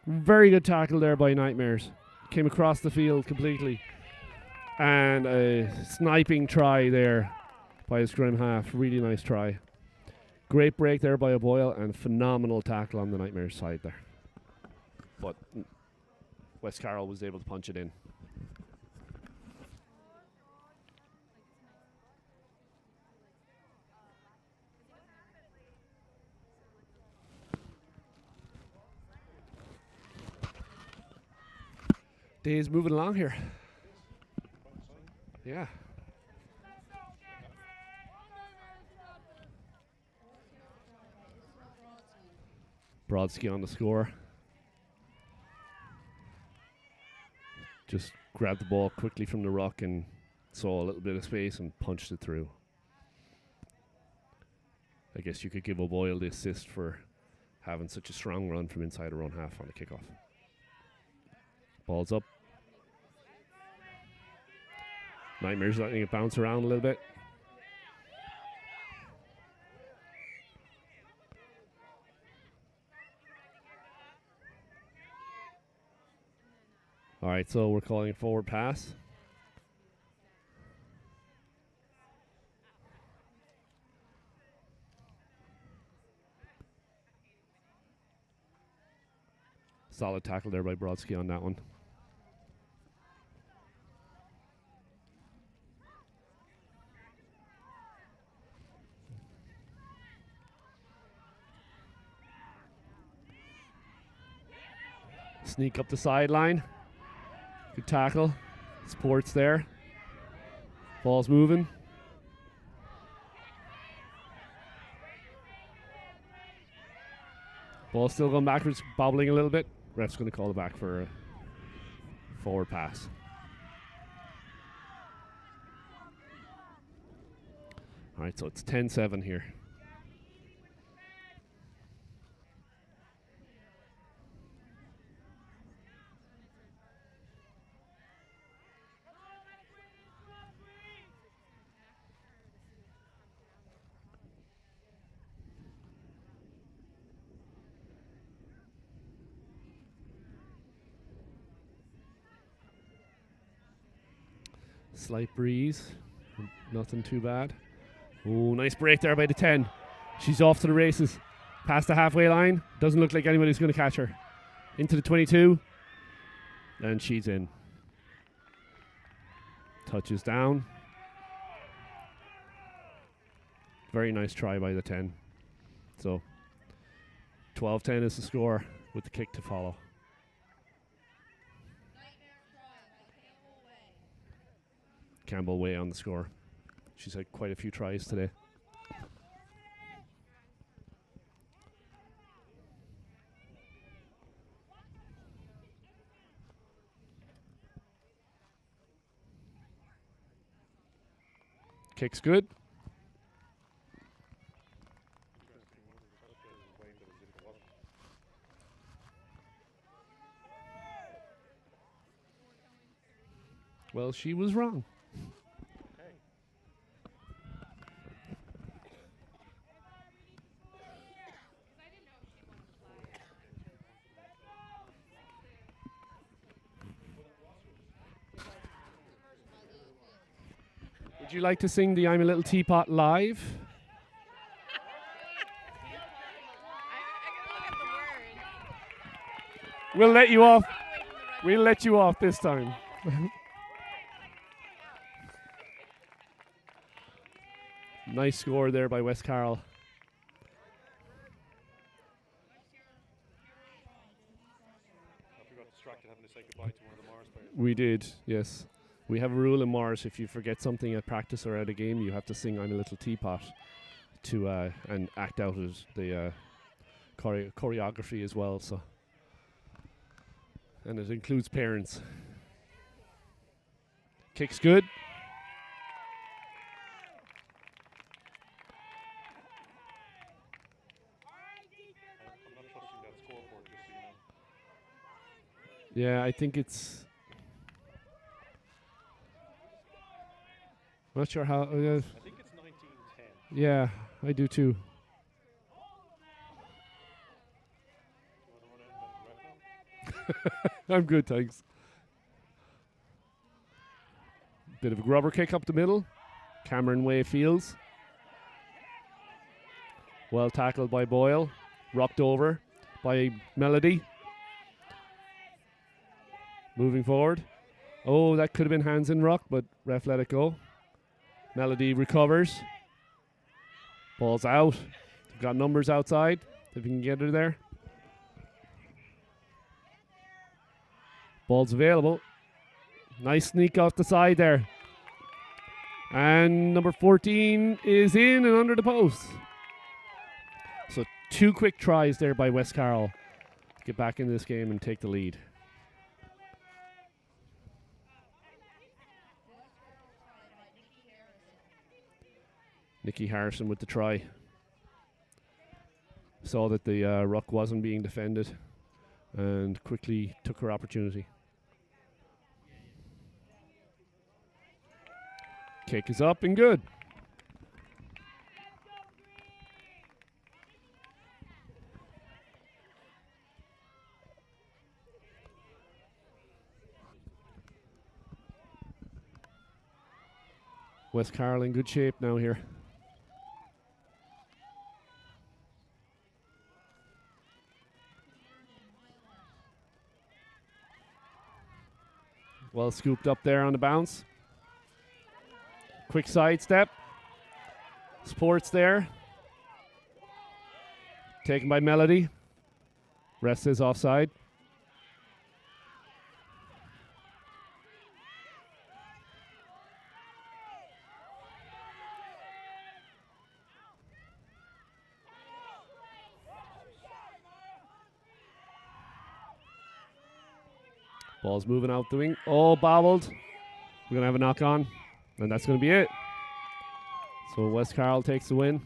Very good tackle there by Nightmares. Came across the field completely. And a sniping try there by a scrum half. Really nice try. Great break there by O'Boyle and phenomenal tackle on the Nightmares side there. But West Carroll was able to punch it in. Day's moving along here. Yeah. Brodsky on the score. Just grabbed the ball quickly from the ruck and saw a little bit of space and punched it through. I guess you could give O'Boyle the assist for having such a strong run from inside her own half on the kickoff. Ball's up. Nightmares letting it bounce around a little bit. Alright, so we're calling a forward pass. Solid tackle there by Brodsky on that one. Sneak up the sideline. Good tackle. Supports there. Ball's moving. Ball's still going backwards, bobbling a little bit. Ref's going to call it back for a forward pass. All right, so it's 10-7 here. Slight breeze, nothing too bad. Oh, nice break there by the 10. She's off to the races. Past the halfway line. Doesn't look like anybody's going to catch her. Into the 22. And she's in. Touches down. Very nice try by the 10. So 12-10 is the score with the kick to follow. Campbell Way on the score. She's had quite a few tries today. Kick's good. Well, she was wrong. Would you like to sing the I'm a Little Teapot live? We'll let you off. We'll let you off this time. Nice score there by West Carroll. We got distracted having to say goodbye to one of the Mars players. We did, yes. We have a rule in Mars: if you forget something at practice or at a game, you have to sing "I'm a Little Teapot" to and act out as the choreography as well. So, and it includes parents. Kick's good. I'm not trusting that scoreboard, just so you know. Yeah, I think it's. Not sure how. I think it's 19-10. Yeah, I do too. I'm good, thanks. Bit of a grubber kick up the middle. Cameron Way Fields. Well tackled by Boyle. Rocked over by Melody. Moving forward. Oh, that could have been hands in ruck, but ref let it go. Melody recovers. Ball's out. Got numbers outside. If you can get her there. Ball's available. Nice sneak off the side there. And number 14 is in and under the post. So 2 quick tries there by West Carroll to get back in this game and take the lead. Nikki Harrison with the try. Saw that the ruck wasn't being defended and quickly took her opportunity. Kick is up and good. West Carroll in good shape now here. Well scooped up there on the bounce. Quick sidestep. Supports there. Taken by Melody. Ref says offside. Ball's moving out the wing. Oh, bobbled. We're going to have a knock on. And that's going to be it. So West Carroll takes the win.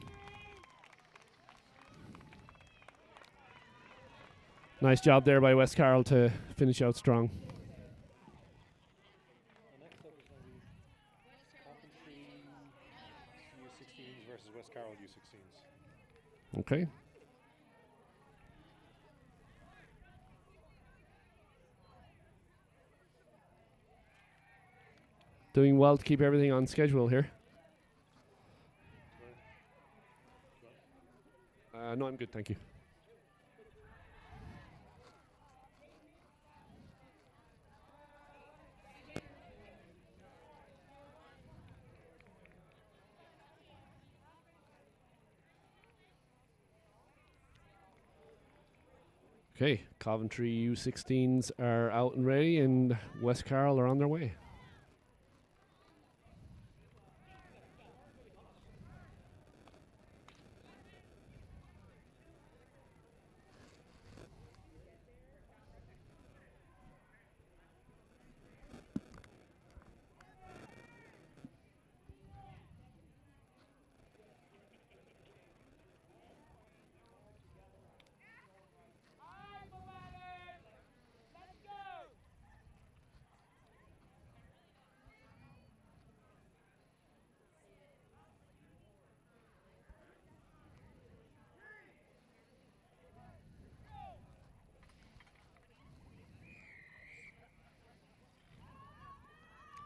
Nice job there by West Carroll to finish out strong. Next up is going to be Carpentry U16s versus West Carroll U16s. Okay. Doing well to keep everything on schedule here. No, I'm good, thank you. Okay, Coventry U16s are out and ready, and West Carroll are on their way.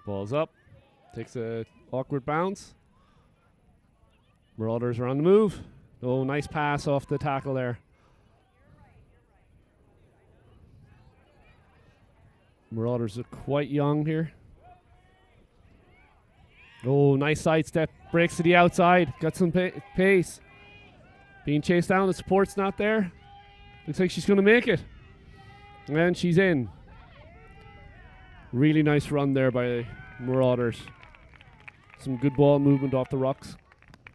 Ball's up. Takes a awkward bounce. Marauders are on the move. Oh, nice pass off the tackle there. Marauders are quite young here. Oh, nice sidestep. Breaks to the outside. Got some pace. Being chased down. The support's not there. Looks like she's going to make it. And she's in. Really nice run there by Marauders. Some good ball movement off the rocks.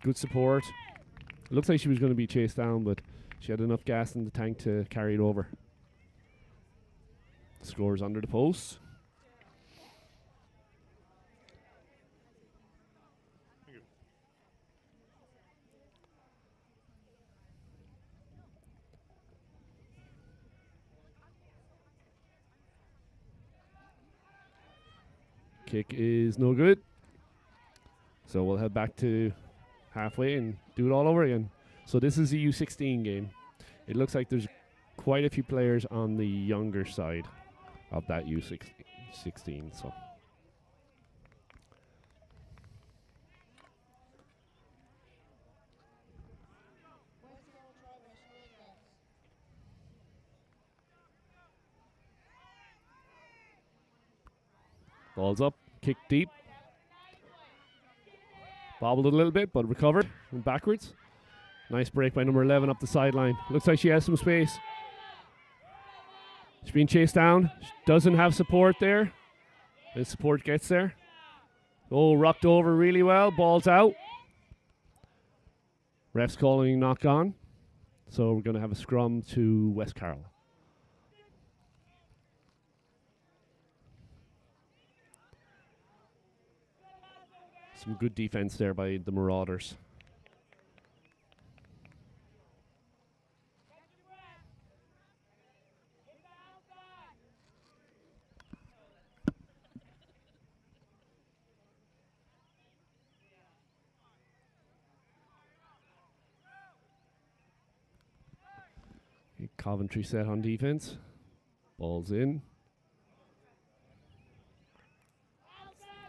Good support. It looks like she was going to be chased down, but she had enough gas in the tank to carry it over. Scores under the post. Kick is no good. So we'll head back to halfway and do it all over again. So this is a U16 game. It looks like there's quite a few players on the younger side of that U16. So ball's up, kick deep. Bobbled a little bit, but recovered and backwards. Nice break by number 11 up the sideline. Looks like she has some space. She's being chased down. She doesn't have support there. The support gets there. Oh, rocked over really well. Ball's out. Ref's calling knock on. So we're going to have a scrum to West Carroll. Some good defense there by the Marauders. Coventry set on defense. Ball's in.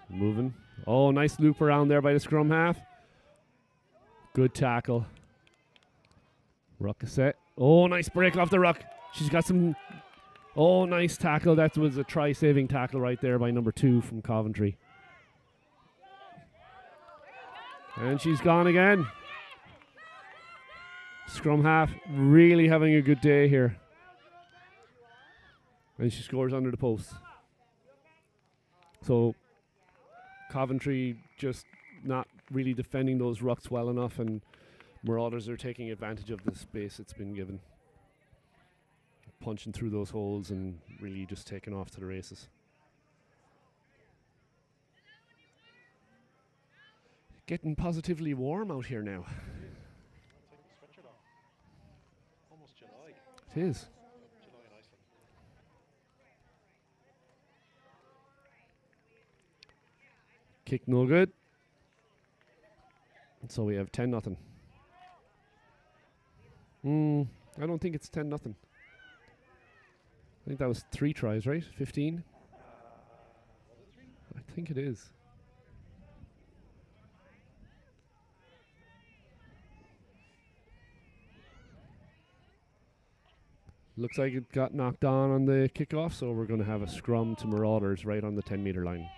Moving Oh, nice loop around there by the scrum half. Good tackle. Ruck is set. Oh, nice break off the ruck. She's got some... Oh, nice tackle. That was a try-saving tackle right there by number 2 from Coventry. And she's gone again. Scrum half really having a good day here. And she scores under the post. So Coventry just not really defending those rucks well enough, and Marauders are taking advantage of the space it's been given. Punching through those holes and really just taking off to the races. Getting positively warm out here now. Almost July. It is. July in Iceland. Kick no good. So we have 10-0. I don't think it's 10-0. I think that was 3 tries, right? 15? I think it is. Looks like it got knocked on the kickoff, so we're going to have a scrum to Marauders right on the 10-meter line.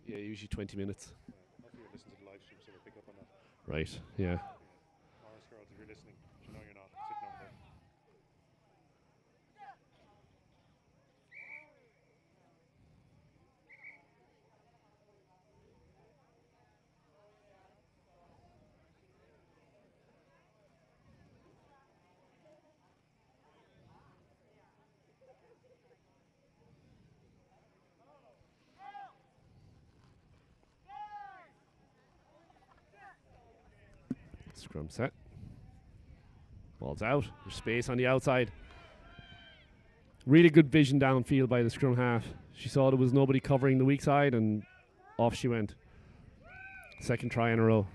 Yeah, usually 20 minutes. Hopefully you listen to the live stream so they pick up on that. Right, yeah. Morris girls, if you're listening, you know you're not sitting over there. Scrum set. Ball's out. There's space on the outside. Really good vision downfield by the scrum half. She saw there was nobody covering the weak side and off she went. Second try in a row.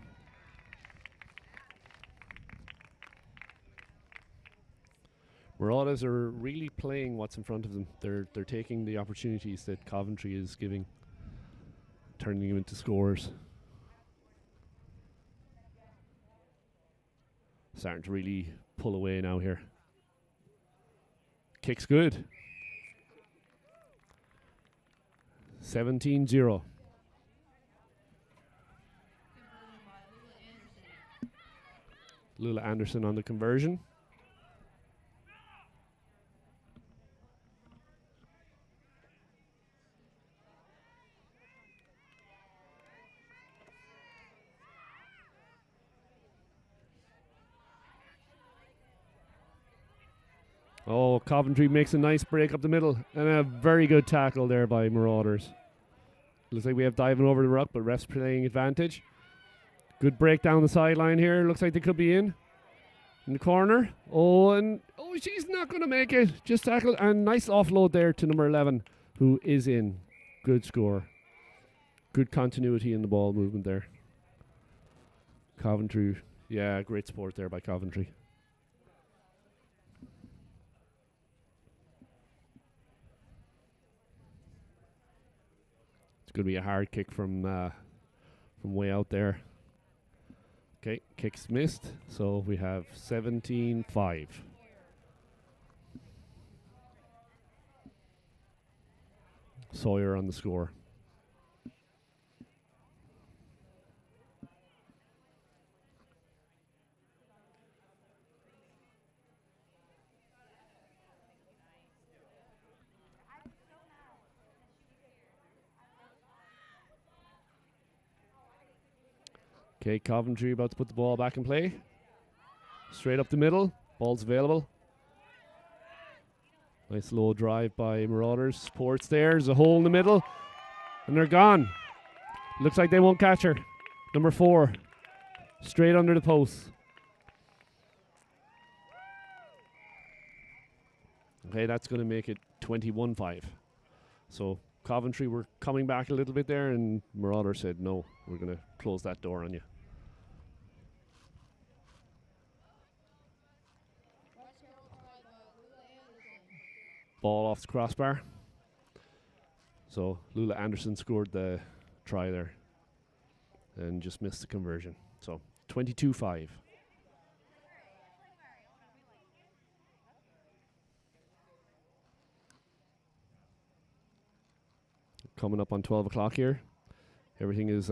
Marauders are really playing what's in front of them. They're taking the opportunities that Coventry is giving, turning them into scores. Starting to really pull away now here. Kick's good. 17-0. Lula Anderson on the conversion. Oh, Coventry makes a nice break up the middle, and a very good tackle there by Marauders. Looks like we have diving over the ruck, but refs playing advantage. Good break down the sideline here. Looks like they could be in the corner. Oh, and she's not going to make it. Just tackled, and nice offload there to number 11, who is in. Good score. Good continuity in the ball movement there. Coventry, yeah, great support there by Coventry. It's going to be a hard kick from way out there. Okay, kick's missed, so we have 17-5. Sawyer on the score. Okay, Coventry about to put the ball back in play. Straight up the middle. Ball's available. Nice low drive by Marauders. Supports there. There's a hole in the middle. And they're gone. Looks like they won't catch her. Number 4. Straight under the post. Okay, that's going to make it 21-5. So Coventry were coming back a little bit there, and Marauder said, no, we're going to close that door on you. Ball off the crossbar. So Lula Anderson scored the try there and just missed the conversion. So 22-5. Coming up on 12 o'clock here. Everything is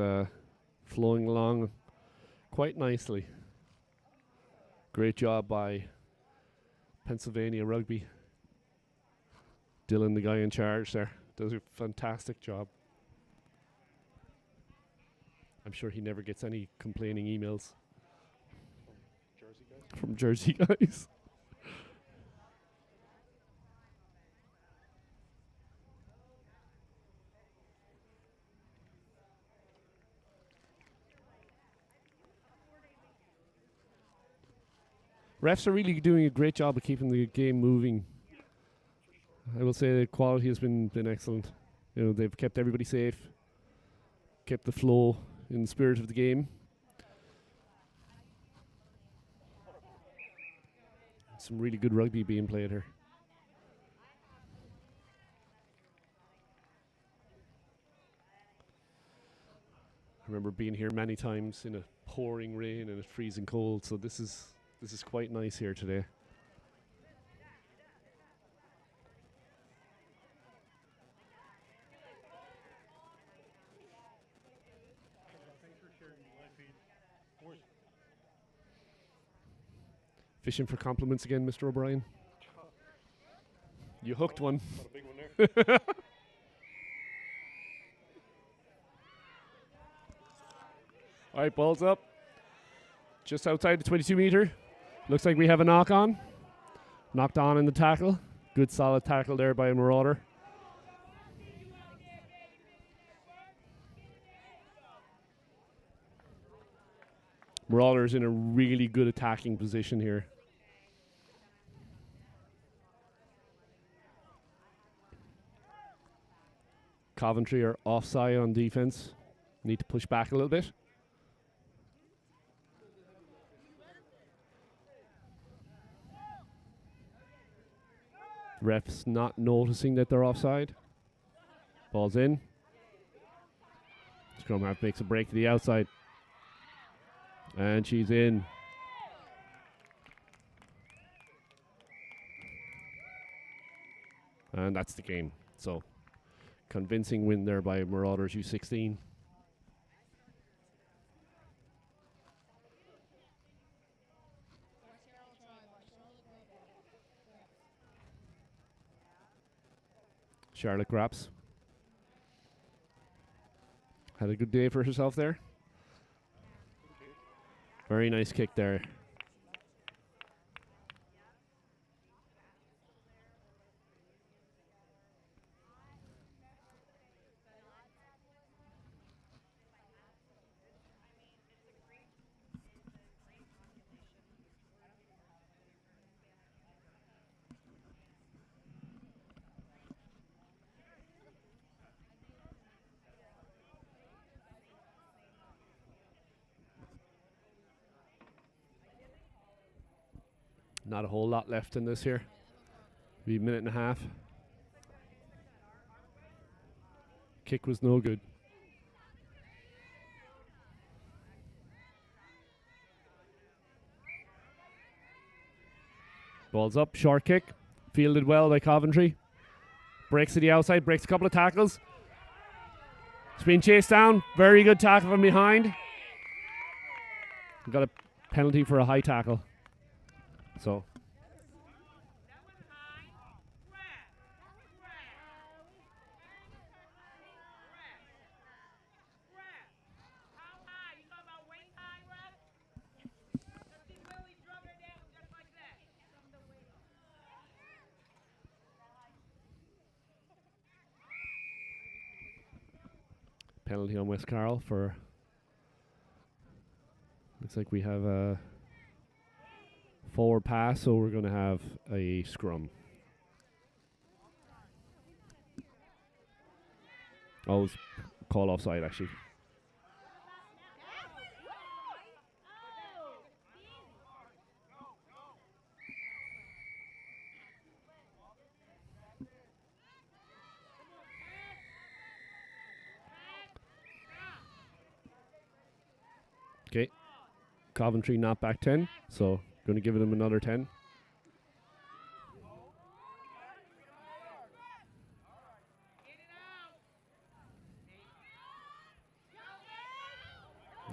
flowing along quite nicely. Great job by Pennsylvania Rugby. Dylan, the guy in charge there, does a fantastic job. I'm sure he never gets any complaining emails from Jersey guys. Refs are really doing a great job of keeping the game moving. I will say the quality has been excellent. You know, they've kept everybody safe, kept the flow in the spirit of the game. Some really good rugby being played here. I remember being here many times in a pouring rain and it's freezing cold, so this is quite nice here today. Fishing for compliments again, Mr. O'Brien. You hooked one. Got a big one there. All right, ball's up. Just outside the 22 meter. Looks like we have a knock on. Knocked on in the tackle. Good solid tackle there by a Marauder. Marauders in a really good attacking position here. Coventry are offside on defense. Need to push back a little bit. Refs not noticing that they're offside. Ball's in. Scrum half makes a break to the outside. And she's in. And that's the game. So, convincing win there by Marauders U16. Charlotte Graps had a good day for herself there. Very nice kick there. Not a whole lot left in this here. Be a minute and a half. Kick was no good. Ball's up, short kick. Fielded well by Coventry. Breaks to the outside, breaks a couple of tackles. It's being chased down. Very good tackle from behind. Got a penalty for a high tackle. So penalty on West Carroll for, looks like we have a forward pass, so we're going to have a scrum. Oh, it was call offside actually. Okay, Coventry not back 10, so going to give them another 10.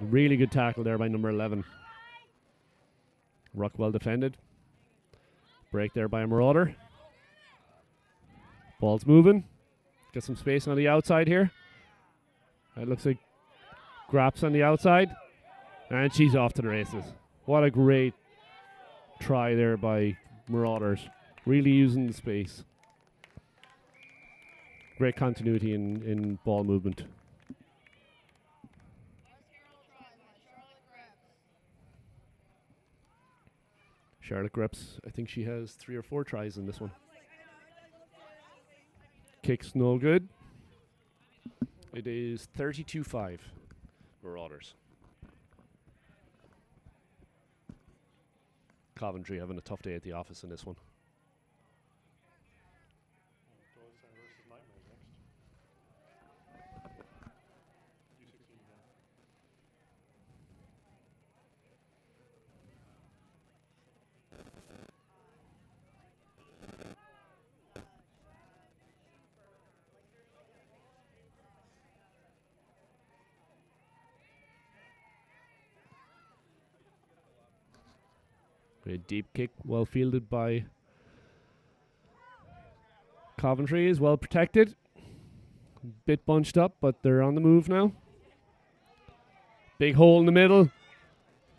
Really good tackle there by number 11. Ruck well defended. Break there by a Marauder. Ball's moving. Get some space on the outside here. It looks like Graps on the outside. And she's off to the races. What a great try there by Marauders. Really using the space. Great continuity in ball movement. Charlotte Greps, I think she has 3 or 4 tries in this one. Kick's no good. It is 32-5 Marauders. Coventry having a tough day at the office in this one. Doylestown versus Nightmares next. U16 again. Great deep kick, well fielded by Coventry, is well protected. Bit bunched up, but they're on the move now. Big hole in the middle.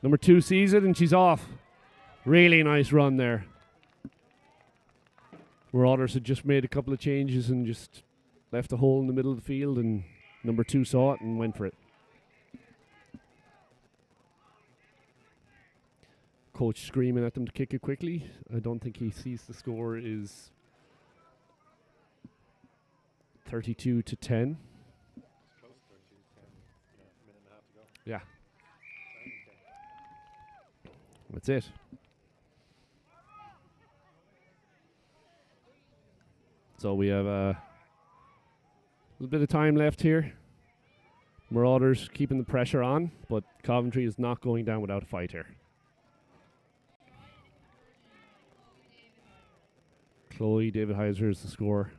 Number 2 sees it and she's off. Really nice run there. Marauders had just made a couple of changes and just left a hole in the middle of the field, and number 2 saw it and went for it. Coach screaming at them to kick it quickly. I don't think he sees the score is 32-10. It's close to 32-10. Yeah, a minute and a half to go. Yeah. That's it. So we have a little bit of time left here. Marauders keeping the pressure on, but Coventry is not going down without a fight here. Chloe David Heiser is the score.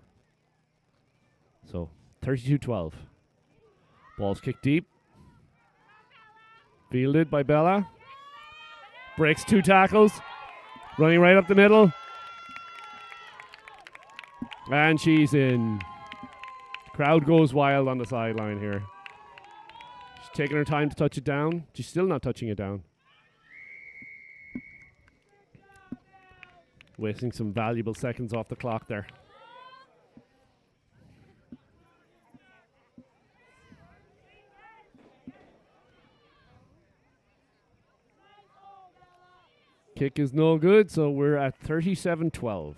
So 32-12. Ball's kicked deep. Fielded by Bella. Breaks 2 tackles. Running right up the middle. And she's in. Crowd goes wild on the sideline here. She's taking her time to touch it down. She's still not touching it down. Wasting some valuable seconds off the clock there. Kick is no good, so we're at 37-12.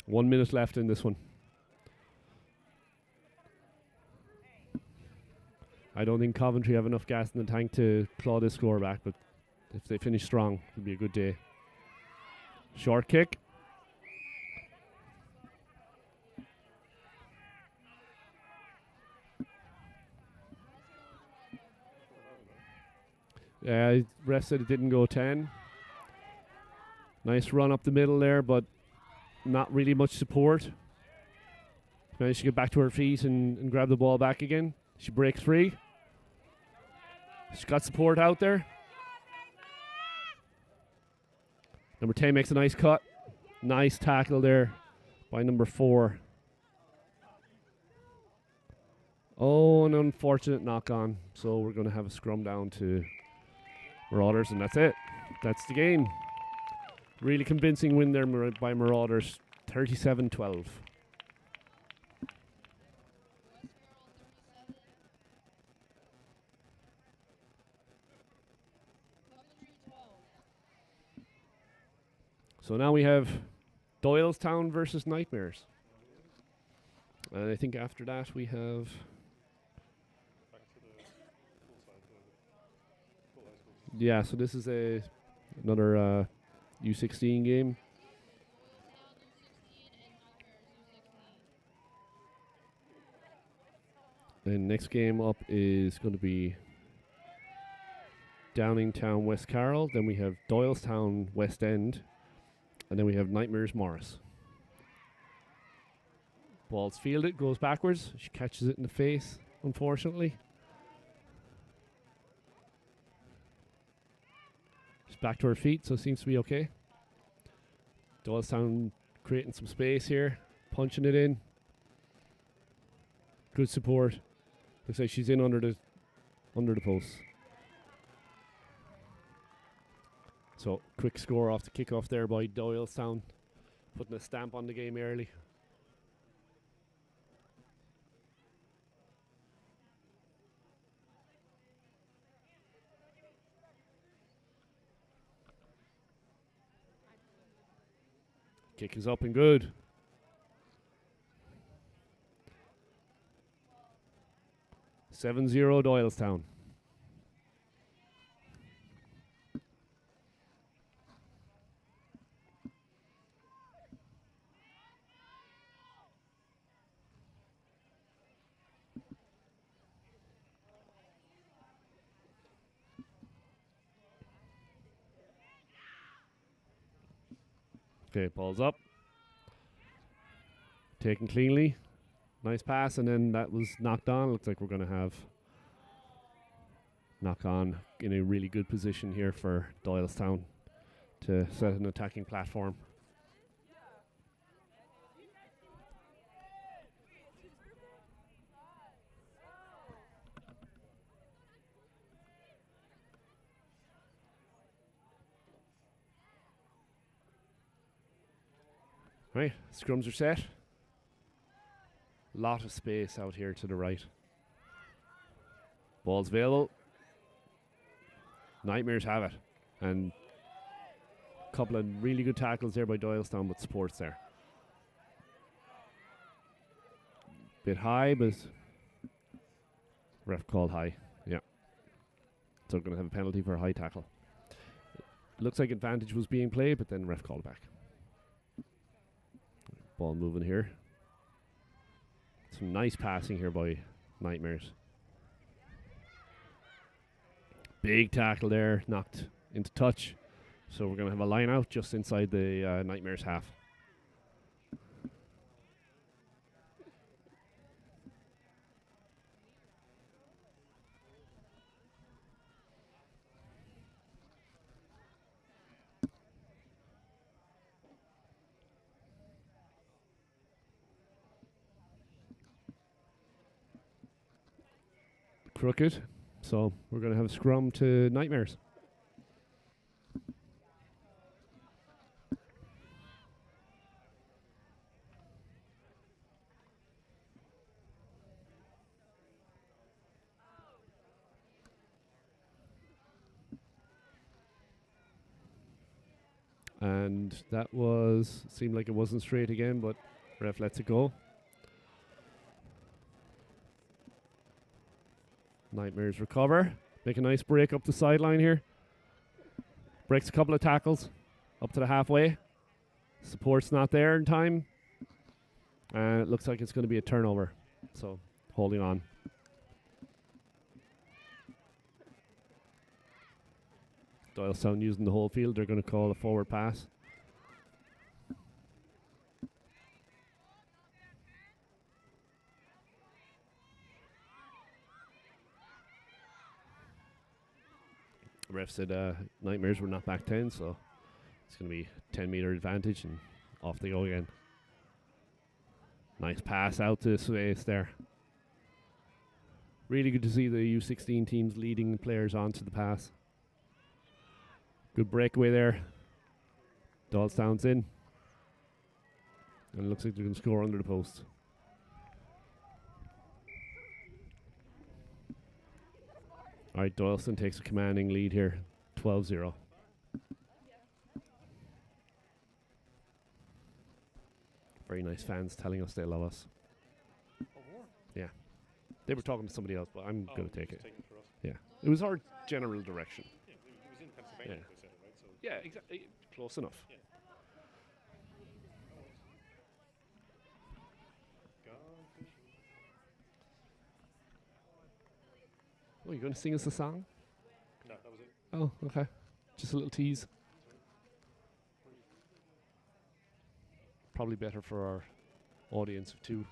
One minute left in this one. I don't think Coventry have enough gas in the tank to claw this score back, but if they finish strong, it'll be a good day. Short kick. Ref said it didn't go 10. Nice run up the middle there, but not really much support. Managed to get back to her feet and grab the ball back again. She breaks free. She's got support out there. Number 10 makes a nice cut. Nice tackle there by number 4. Oh, an unfortunate knock on. So we're going to have a scrum down to Marauders, and that's it. That's the game. Really convincing win there by Marauders. 37-12. So now we have Doylestown versus Nightmares. And I think after that we have... Yeah, so this is another U16 game. And next game up is going to be Downingtown West Carroll. Then we have Doylestown West End. And then we have Nightmares Morris. Ball's fielded, goes backwards. She catches it in the face, unfortunately. She's back to her feet, so it seems to be okay. Doylestown creating some space here, punching it in. Good support. Looks like she's in under the post. So quick score off the kickoff there by Doylestown, putting a stamp on the game early. Kick is up and good. – 7-0 Doylestown. Okay, ball's up. Taken cleanly. Nice pass, and then that was knocked on. Looks like we're going to have knock on in a really good position here for Doylestown to set an attacking platform. Right, scrums are set. Lot of space out here to the right. Ball's available. Nightmares have it. And a couple of really good tackles there by Doylestown, but supports there. Bit high, but ref called high. Yeah. So we're going to have a penalty for a high tackle. Looks like advantage was being played, but then ref called back. Ball moving here. Some nice passing here by Nightmares. Big tackle there, knocked into touch. So we're going to have a line out just inside the Nightmares half. Crooked, so we're going to have a scrum to Nightmares. And that seemed like it wasn't straight again, but ref lets it go. Nightmares recover. Make a nice break up the sideline here. Breaks a couple of tackles up to the halfway. Support's not there in time. And it looks like it's going to be a turnover. So holding on. Doylestown using the whole field. They're going to call a forward pass. Ref said Nightmares were not back 10, so it's going to be 10-meter advantage, and off they go again. Nice pass out to space there. Really good to see the U16 teams leading players onto the pass. Good breakaway there. Doylestown's in. And it looks like they're going to score under the post. All right, Doylestown takes a commanding lead here, 12-0. Very nice fans telling us they love us. Yeah. They were talking to somebody else, but I'm going to take it. Yeah. It was our general direction. Yeah, it was in Pennsylvania, Yeah. they said it, right? So Yeah, exactly. Close enough. yeah. Gone fishing. Oh, you're going to sing us a song? No, that was it. Oh, okay. Just a little tease. Probably better for our audience of 2.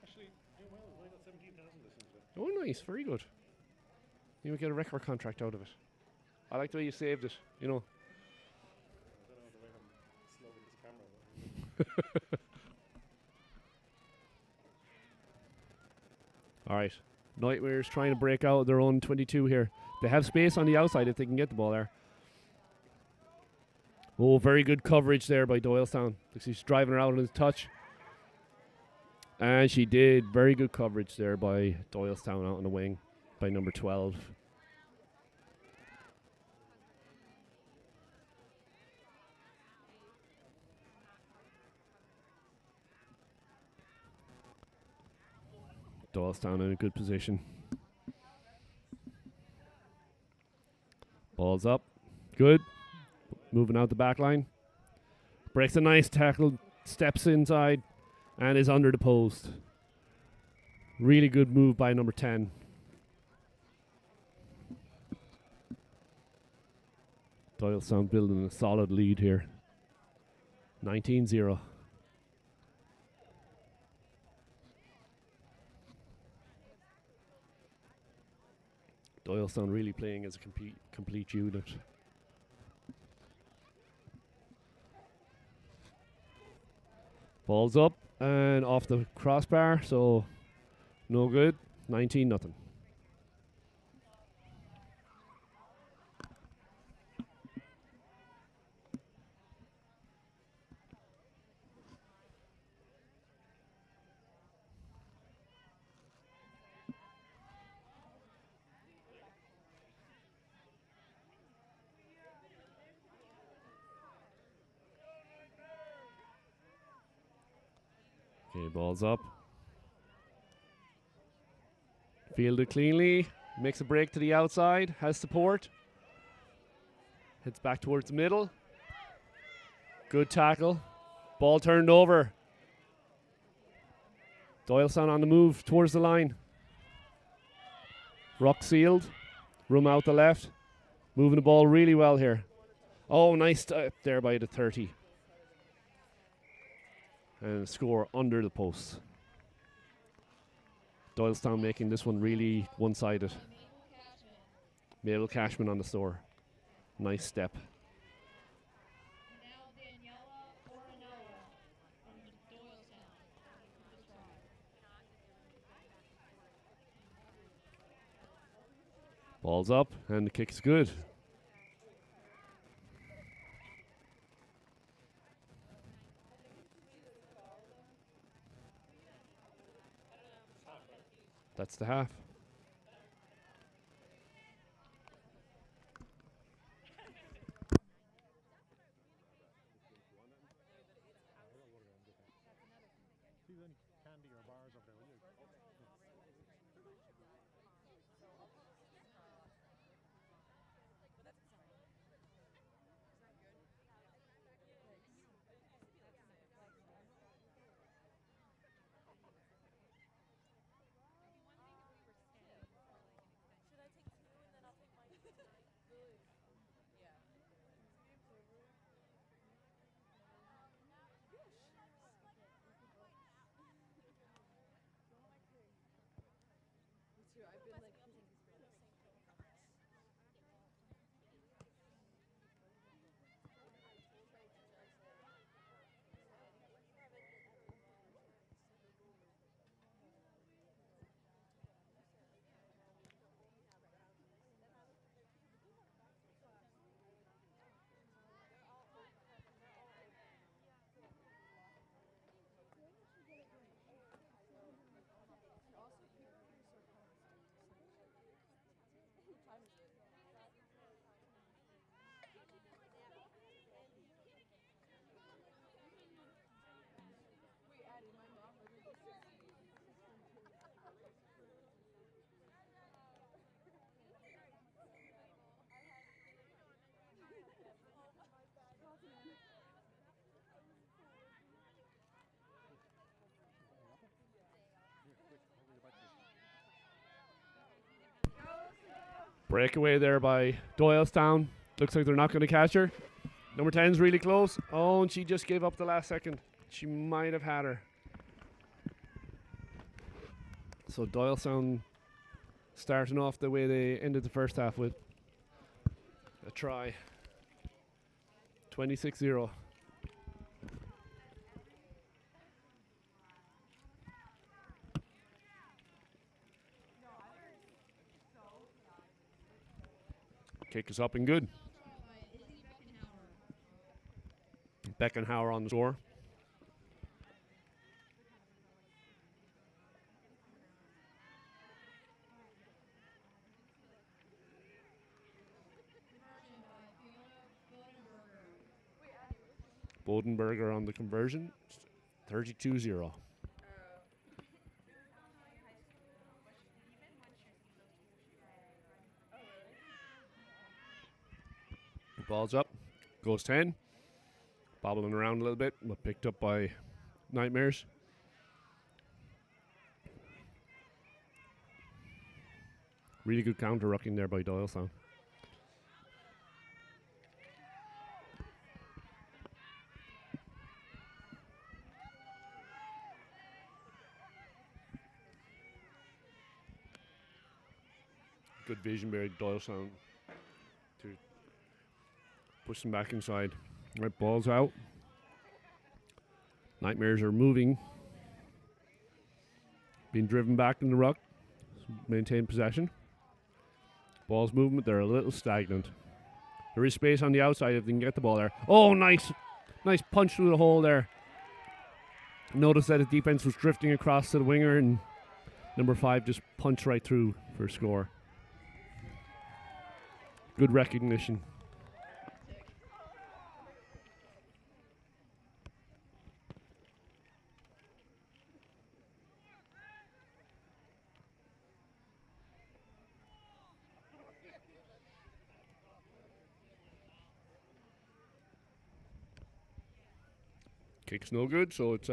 Actually, doing well. We got 17,000 listens to it. Oh, nice. Very good. You would get a record contract out of it. I like the way you saved it, you know. I don't know the way I'm slow with this camera. All right. Nightmares trying to break out of their own 22 here. They have space on the outside if they can get the ball there. Oh, very good coverage there by Doylestown. Looks like she's driving her out on his touch. And she did. Very good coverage there by Doylestown out on the wing by number 12. Doylestown in a good position. Ball's up. Good. Moving out the back line. Breaks a nice tackle. Steps inside. And is under the post. Really good move by number 10. Doylestown building a solid lead here. 19-0. Doylestown really playing as a complete unit. Ball's up and off the crossbar, so no good. 19-0. Okay, ball's up. Fielded cleanly. Makes a break to the outside. Has support. Heads back towards the middle. Good tackle. Ball turned over. Doylestown on the move towards the line. Ruck sealed. Room out the left. Moving the ball really well here. Oh, nice step there by the 30. And score under the post. Doylestown making this one really one-sided. Mabel Cashman on the store. Nice step. Ball's up and the kick's good. That's the half. Candy or bars up there, will you? Breakaway there by Doylestown. Looks like they're not going to catch her. Number 10's really close. Oh, and she just gave up the last second. She might have had her. So Doylestown starting off the way they ended the first half with a try. 26-0. Kick is up and good. Beckenhauer on the score. Bodenberger on the conversion. 32-0. Ball's up. Goes 10. Bobbling around a little bit, but picked up by Nightmares. Really good counter rucking there by Doylestown. Good vision by Doylestown to push them back inside. Right, ball's out. Nightmares are moving. Being driven back in the ruck. Maintain possession. Ball's movement, they're a little stagnant. There is space on the outside if they can get the ball there. Oh, nice. Nice punch through the hole there. Notice that the defense was drifting across to the winger and number 5 just punched right through for a score. Good recognition. Kick's no good, so it's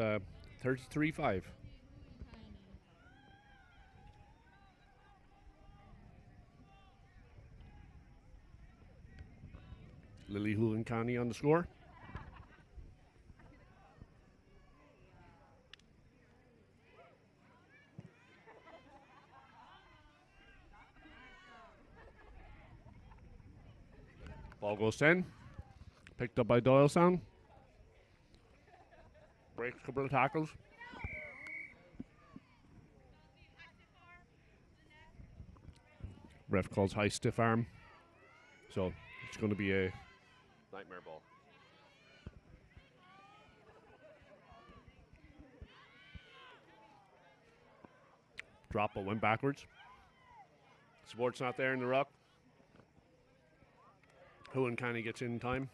33-5. Lily Hooven-Connie on the score. Ball goes 10. Picked up by Doylestown. Breaks a couple of tackles. Ref calls high stiff arm. So it's going to be a nightmare ball. Drop but went backwards. Support's not there in the ruck. Hooven-Connie gets in time.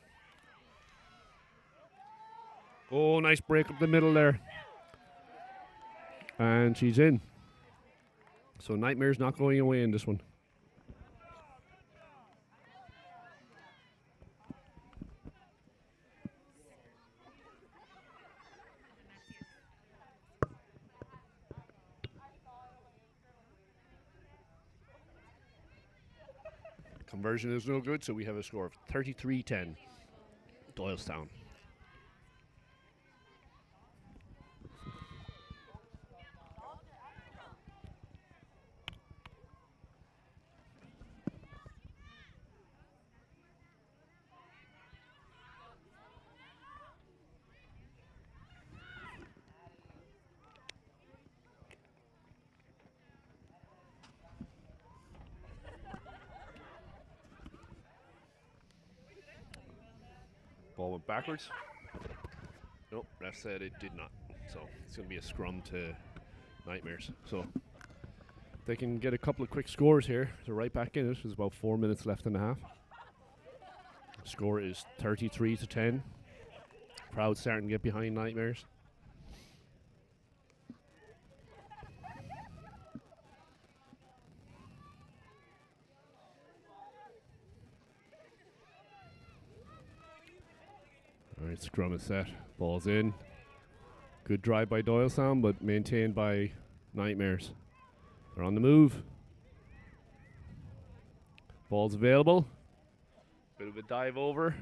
Oh, nice break up the middle there. And she's in. So Nightmare's not going away in this one. Conversion is no good, so we have a score of 33-10. Doylestown. Ball went backwards. Nope, ref said it did not. So it's going to be a scrum to Nightmares. So they can get a couple of quick scores here. They're right back in it. There's about 4 minutes left in the half. Score is 33-10. Crowd starting to get behind Nightmares. Alright, scrum is set. Ball's in. Good drive by Doylestown, but maintained by Nightmares. They're on the move. Ball's available. Bit of a dive over.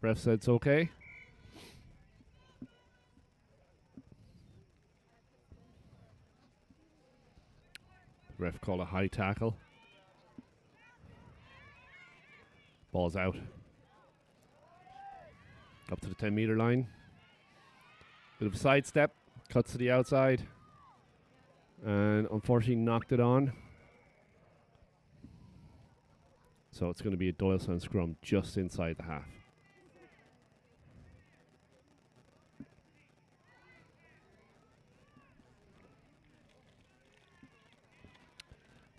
Ref said it's okay. Ref called a high tackle. Ball's out. Up to the 10-meter line. Bit of a sidestep. Cuts to the outside. And unfortunately knocked it on. So it's going to be a Doylestown scrum just inside the half.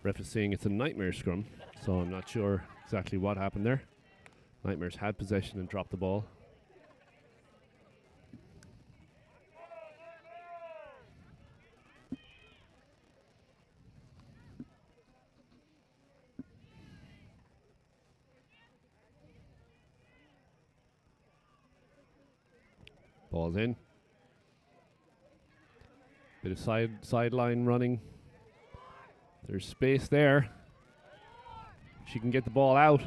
Ref is saying it's a Nightmare scrum, so I'm not sure exactly what happened there. Nightmares had possession and dropped the ball. Ball's in. Bit of sideline running. There's space there. She can get the ball out.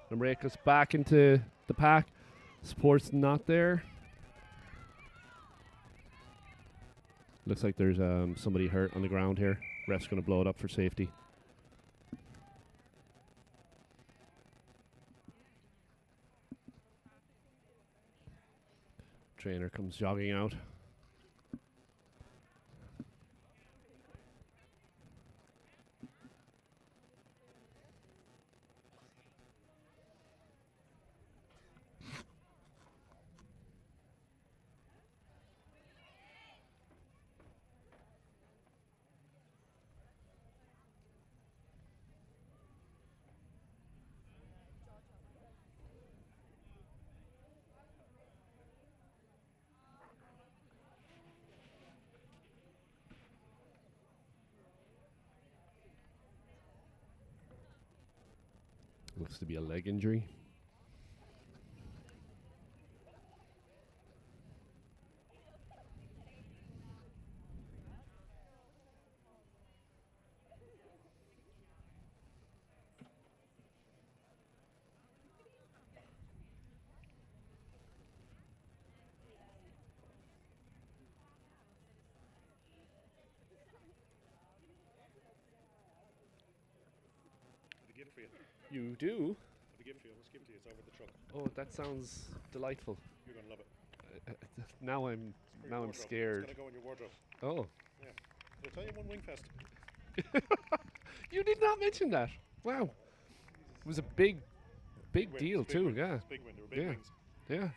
And rake us back into the pack. Support's not there. Looks like there's somebody hurt on the ground here. Ref's going to blow it up for safety. Trainer comes jogging out. Looks to be a leg injury. For you. You do? Have a gift for you. Let's give it to you. It's over the truck. Oh, that sounds delightful. You're gonna love it. Now I'm scared. It's gonna go in your wardrobe. Oh. Yeah. Did I tell you one Wingfest? You did not mention that. Wow. It was a big deal too. Win. Yeah. It's big win. There were big wins. Yeah.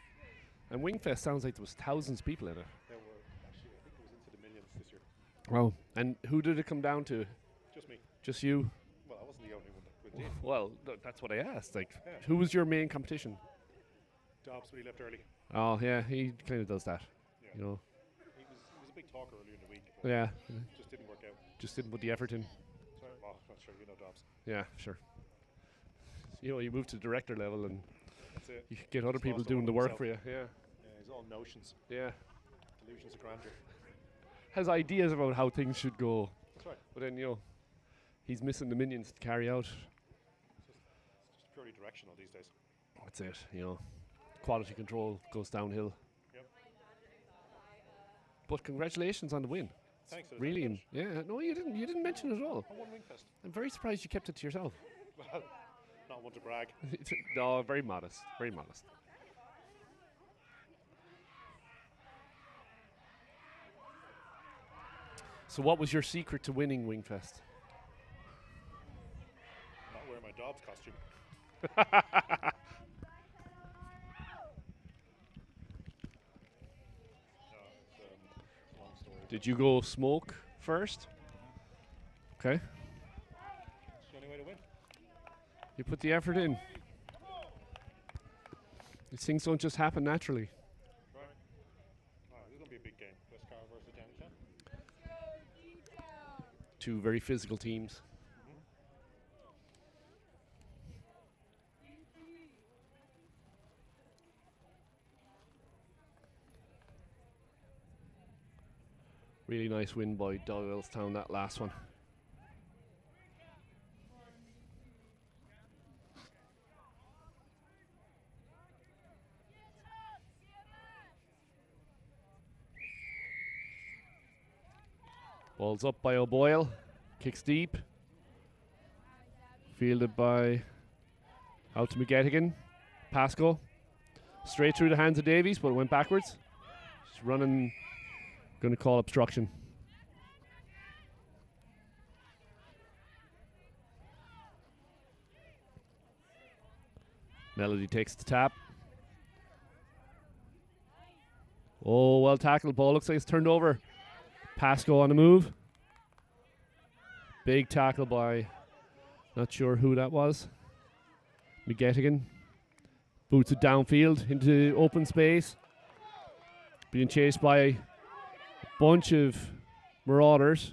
And Wingfest sounds like there was thousands of people in it. There were actually, I think it was into the millions this year. Wow. And who did it come down to? Just me. Just you? Well, I wasn't the only one that did. Well, that's what I asked. Like, Yeah. who was your main competition? Dobbs, but he left early. Oh, yeah, he kind of does that. Yeah. You know. He was a big talker earlier in the week. But Yeah. just didn't work out. Just didn't put the effort in. Sorry, well, not sure. You know Dobbs. Yeah, sure. You know, you move to director level and That's it. you get other Just people lost doing all the of work himself. for you. Yeah. Yeah, he's all notions, Yeah. delusions of grandeur. Has ideas about how things should go. That's right. But then, you know, he's missing the minions to carry out. It's just purely directional these days. That's it, you know. Quality control goes downhill. Yep. But congratulations on the win. Thanks. Really, yeah. No, you didn't mention it at all. I won Wingfest. I'm very surprised you kept it to yourself. Well, not one to brag. No, very modest. Very modest. So what was your secret to winning Wingfest? Not wearing my Dobbs costume. It's a long story. Did you go smoke first? Okay. It's the only way to win. You put the effort in. These things don't just happen naturally. Right. This is going to be a big game. West Carroll versus Downingtown. Two very physical teams. Really nice win by Doylestown, that last one. Ball's up by O'Boyle. Kicks deep. Fielded by out to McGettigan. Pasco. Straight through the hands of Davies, but it went backwards. Just running. Going to call obstruction. Melody takes the tap. Oh, well tackled. Ball looks like it's turned over. Pasco on the move. Big tackle by, not sure who that was. McGettigan. Boots it downfield into open space. Being chased by a bunch of Marauders.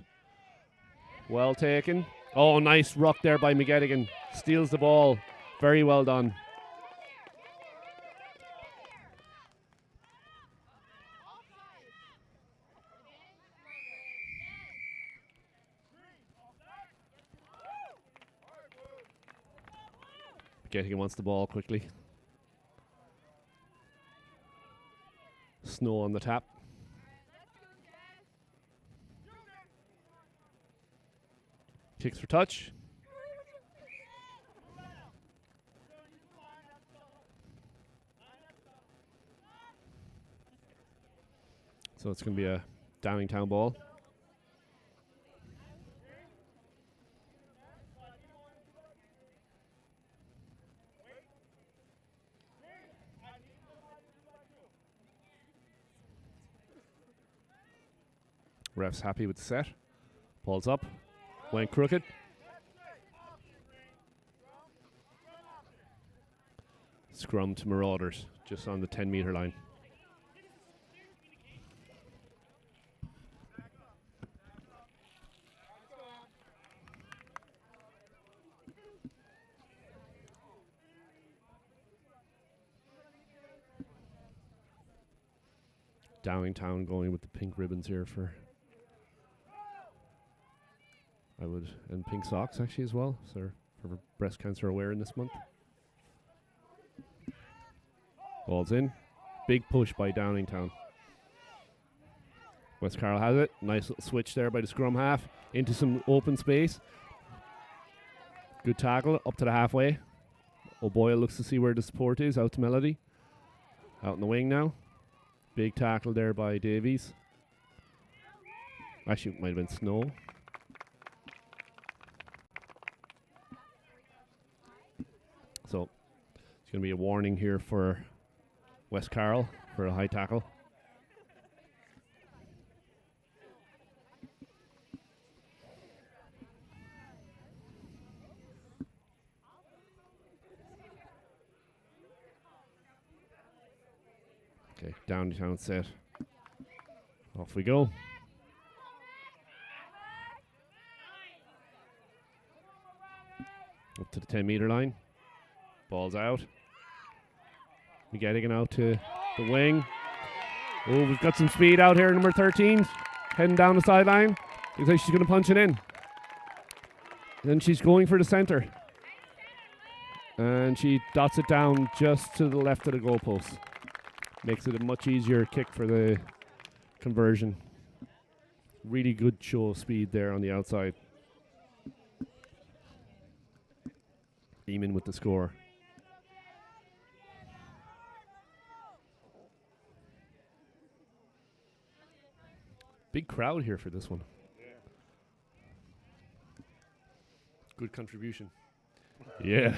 Well taken. Oh, nice ruck there by McGettigan. Steals the ball. Very well done. McGettigan wants the ball quickly. Snow on the tap. Kicks for touch. So it's going to be a Downingtown ball. Ref's happy with the set. Ball's up. Went crooked. Scrum to Marauders, just on the 10-meter line. Downingtown going with the pink ribbons here for, I would, and pink socks actually as well, so for breast cancer awareness month. Ball's in. Big push by Downingtown. West Carroll has it. Nice little switch there by the scrum half into some open space. Good tackle up to the halfway. O'Boyle looks to see where the support is. Out to Melody. Out in the wing now. Big tackle there by Davies. Actually, it might have been Snow. So, it's going to be a warning here for West Carroll for a high tackle. Okay, Downingtown set. Off we go. Up to the 10-meter line. Ball's out. McGettigan out to the wing. Oh, we've got some speed out here, number 13. Heading down the sideline. Looks like she's going to punch it in. Then she's going for the center. And she dots it down just to the left of the goalpost. Makes it a much easier kick for the conversion. Really good show of speed there on the outside. Eamon with the score. Big crowd here for this one. Yeah. Good contribution. Yeah.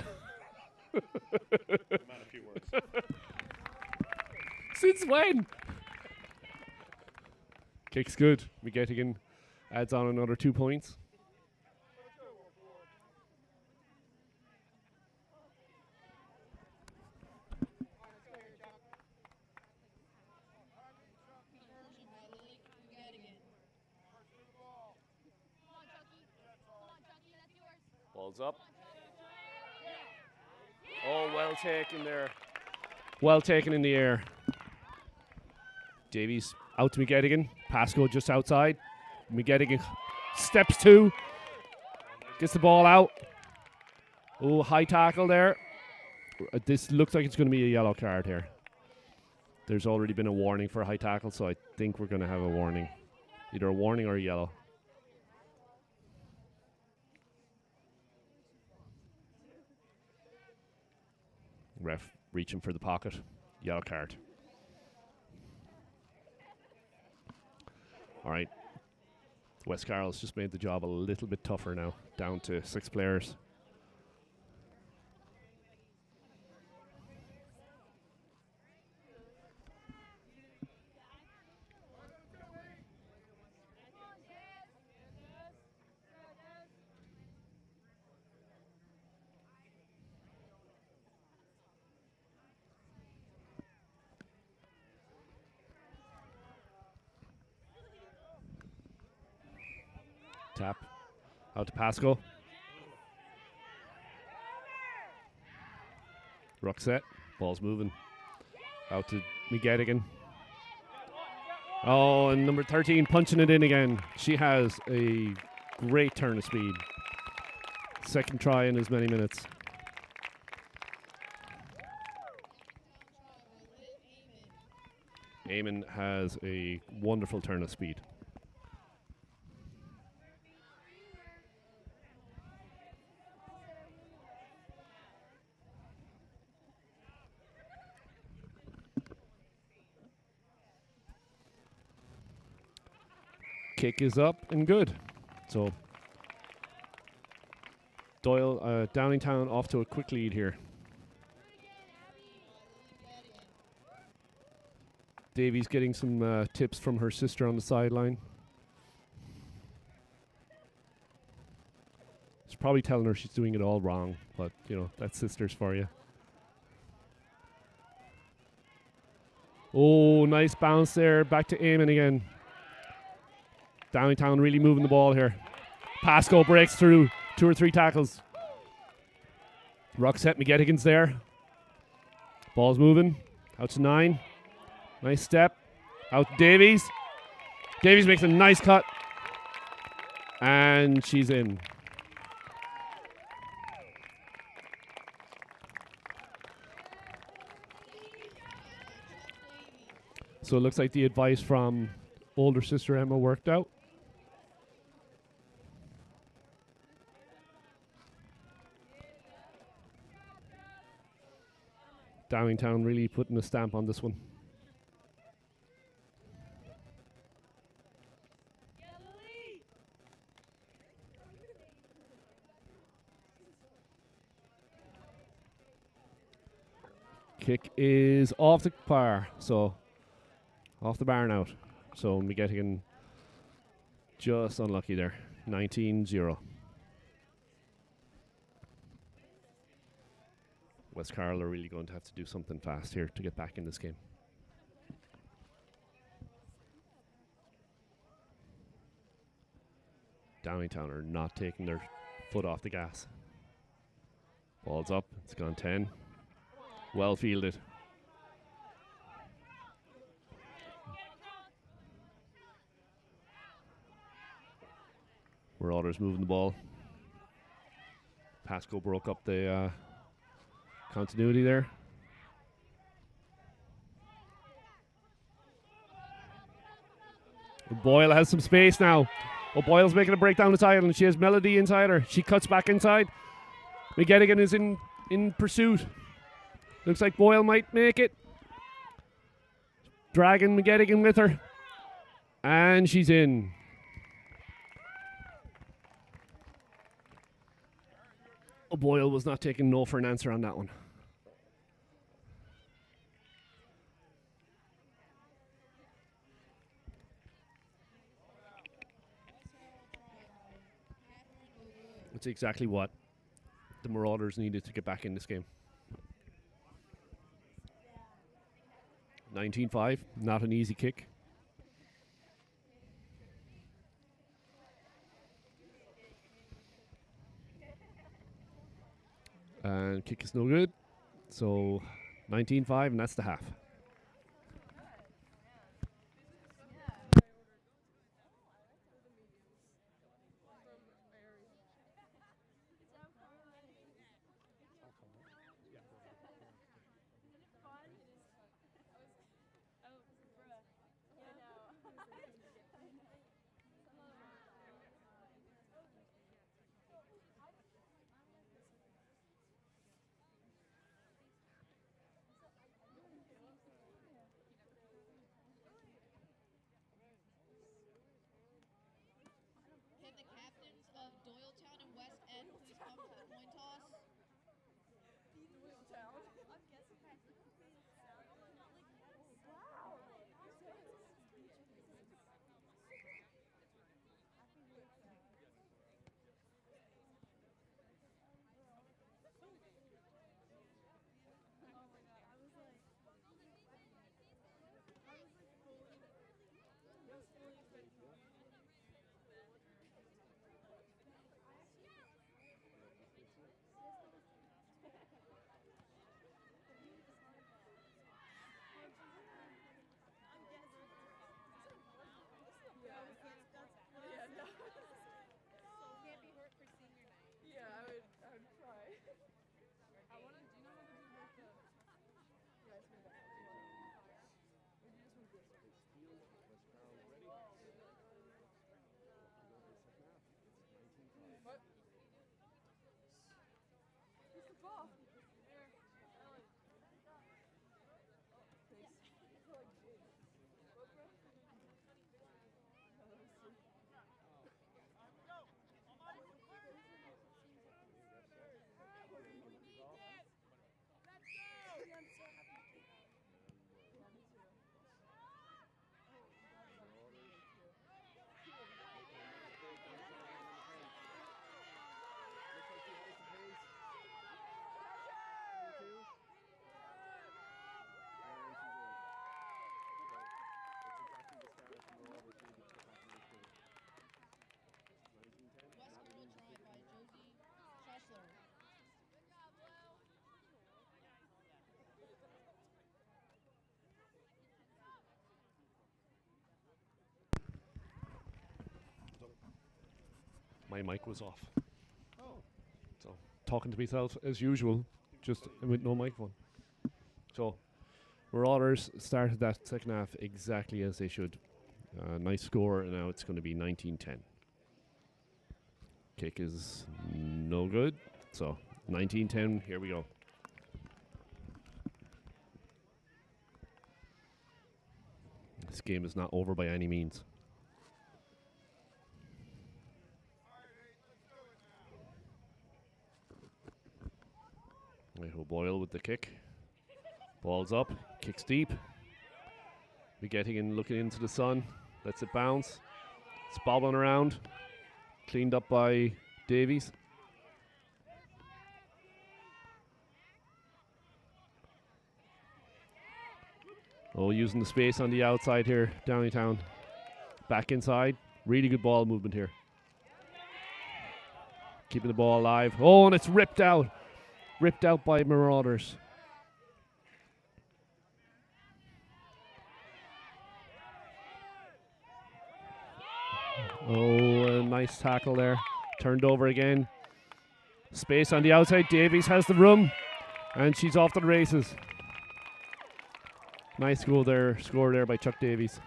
Amount of few words. Since when? Kick's good. McGettigan adds on another 2 points. Ball's up. Oh, well taken there. Well taken in the air. Davies out to McGettigan. Pasco just outside. McGettigan steps two. Gets the ball out. Oh, high tackle there. This looks like it's going to be a yellow card here. There's already been a warning for a high tackle, so I think we're going to have a warning. Either a warning or a yellow. Ref reaching for the pocket. Yellow card. All right. West Carroll's just made the job a little bit tougher now, down to 6 players. Tap out to Pasco. Ruck set. Ball's moving. Out to McGettigan. Oh, and number 13 punching it in again. She has a great turn of speed. Second try in as many minutes. Eamon has a wonderful turn of speed. Kick is up and good. So Downingtown off to a quick lead here. Davies getting some tips from her sister on the sideline. She's probably telling her she's doing it all wrong, but you know, that's sisters for you. Oh, nice bounce there. Back to Eamon again. Downingtown really moving the ball here. Pasco breaks through 2 or 3 tackles. Ruck set, McGettigan's there. Ball's moving. Out to 9. Nice step. Out to Davies. Davies makes a nice cut. And she's in. So it looks like the advice from older sister Emma worked out. Downingtown really putting a stamp on this one. Kick is off the bar, so off the bar out. So McGettigan just unlucky there. 19-0. West Carroll are really going to have to do something fast here to get back in this game. Downingtown are not taking their foot off the gas. Ball's up. It's gone 10. Well fielded. Marauders moving the ball. Pasco broke up the continuity there. Boyle has some space now. Oh, Boyle's making a break down the side, and she has Melody inside her. She cuts back inside. McGettigan is in pursuit. Looks like Boyle might make it. Dragging McGettigan with her. And she's in. Oh, Boyle was not taking no for an answer on that one. That's exactly what the Marauders needed to get back in this game. 19-5, not an easy kick. And kick is no good. So 19-5, and that's the half. My mic was off. So, talking to myself as usual, just with no microphone. So, Marauders started that second half exactly as they should. Nice score, and now it's going to be 19-10. Kick is no good. So, 19-10, here we go. This game is not over by any means. Boyle with the kick. Ball's up, kicks deep. Be getting in, looking into the sun. Lets it bounce. It's bobbling around. Cleaned up by Davies. Oh, using the space on the outside here, Downingtown. Back inside. Really good ball movement here. Keeping the ball alive. Oh, and it's ripped out. Ripped out by Marauders. Oh, a nice tackle there. Turned over again. Space on the outside. Davies has the room. And she's off to the races. Nice goal there. Score there by Chuck Davies.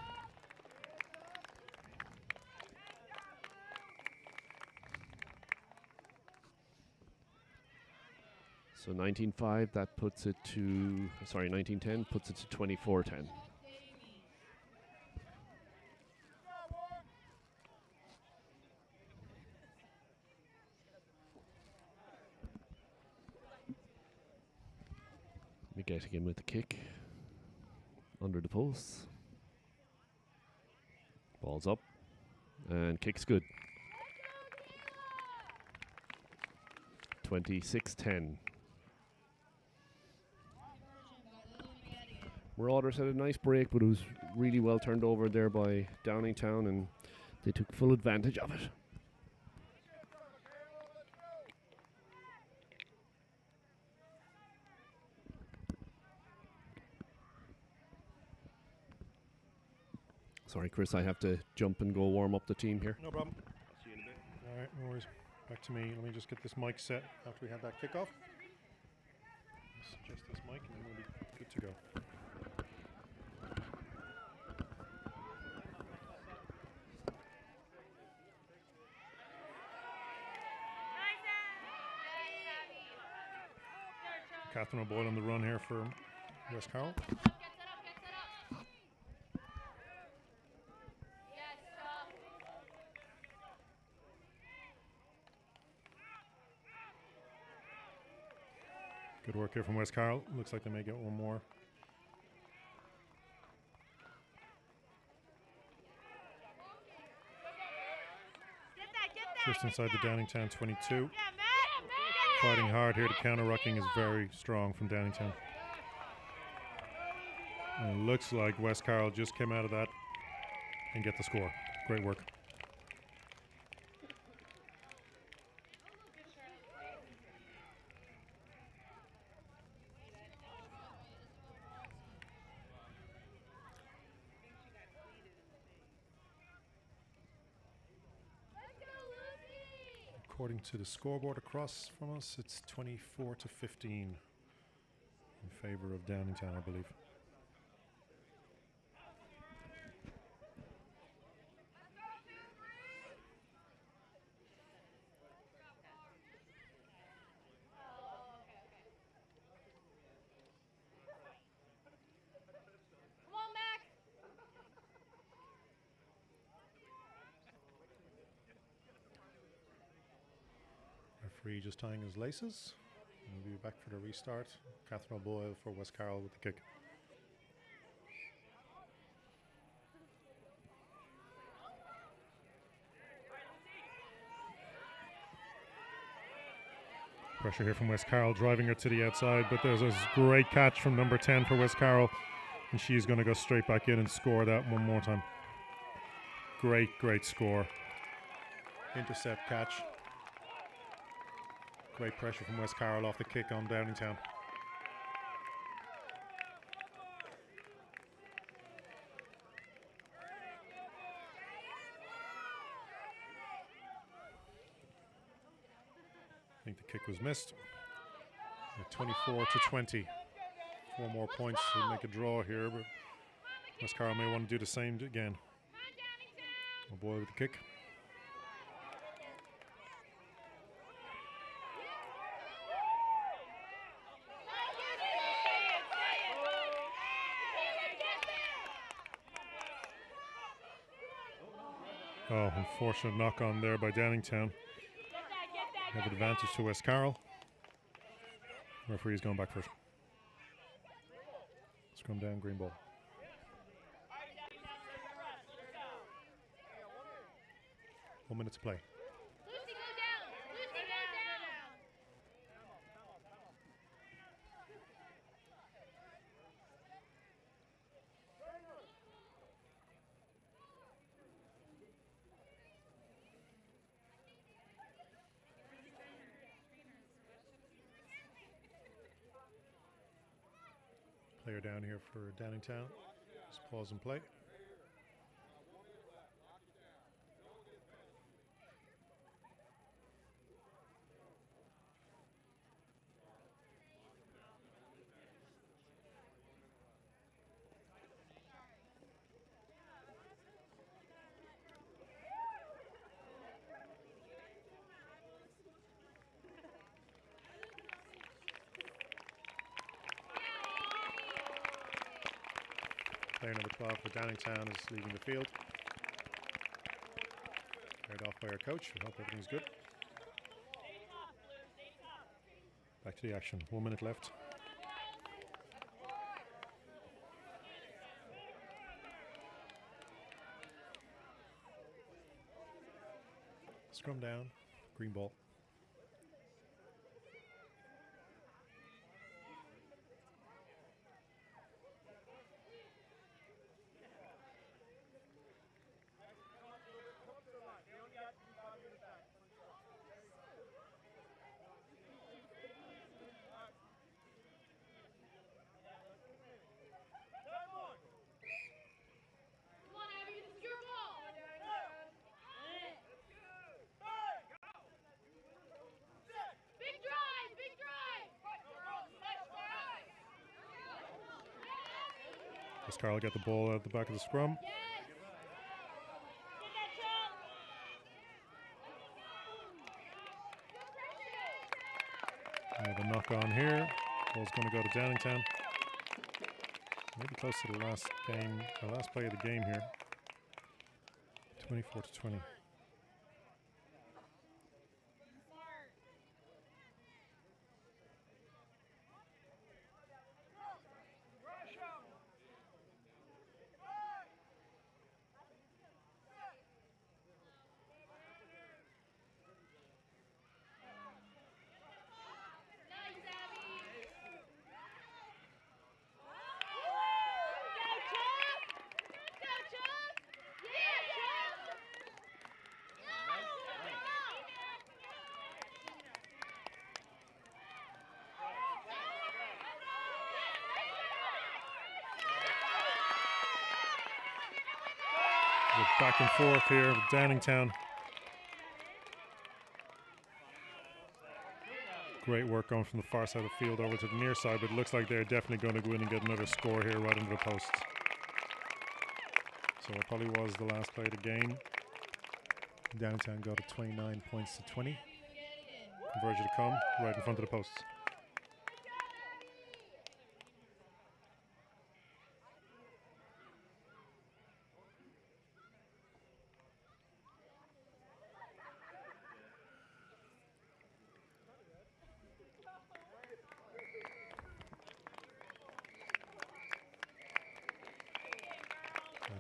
So 19-5, that puts it to, 19-10, puts it to 24-10. We getting in with the kick. Under the posts. Ball's up. And kick's good. 26-10. Marauders had a nice break, but it was really well turned over there by Downingtown, and they took full advantage of it. Sorry, Chris, I have to jump and go warm up the team here. No problem. See you in a bit. All right, no worries. Back to me. Let me just get this mic set after we have that kickoff. Let's adjust this mic and then we'll be good to go. Catherine O'Boyle on the run here for West Carroll. Good work here from West Carroll. Looks like they may get one more. Just inside the Downingtown 22. Fighting hard here. The counter-rucking is very strong from Downingtown. And it looks like West Carroll just came out of that and get the score. Great work. According to the scoreboard across from us, it's 24-15 in favor of Downingtown, I believe. Referee just tying his laces. We'll be back for the restart. Catherine O'Boyle for West Carroll with the kick. Pressure here from West Carroll, driving her to the outside, but there's a great catch from number 10 for West Carroll, and she's going to go straight back in and score that one more time. Great score. Intercept catch. Great pressure from West Carroll off the kick on Downingtown. I think the kick was missed. 24-20. 4 more points to make a draw here, but West Carroll may want to do the same again. O'Boyle with the kick. Oh, unfortunate knock on there by Downingtown. Have an advantage to West Carroll. Referee's going back first. Scrum down, green ball. One minute to play. Lucy, go down! Lucy, go down! Player down here for Downingtown. Just pause and play. Player number 12 for Downingtown is leaving the field. Carried off by our coach. We hope everything's good. Back to the action. 1 minute left. Scrum down. Green ball. West Carroll get the ball out the back of the scrum. The knock on here. Ball's going to go to Downingtown. Maybe close to the last game, the last play of the game here. 24-20. Back and forth here with Downingtown. Great work going from the far side of the field over to the near side, but it looks like they're definitely going to go in and get another score here right under the post. So it probably was the last play of the game. Downingtown got it 29 points to 20. Conversion to come right in front of the posts.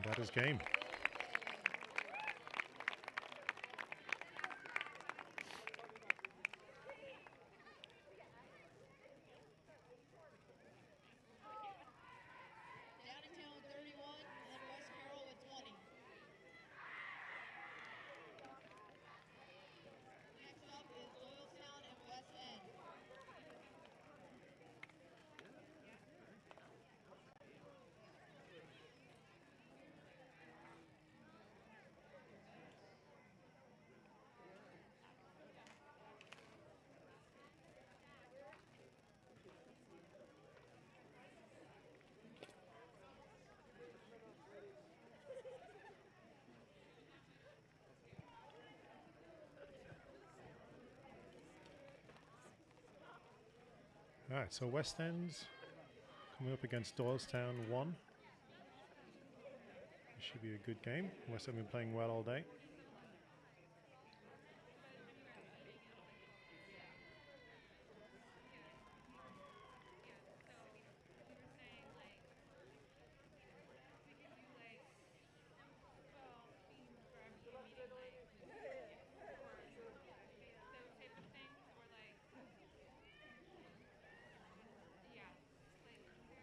that is game. Downingtown with 31 and West Carroll with 20. Next up is Doylestown and West End. All right, so West End coming up against Doylestown 1. This should be a good game. West End have been playing well all day.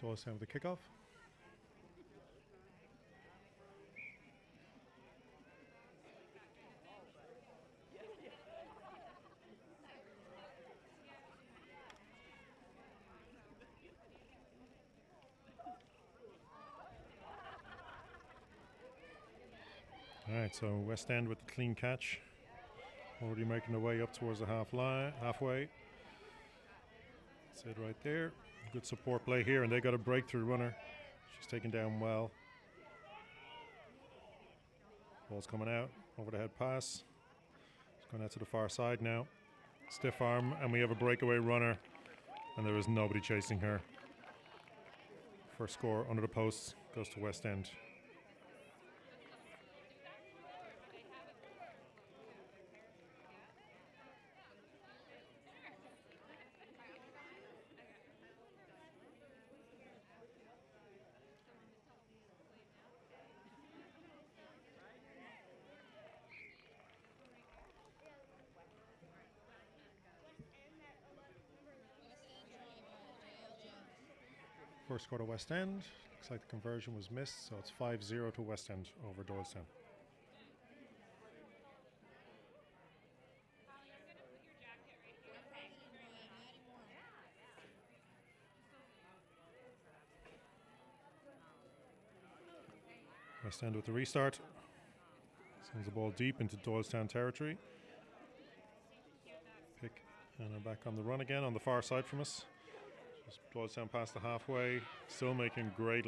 Doylestown with the kickoff. All right, so West End with the clean catch. Already making their way up towards the halfway. That's it right there. Good support play here, and they got a breakthrough runner. She's taken down well. Ball's coming out. Over the head pass. It's going out to the far side now. Stiff arm, and we have a breakaway runner, and there is nobody chasing her. First score under the posts goes to West End. First score to West End. Looks like the conversion was missed, so it's 5-0 to West End over Doylestown. West End with the restart. Sends the ball deep into Doylestown territory. Pick and are back on the run again on the far side from us. Just Doylestown past the halfway, still making great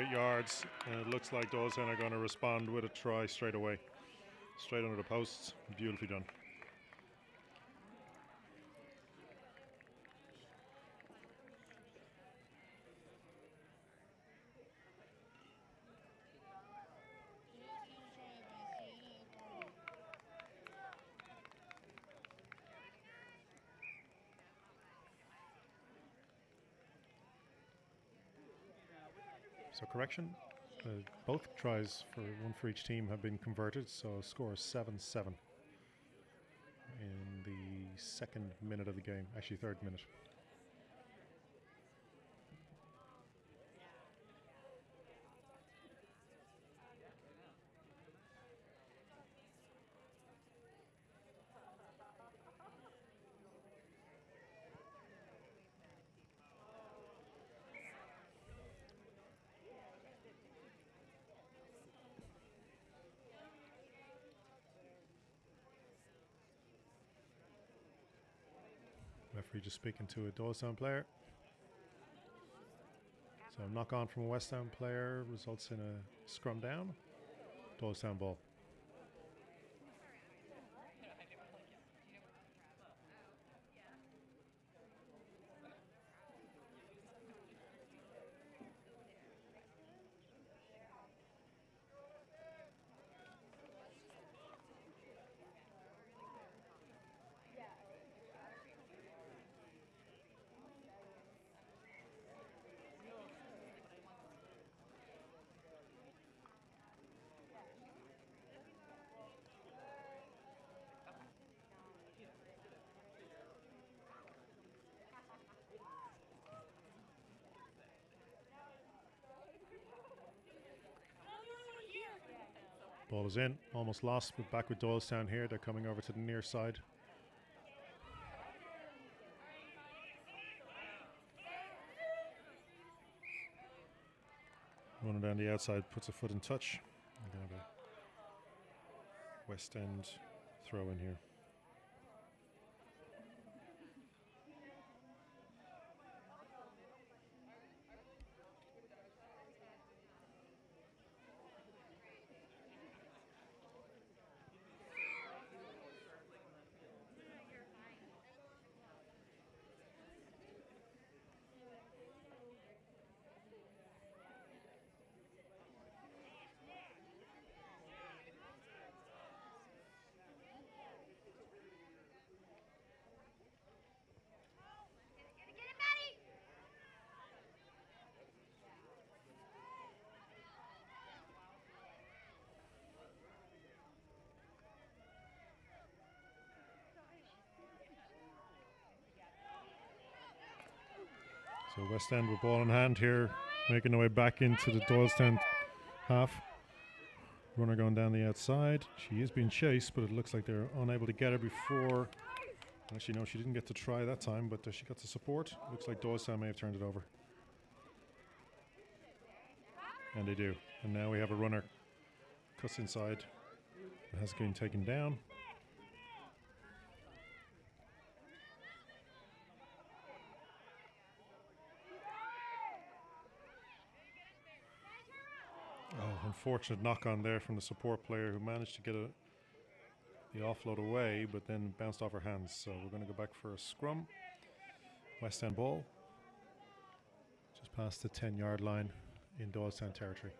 yards, and it looks like Doylestown are going to respond with a try straight away. Straight under the posts, beautifully done. So correction, both tries for one for each team have been converted, so score is 7-7 in the second minute of the game, actually third minute. Referee just speaking to a Doylestown player. So a knock on from a West End player results in a scrum down. Doylestown ball. Ball is in, almost lost, but back with Doylestown here. They're coming over to the near side. Runner down the outside, puts a foot in touch. We're going to have a West End throw in here. So West End with ball in hand here, making their way back into the Doylestown half. Runner going down the outside. She is being chased, but it looks like they're unable to get her before. Actually, no, she didn't get to try that time, but she got the support. Looks like Doylestown may have turned it over. And they do. And now we have a runner. Cuts inside. It has been taken down. Oh, unfortunate knock on there from the support player who managed to get the offload away, but then bounced off her hands. So we're going to go back for a scrum. West End ball. Just past the 10-yard line in Doylestown territory.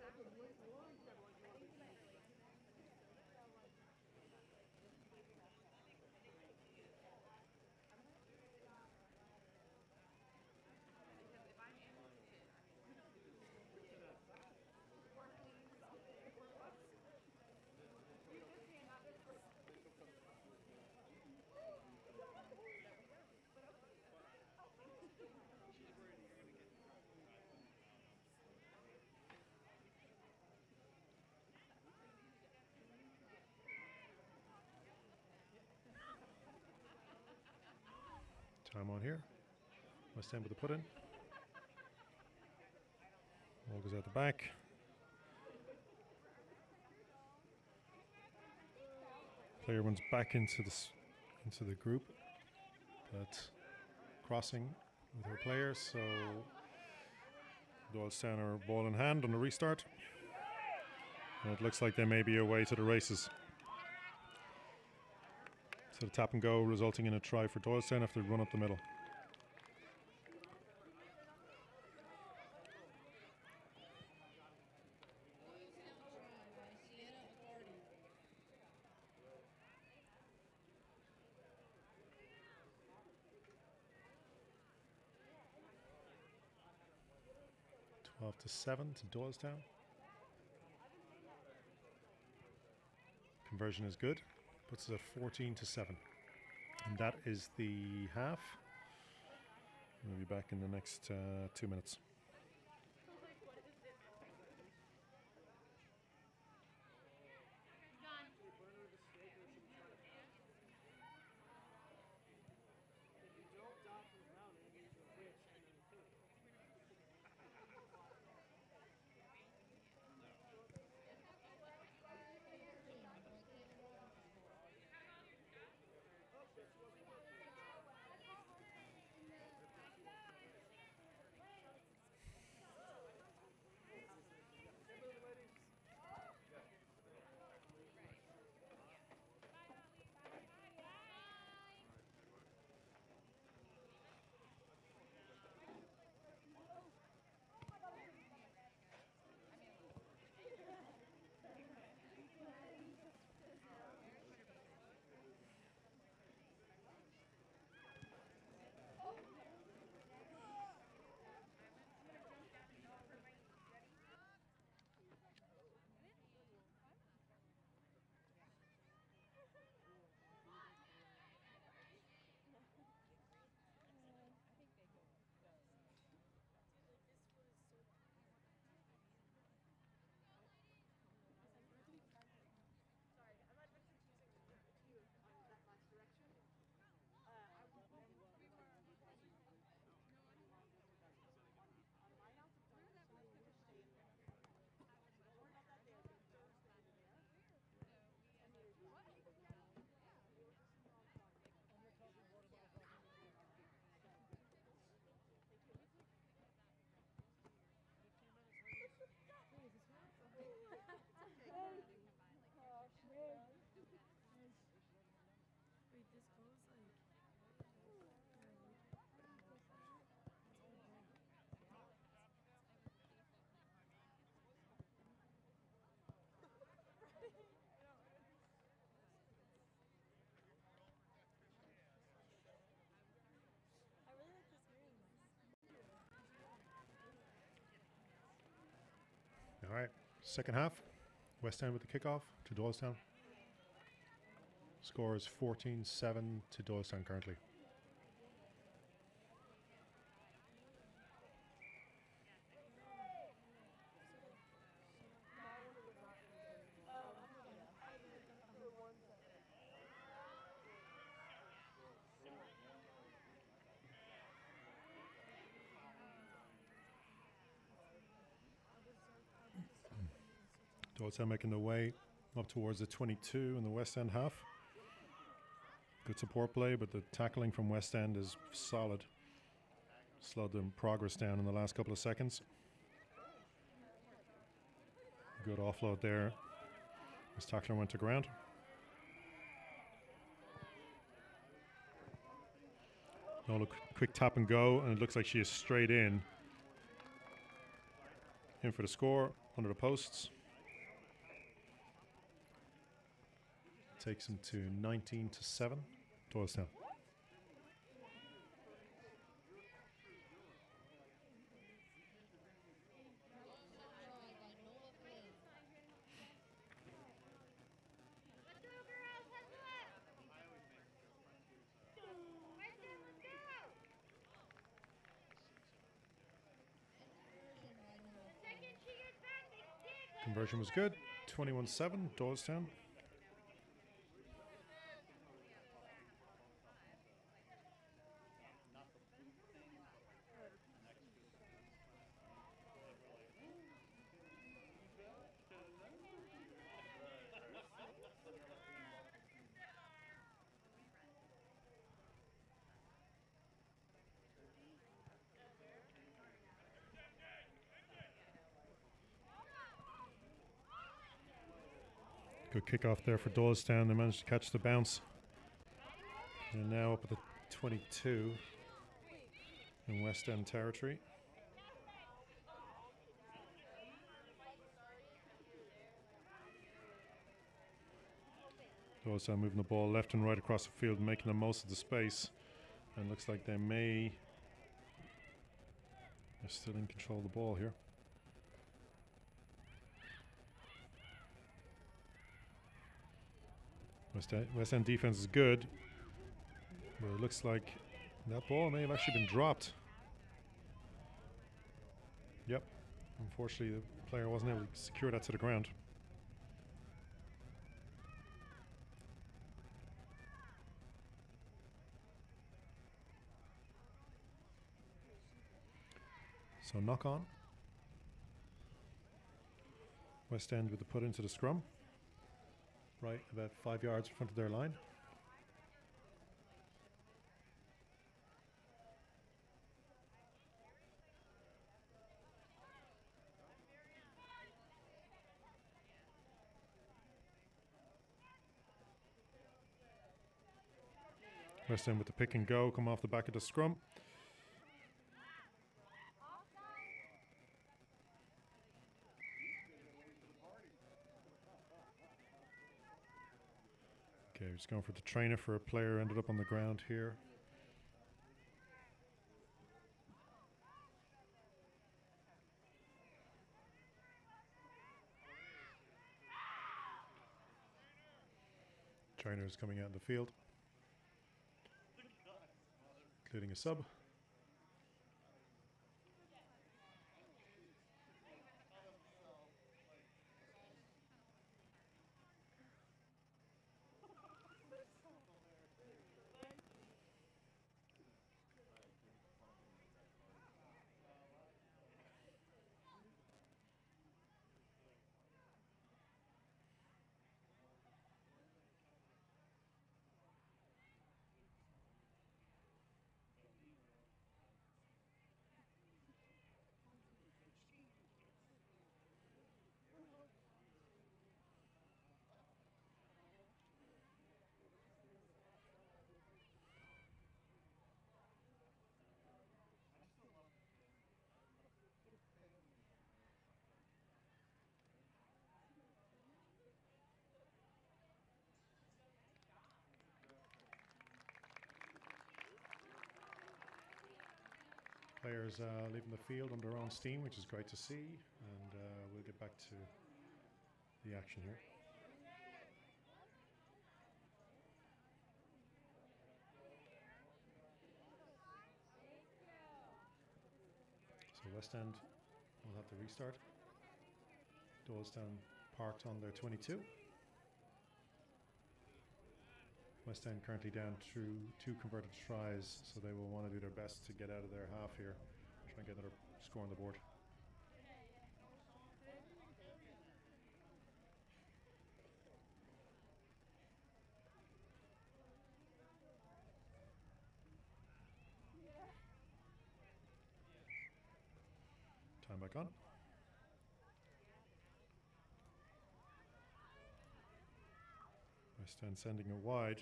Time on here. West End with the put in. Ball goes out the back. Player runs back into the group, but crossing with her player. So Doylestown are ball in hand on the restart. And it looks like they may be away to the races. So the tap and go resulting in a try for Doylestown after they run up the middle. To 7 to Doylestown. Conversion is good. Puts us at 14-7. And that is the half. We'll be back in the next 2 minutes. All right, second half. West End with the kickoff to Doylestown. Score is 14-7 to Doylestown currently. Doylestown making their way up towards the 22 in the West End half. Good support play, but the tackling from West End is solid. Slowed them progress down in the last couple of seconds. Good offload there. This tackler went to ground. No, quick tap and go, and it looks like she is straight in. In for the score, under the posts. Takes them to 19-7, Doylestown. Conversion was good, 21-7, Doylestown. Good kickoff there for Doylestown. They managed to catch the bounce. And now up at the 22 in West End territory. Doylestown moving the ball left and right across the field, making the most of the space. And looks like they're still in control of the ball here. West End defense is good, but it looks like that ball may have actually been dropped. Yep, unfortunately the player wasn't able to secure that to the ground. So knock on. West End with the put into the scrum. Right, about 5 yards in front of their line. West End with the pick and go, come off the back of the scrum. Okay, just going for the trainer for a player, ended up on the ground here. Trainer is coming out in the field, including a sub. Players leaving the field on their own steam, which is great to see, and we'll get back back to the action here. So West End will have to restart. Doylestown parked on their 22. West End currently down through 2 converted tries, so they will want to do their best to get out of their half here. Try and get another score on the board. Time back on. West End sending it wide.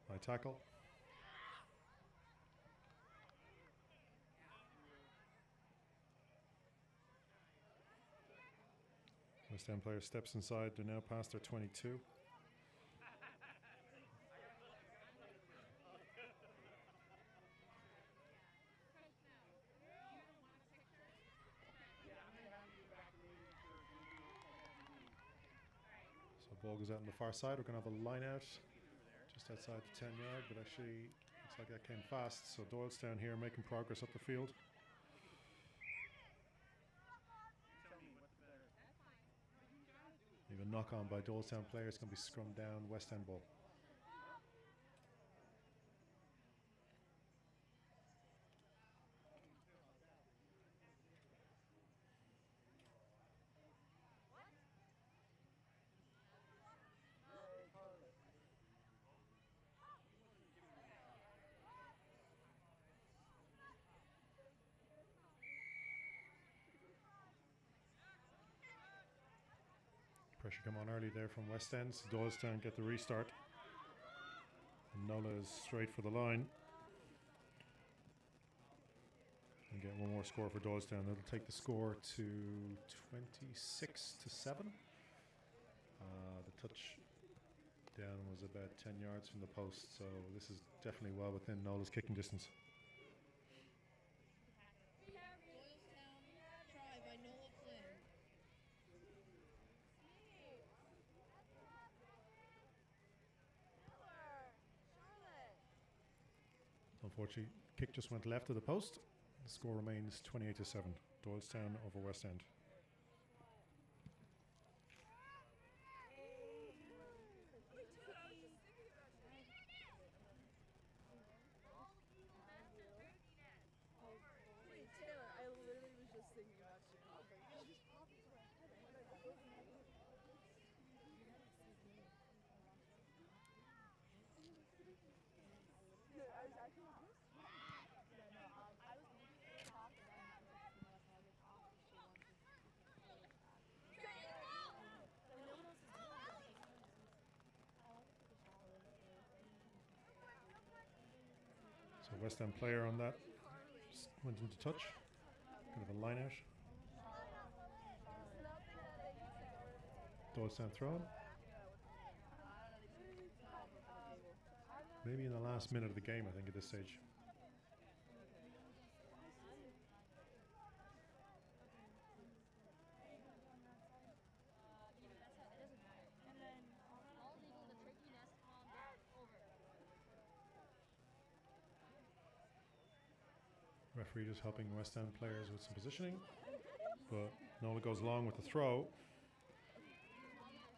High tackle. West End player steps inside. They're now past their 22. So ball goes out on the far side. We're going to have a line out just outside the 10-yard, but actually looks like that came fast. So Doylestown here making progress up the field. Even knock on by Doylestown players, going to be scrummed down, West End ball. Pressure come on early there from West End. So Doylestown get the restart. And Nola is straight for the line. And get one more score for Doylestown. That'll take the score to 26-7. The touch down was about 10 yards from the post, so this is definitely well within Nola's kicking distance. Unfortunately, kick just went left of the post. The score remains 28-7. Doylestown over West End. So West End player on that went into touch. Kind of a line out. Doylestown throw. Maybe in the last minute of the game, I think, at this stage. Referee just helping West End players with some positioning, but Nola goes along with the throw,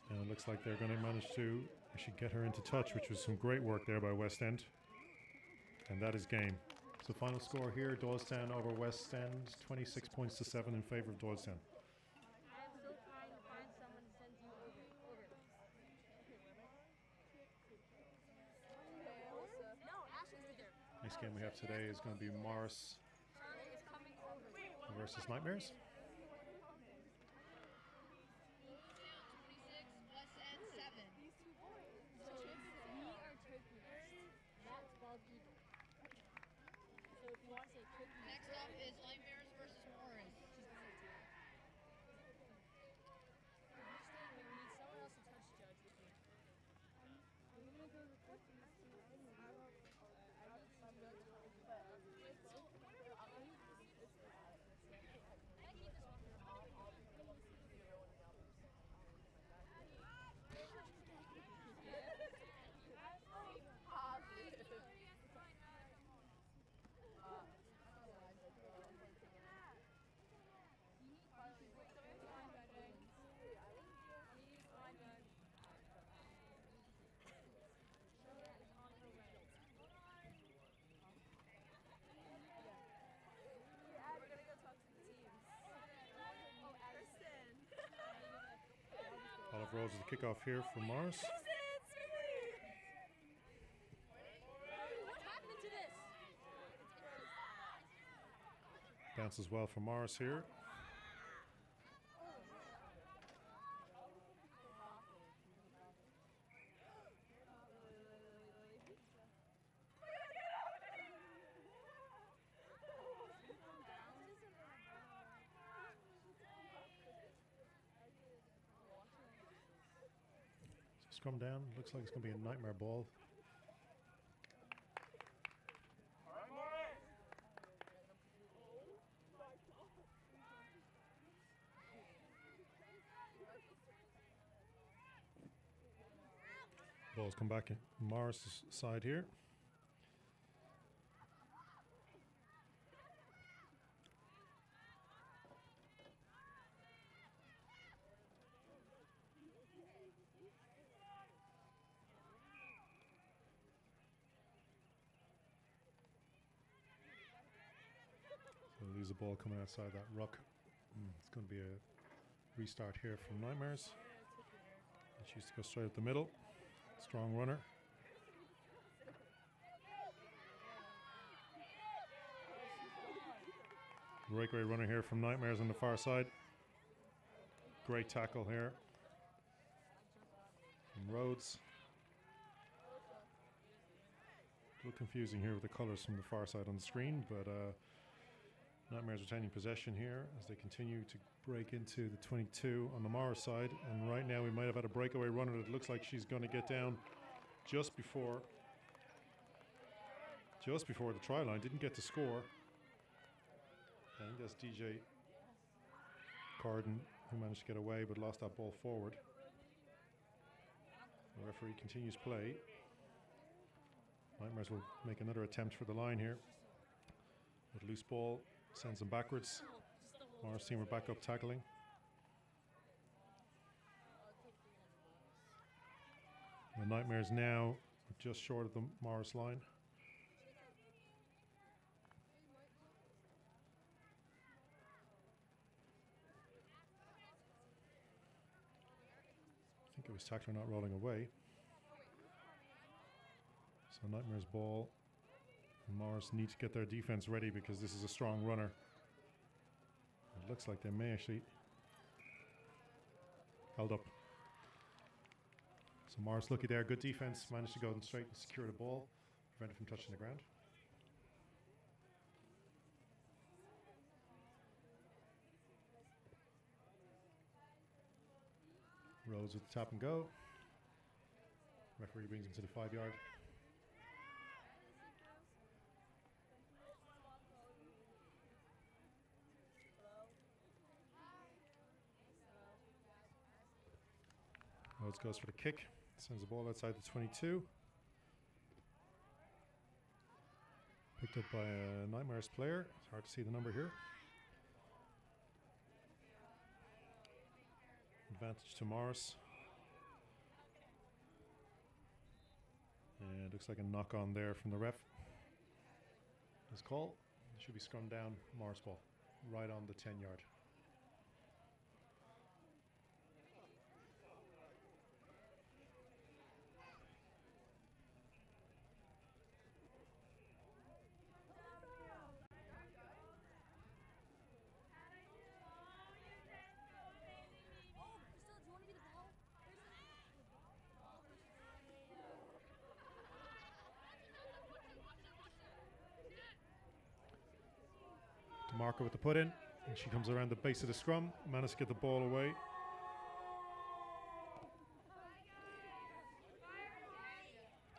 and it looks like they're going to manage to actually get her into touch, which was some great work there by West End, and that is game. So final score here, Doylestown over West End, 26-7 in favour of Doylestown. Next game we have today is going to be Morris versus Nightmares. Next up is Nightmares versus Morris. Charles with the kickoff here for Morris. Bounce as well for Morris here. Scrum down, looks like it's going to be a nightmare ball. Ball's come back in Morris' side here. So there's a ball coming outside that ruck. It's going to be a restart here from Nightmares. She used to go straight up the middle. Strong runner. Great runner here from Nightmares on the far side. Great tackle here from Rhodes. A little confusing here with the colours from the far side on the screen, but Nightmares retaining possession here as they continue to break into the 22 on the Morris side. And right now we might have had a breakaway runner that looks like she's going to get down just before the try line. Didn't get to score. I think that's DJ Carden who managed to get away but lost that ball forward. The referee continues play. Nightmares will make another attempt for the line here. With loose ball, sends them backwards. Morris team are back up tackling. The Nightmares now just short of the Morris line. I think it was tackler not rolling away. So Nightmares ball. And Morris need to get their defense ready because this is a strong runner. It looks like they may actually held up. So Morris lucky there, good defense, managed to go in straight and secure the ball, prevent it from touching the ground. Rhodes with the tap and go. Referee brings him to the 5-yard. Rhodes goes for the kick, sends the ball outside the 22. Picked up by a Nightmares player. It's hard to see the number here. Advantage to Morris. And it looks like a knock on there from the ref. His call. It should be scrum down, Morris ball, right on the 10-yard. Marker with the put in, and she comes around the base of the scrum, managed to get the ball away.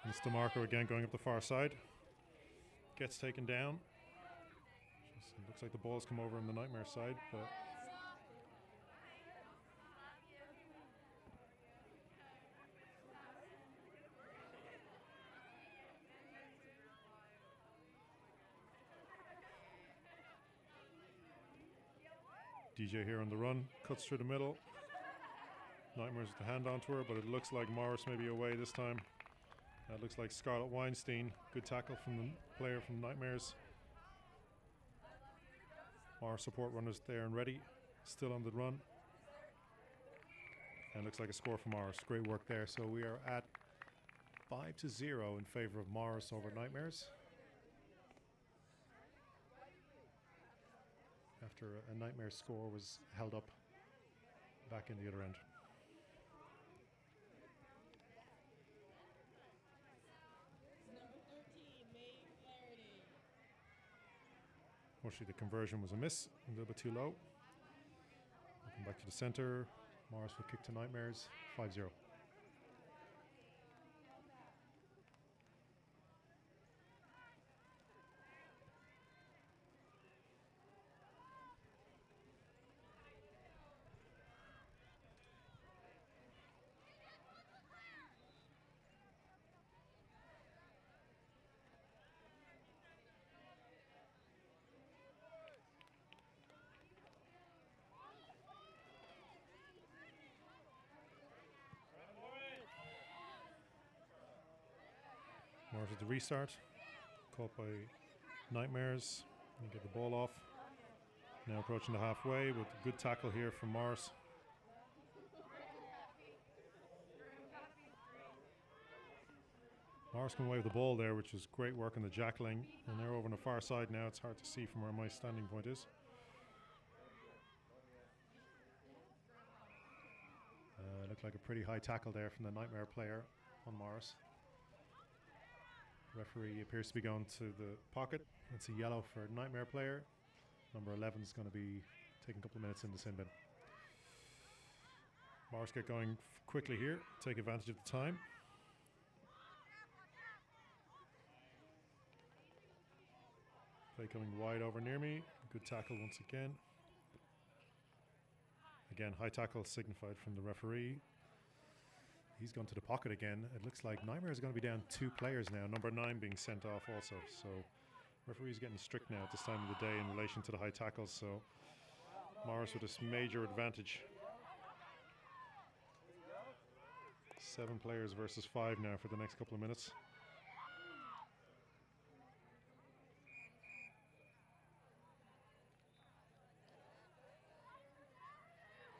And it's DeMarco again going up the far side. Gets taken down. Just looks like the ball's come over on the Nightmare side, but DJ here on the run, cuts through the middle. Nightmares with the hand onto her, but it looks like Morris may be away this time. That looks like Scarlett Weinstein. Good tackle from the player from Nightmares. Morris support runners there and ready. Still on the run. And looks like a score for Morris. Great work there. So we are at 5-0 in favour of Morris over Nightmares. After a Nightmare score was held up back in the other end. Unfortunately, the conversion was a miss, a little bit too low. Looking back to the centre, Morris will kick to Nightmares, 5-0. Morris with the restart, caught by Nightmares, and get the ball off. Now approaching the halfway with a good tackle here from Morris. Morris can away with the ball there, which is great work on the jackling. And they're over on the far side now. It's hard to see from where my standing point is. Looked like a pretty high tackle there from the Nightmare player on Morris. Referee appears to be going to the pocket. It's a yellow for Nightmare player. Number 11 is going to be taking a couple of minutes in the sin bin. Morris get going quickly here, take advantage of the time. Play coming wide over near me. Good tackle once again. Again, high tackle signified from the referee. He's gone to the pocket again. It looks like Nightmare is going to be down 2 players now. Number 9 being sent off also. So referee's getting strict now at this time of the day in relation to the high tackles. So Morris with this major advantage. 7 players versus 5 now for the next couple of minutes.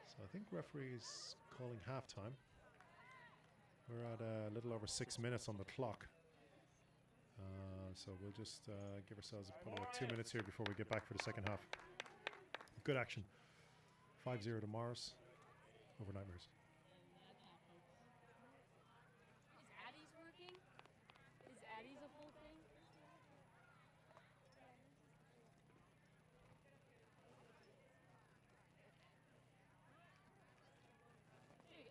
So I think referee is calling halftime. We're at a little over 6 minutes on the clock. So we'll just give ourselves probably about 2 minutes here before we get back for the second half. Good action. 5-0 to Morris over Nightmares. Is Addie's working? Is Addie's a full thing? There you go.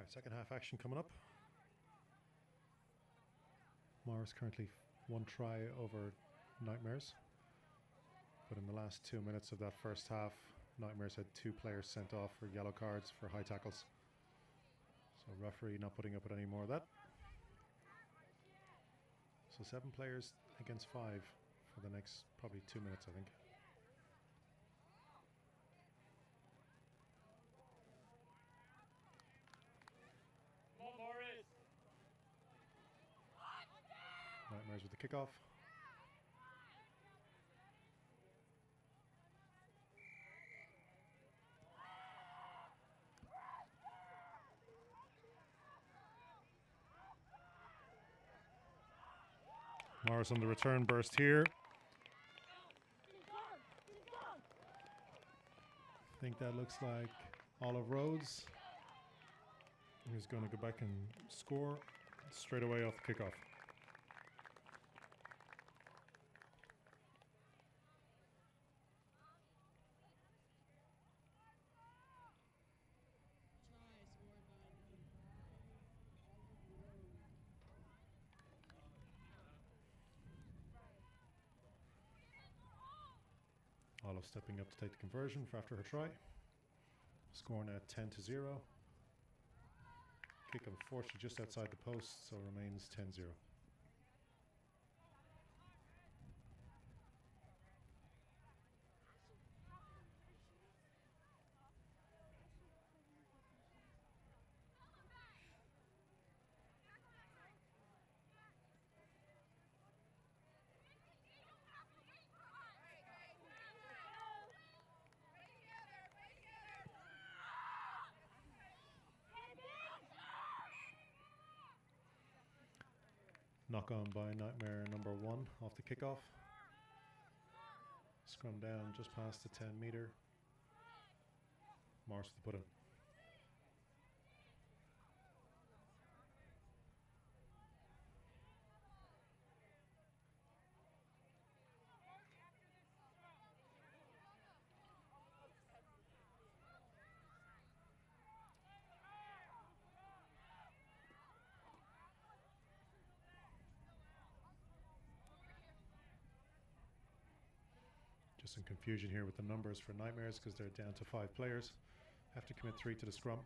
Alright, second half action coming up. Morris currently 1 try over Nightmares. But in the last 2 minutes of that first half, Nightmares had 2 players sent off for yellow cards for high tackles. So referee not putting up with any more of that. So 7 players against 5 for the next probably 2 minutes, I think. Nightmares with the kickoff. Morris on the return burst here. I think that looks like Olive Rhodes. He's going to go back and score straight away off the kickoff. Olive stepping up to take the conversion for after her try. Scoring at 10-0. Kick unfortunately just outside the post, so remains 10-0. Knock on by Nightmare number 1 off the kickoff. Scrum down just past the 10 meter. Morris to put in. Just some confusion here with the numbers for Nightmares because they're down to 5 players. Have to commit 3 to the scrum.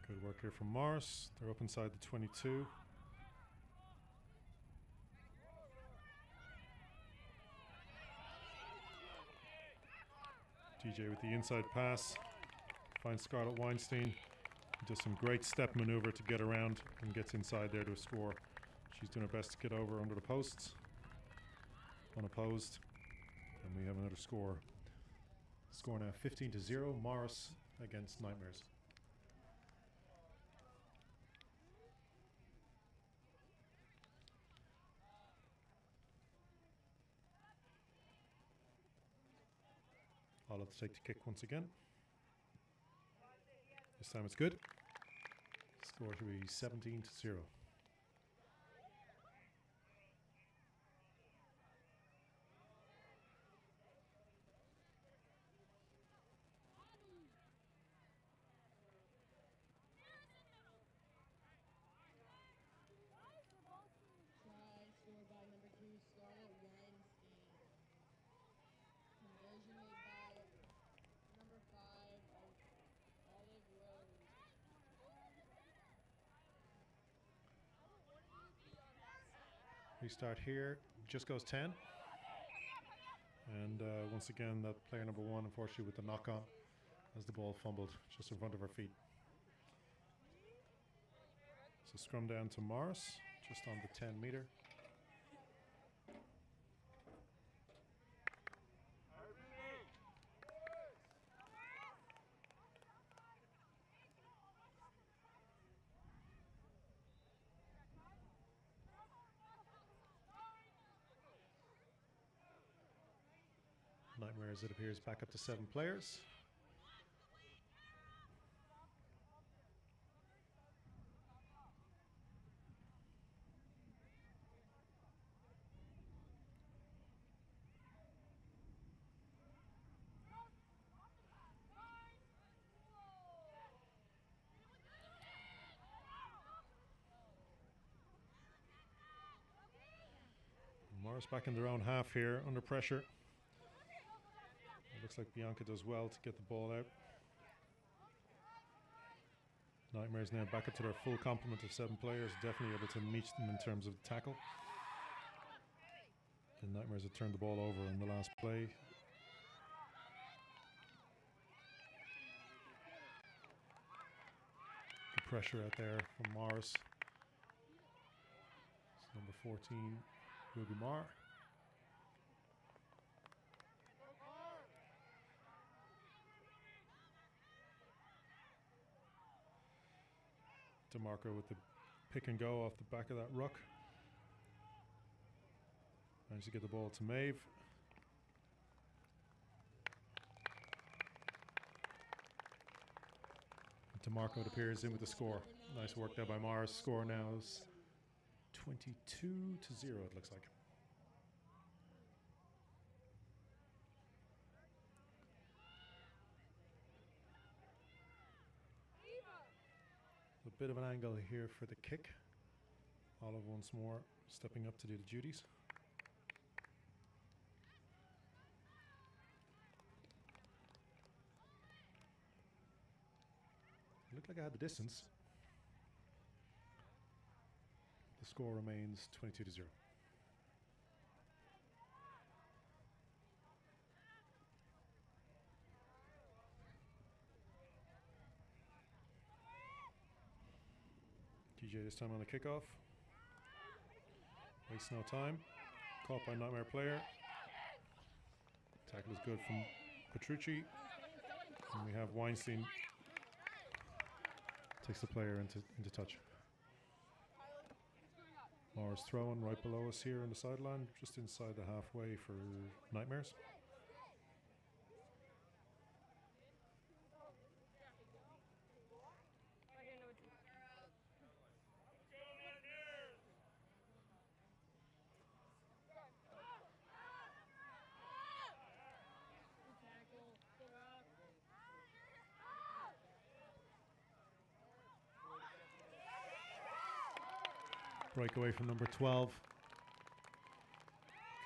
Good work here from Morris. They're up inside the 22. DJ with the inside pass, finds Scarlett Weinstein, does some great step maneuver to get around and gets inside there to score. She's doing her best to get over under the posts, unopposed, and we have another score. Score now 15-0, Morris against Nightmares. Olive to take the kick once again. This time it's good. Score to be 17-0. Restart here, just goes 10. And once again, that player number 1, unfortunately, with the knock on as the ball fumbled just in front of her feet. So scrum down to Morris, just on the 10 meter. Nightmares, it appears, back up to 7 players. Morris back in their own half here, under pressure. It looks like Bianca does well to get the ball out. Nightmares now back up to their full complement of 7 players, definitely able to meet them in terms of tackle. And Nightmares have turned the ball over in the last play. Good pressure out there from Morris. It's number 14, Ruby Marr. DeMarco with the pick and go off the back of that ruck. Managed to get the ball to Maeve. DeMarco appears in with the score. Nice work there by Mars. Score now is 22-0, it looks like. A bit of an angle here for the kick. Olive once more stepping up to do the duties. Looked like I had the distance. The score remains 22-0. DJ this time on the kickoff. Wastes no time. Caught by Nightmare player. Tackle is good from Petrucci. And we have Weinstein. Takes the player into touch. Morris throwing right below us here on the sideline, just inside the halfway for Nightmares. Breakaway from number 12.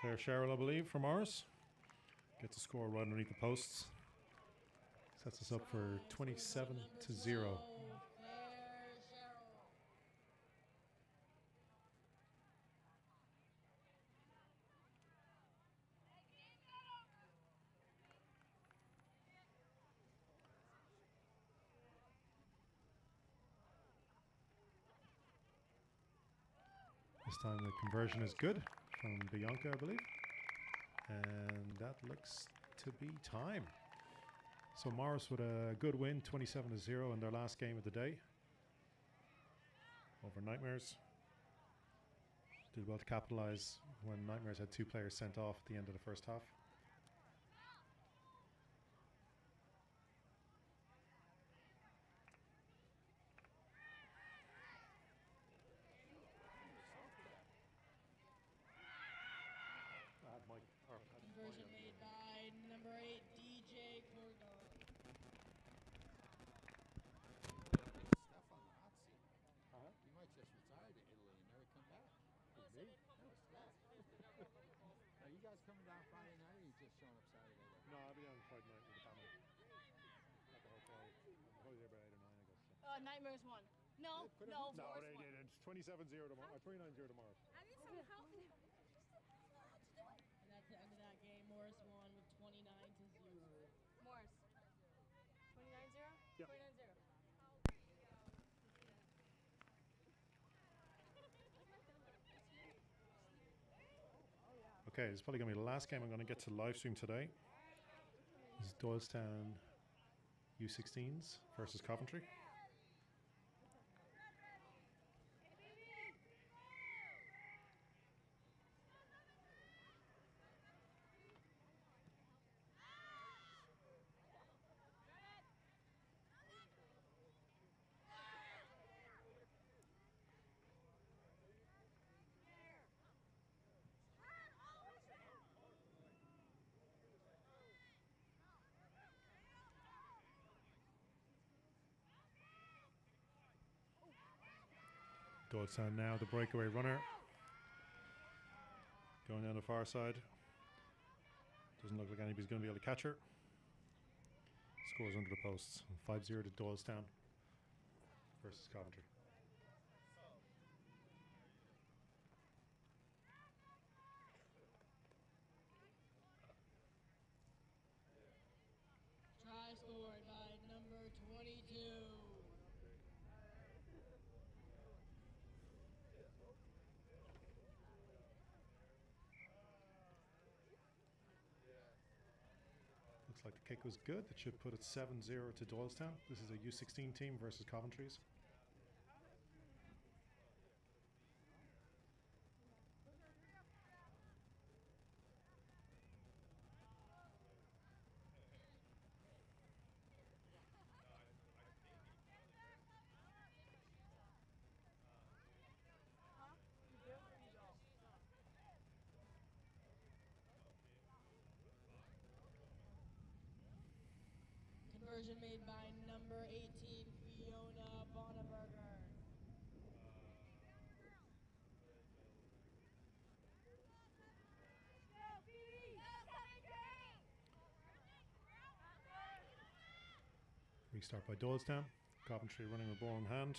Claire Sherrill, I believe, from Morris. Gets a score right underneath the posts. Sets us up for 27-0. This time the conversion is good from Bianca, I believe. And that looks to be time. So Morris with a good win, 27-0 in their last game of the day. Over Nightmares. Did well to capitalize when Nightmares had 2 players sent off at the end of the first half. Conversion made by number 8, DJ Corgo. Stuff on the hot seat. You might just retire to Italy and never come back. Me? Are you guys coming down Friday night, or are you just showing up Saturday? No, I'll be on Friday night with the family at the hotel. I'll be there by 8 or 9, I guess. So. Nightmares won. No, no. No, they did. It's 27-0 tomorrow. 29-0 tomorrow. I need some help. And at the end of that game, Morris won with 29-0. Morris. 29-0? Yep. 29-0. Okay, this is probably going to be the last game I'm going to get to live stream today. This is Doylestown U16s versus Coventry. Doylestown now the breakaway runner. Going down the far side. Doesn't look like anybody's going to be able to catch her. Scores under the posts. 5-0 to Doylestown versus Coventry. Try scored by number 22. Looks like the kick was good. That should put it 7-0 to Doylestown. This is a U16 team versus Coventry's. Conversion made by number 18, Fiona Bonneberger. Restart by Doylestown. Coventry running with ball in hand.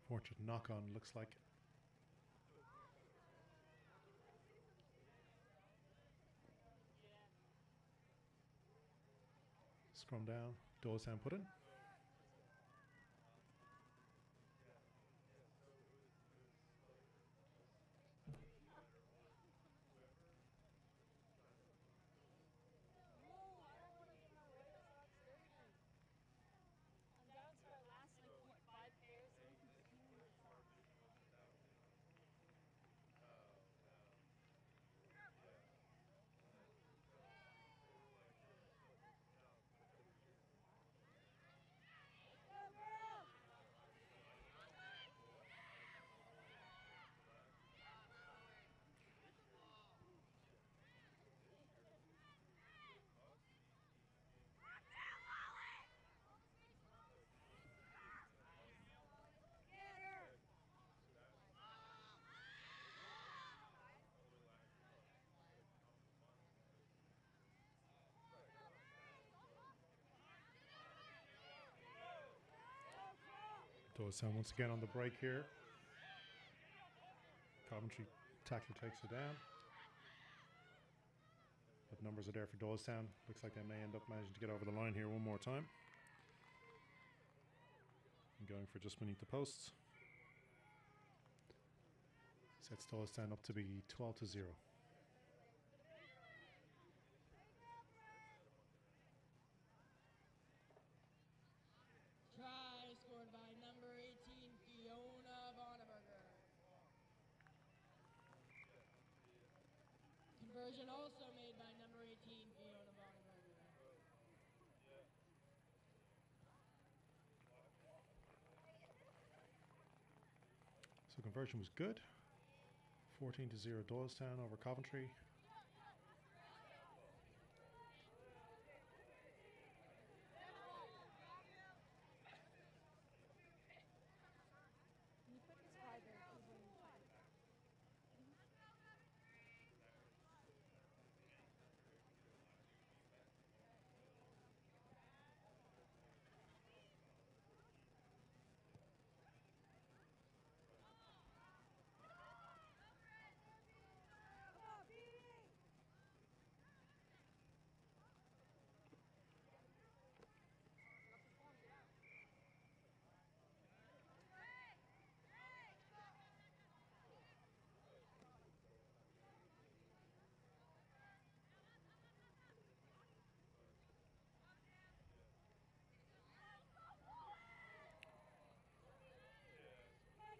Fortunate knock on, looks like. Scrum down. Doylestown put in. Doylestown once again on the break here. Coventry tackler takes it down. But numbers are there for Doylestown. Looks like they may end up managing to get over the line here one more time. And going for just beneath the posts. Sets Doylestown up to be 12-0. Try scored by number 18, Fiona Bonneberger. Conversion also made by number 18, Fiona Bonneberger. So conversion was good. 14-0 Doylestown over Coventry.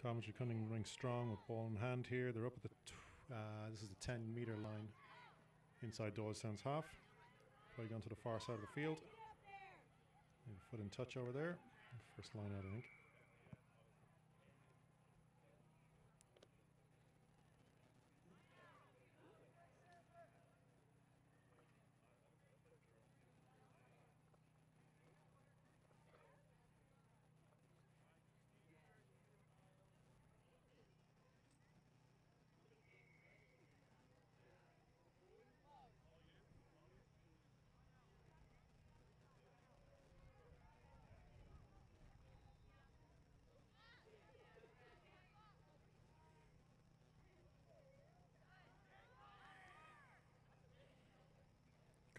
Coventry coming running strong with ball in hand here. They're up at the, this is the 10-meter line inside Doylestown's half. Play going to the far side of the field. Foot in touch over there. First line out, I think.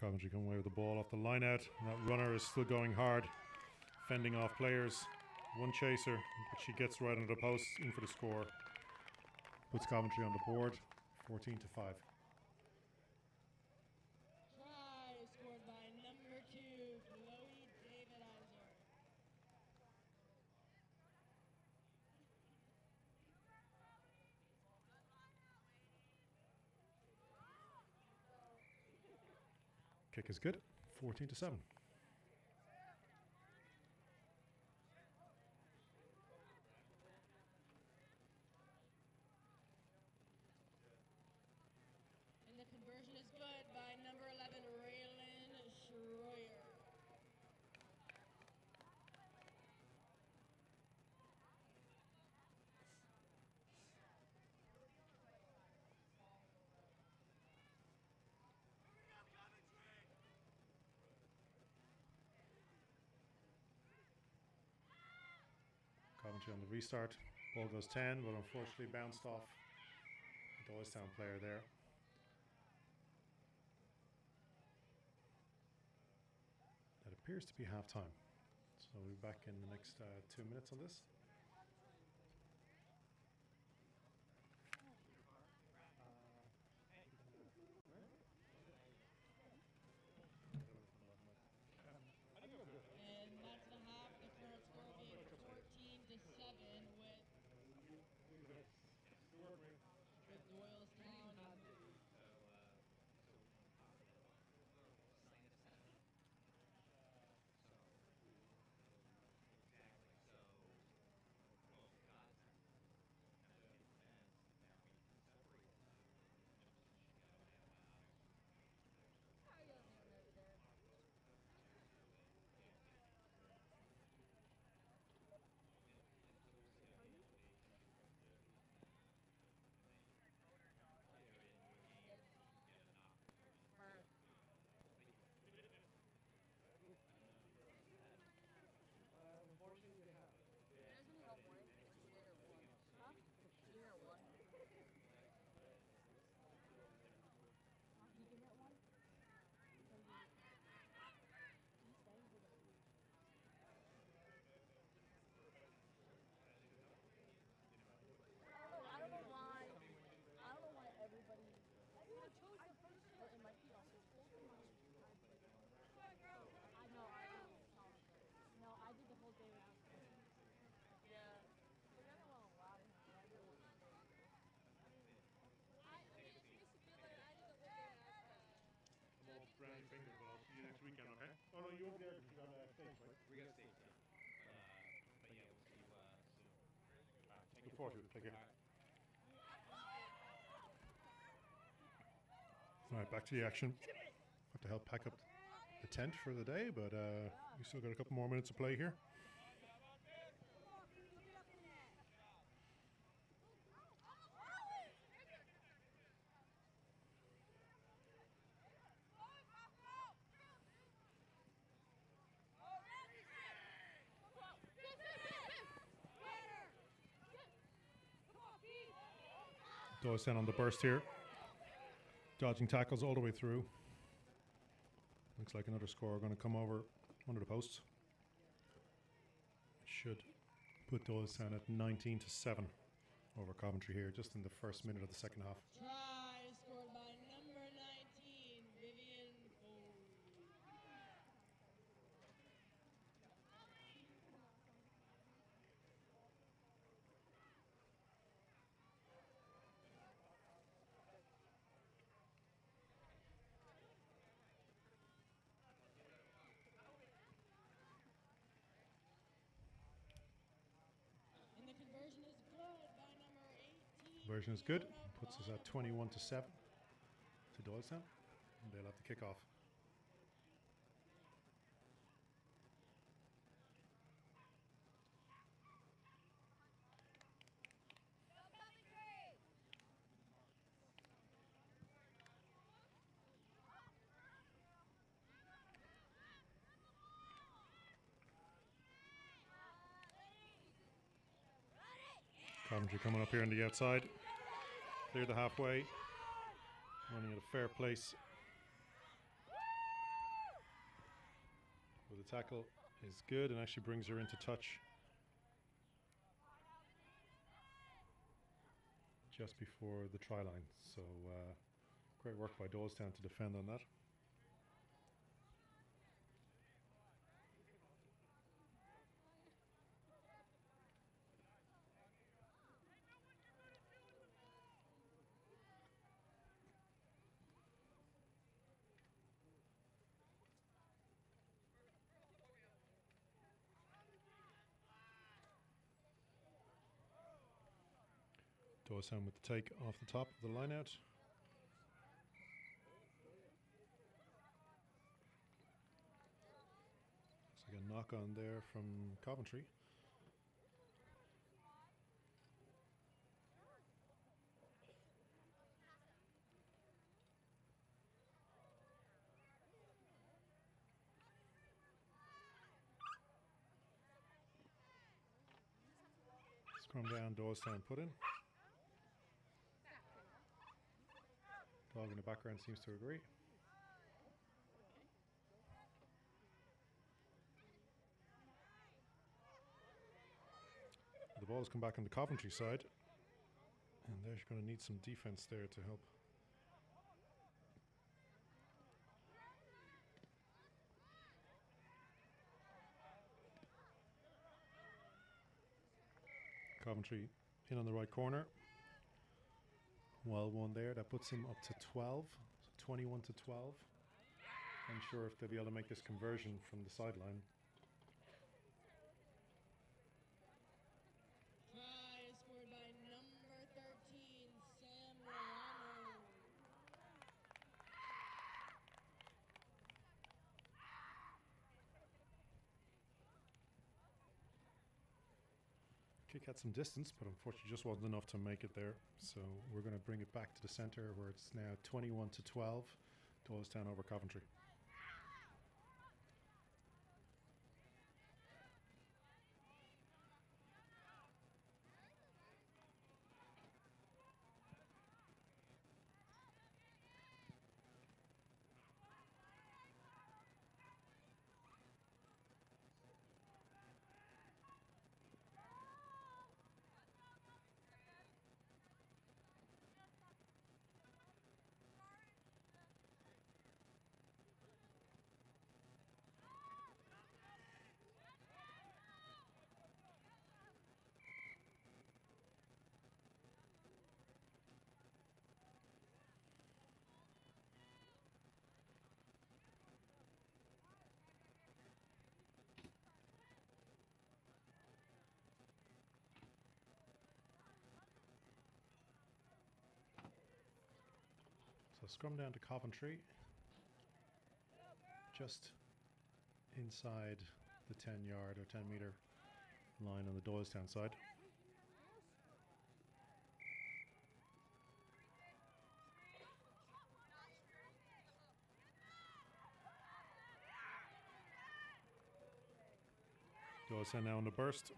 Coventry come away with the ball off the line out. And that runner is still going hard, fending off players. One chaser, but she gets right under the post, in for the score. Puts Coventry on the board, 14-5. Try scored by number 2, Chloe Davidizer. Kick is good, 14-7. And the conversion is good by number 11, Raylan Schroyer. Coventry on the restart. Ball goes 10, but unfortunately bounced off the Doylestown player there. That appears to be half time. So we'll be back in the next 2 minutes on this. And that's the half. The current score being 14-7 with Doylestown. I don't know why everybody. I chose the first one. It might be also cool. I know. No, I did the whole day with this person. Yeah. We're gonna want a lot of him. I mean, it makes you feel better. I did the whole day with this person. I'm all brown fingers, but I'll see you next weekend, okay? Oh no, you won't be there because you got stakes, right? We got stakes, yeah. But yeah, we'll see you soon. Look forward to it. Take care. All right, back to the action. Have to help pack up the tent for the day, but we still got a couple more minutes to play here. Doylestown on the burst here. Dodging tackles all the way through. Looks like another score going to come over under the posts. Should put Doylestown at 19-7 over Coventry here, just in the first minute of the second half. Try scored by number 19, Vivian Foley. And the conversion is good by number 18. Conversion is good. Puts us at 21-7 to Doylestown. And they'll have to kick off. Coventry coming up here on the outside. Clear the halfway. Running at a fair place. the tackle is good and actually brings her into touch just before the try line. So great work by Doylestown to defend on that. Doylestown with the take off the top of the line out. Looks like a knock on there from Coventry. Scrum down, Doylestown put in. Dog in the background seems to agree. The ball's come back on the Coventry side, and they're going to need some defense there to help. Coventry in on the right corner. Well, one there, that puts them up to 12, so 21 to 12. Unsure if they'll be able to make this conversion from the sideline. Try is scored by number 13, Sam Milano. Kick had some distance, but unfortunately just wasn't enough to make it there. So we're going to bring it back to the centre where it's now 21 to 12. Doylestown over Coventry. So scrum down to Coventry, just inside the 10-yard or 10-meter line on the Doylestown side. Doylestown now on the burst.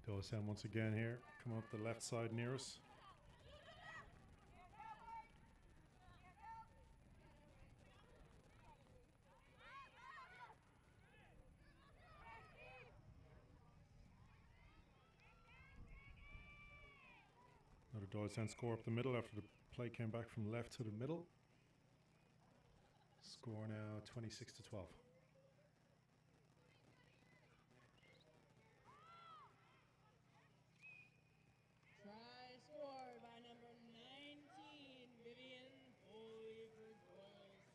Doylestown once again here, come up the left side near us. Another Doylestown score up the middle after the play came back from left to the middle. Score now 26 to 12. Try scored by number 19, Vivian Foley for Doylestown.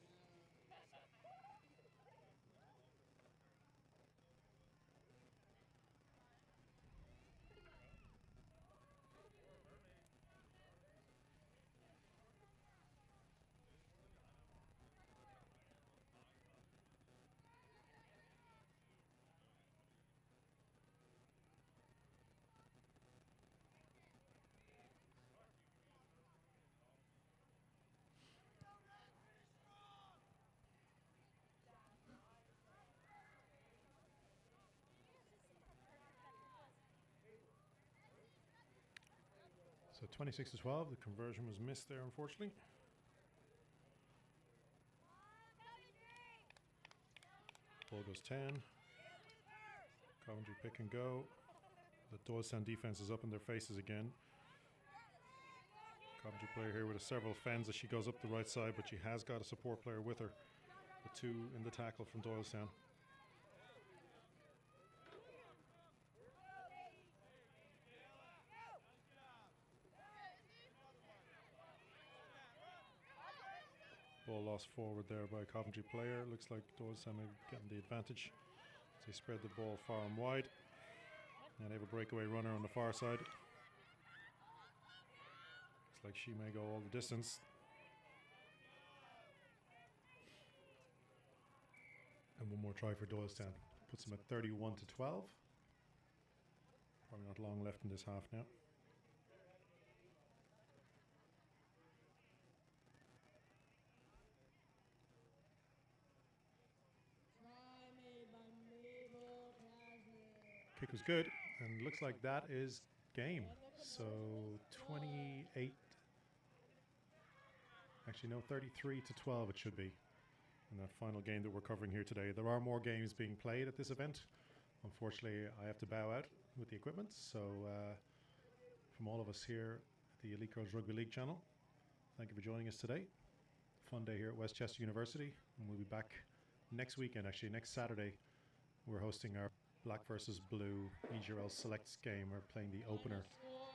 So 26-12, the conversion was missed there, unfortunately. Ball goes 10. Coventry pick and go. The Doylestown defense is up in their faces again. Coventry player here with several fends as she goes up the right side, but she has got a support player with her. The two in the tackle from Doylestown. Ball lost forward there by a Coventry player. Looks like Doylestown may be getting the advantage. They spread the ball far and wide. And they have a breakaway runner on the far side. Looks like she may go all the distance. And one more try for Doylestown. Puts them at 31-12. Probably not long left in this half now. Kick was good, and looks like that is game. So 28, actually no, 33-12 it should be in that final game that we're covering here today. There are more games being played at this event. Unfortunately, I have to bow out with the equipment. So from all of us here at the Elite Girls Rugby League channel, thank you for joining us today. Fun day here at West Chester University, and we'll be back next weekend, actually next Saturday. We're hosting our Black versus Blue EGRL Selects game. We're playing the opener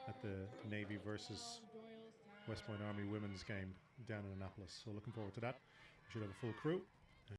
at the Navy versus West Point Army women's game down in Annapolis. So looking forward to that. We should have a full crew.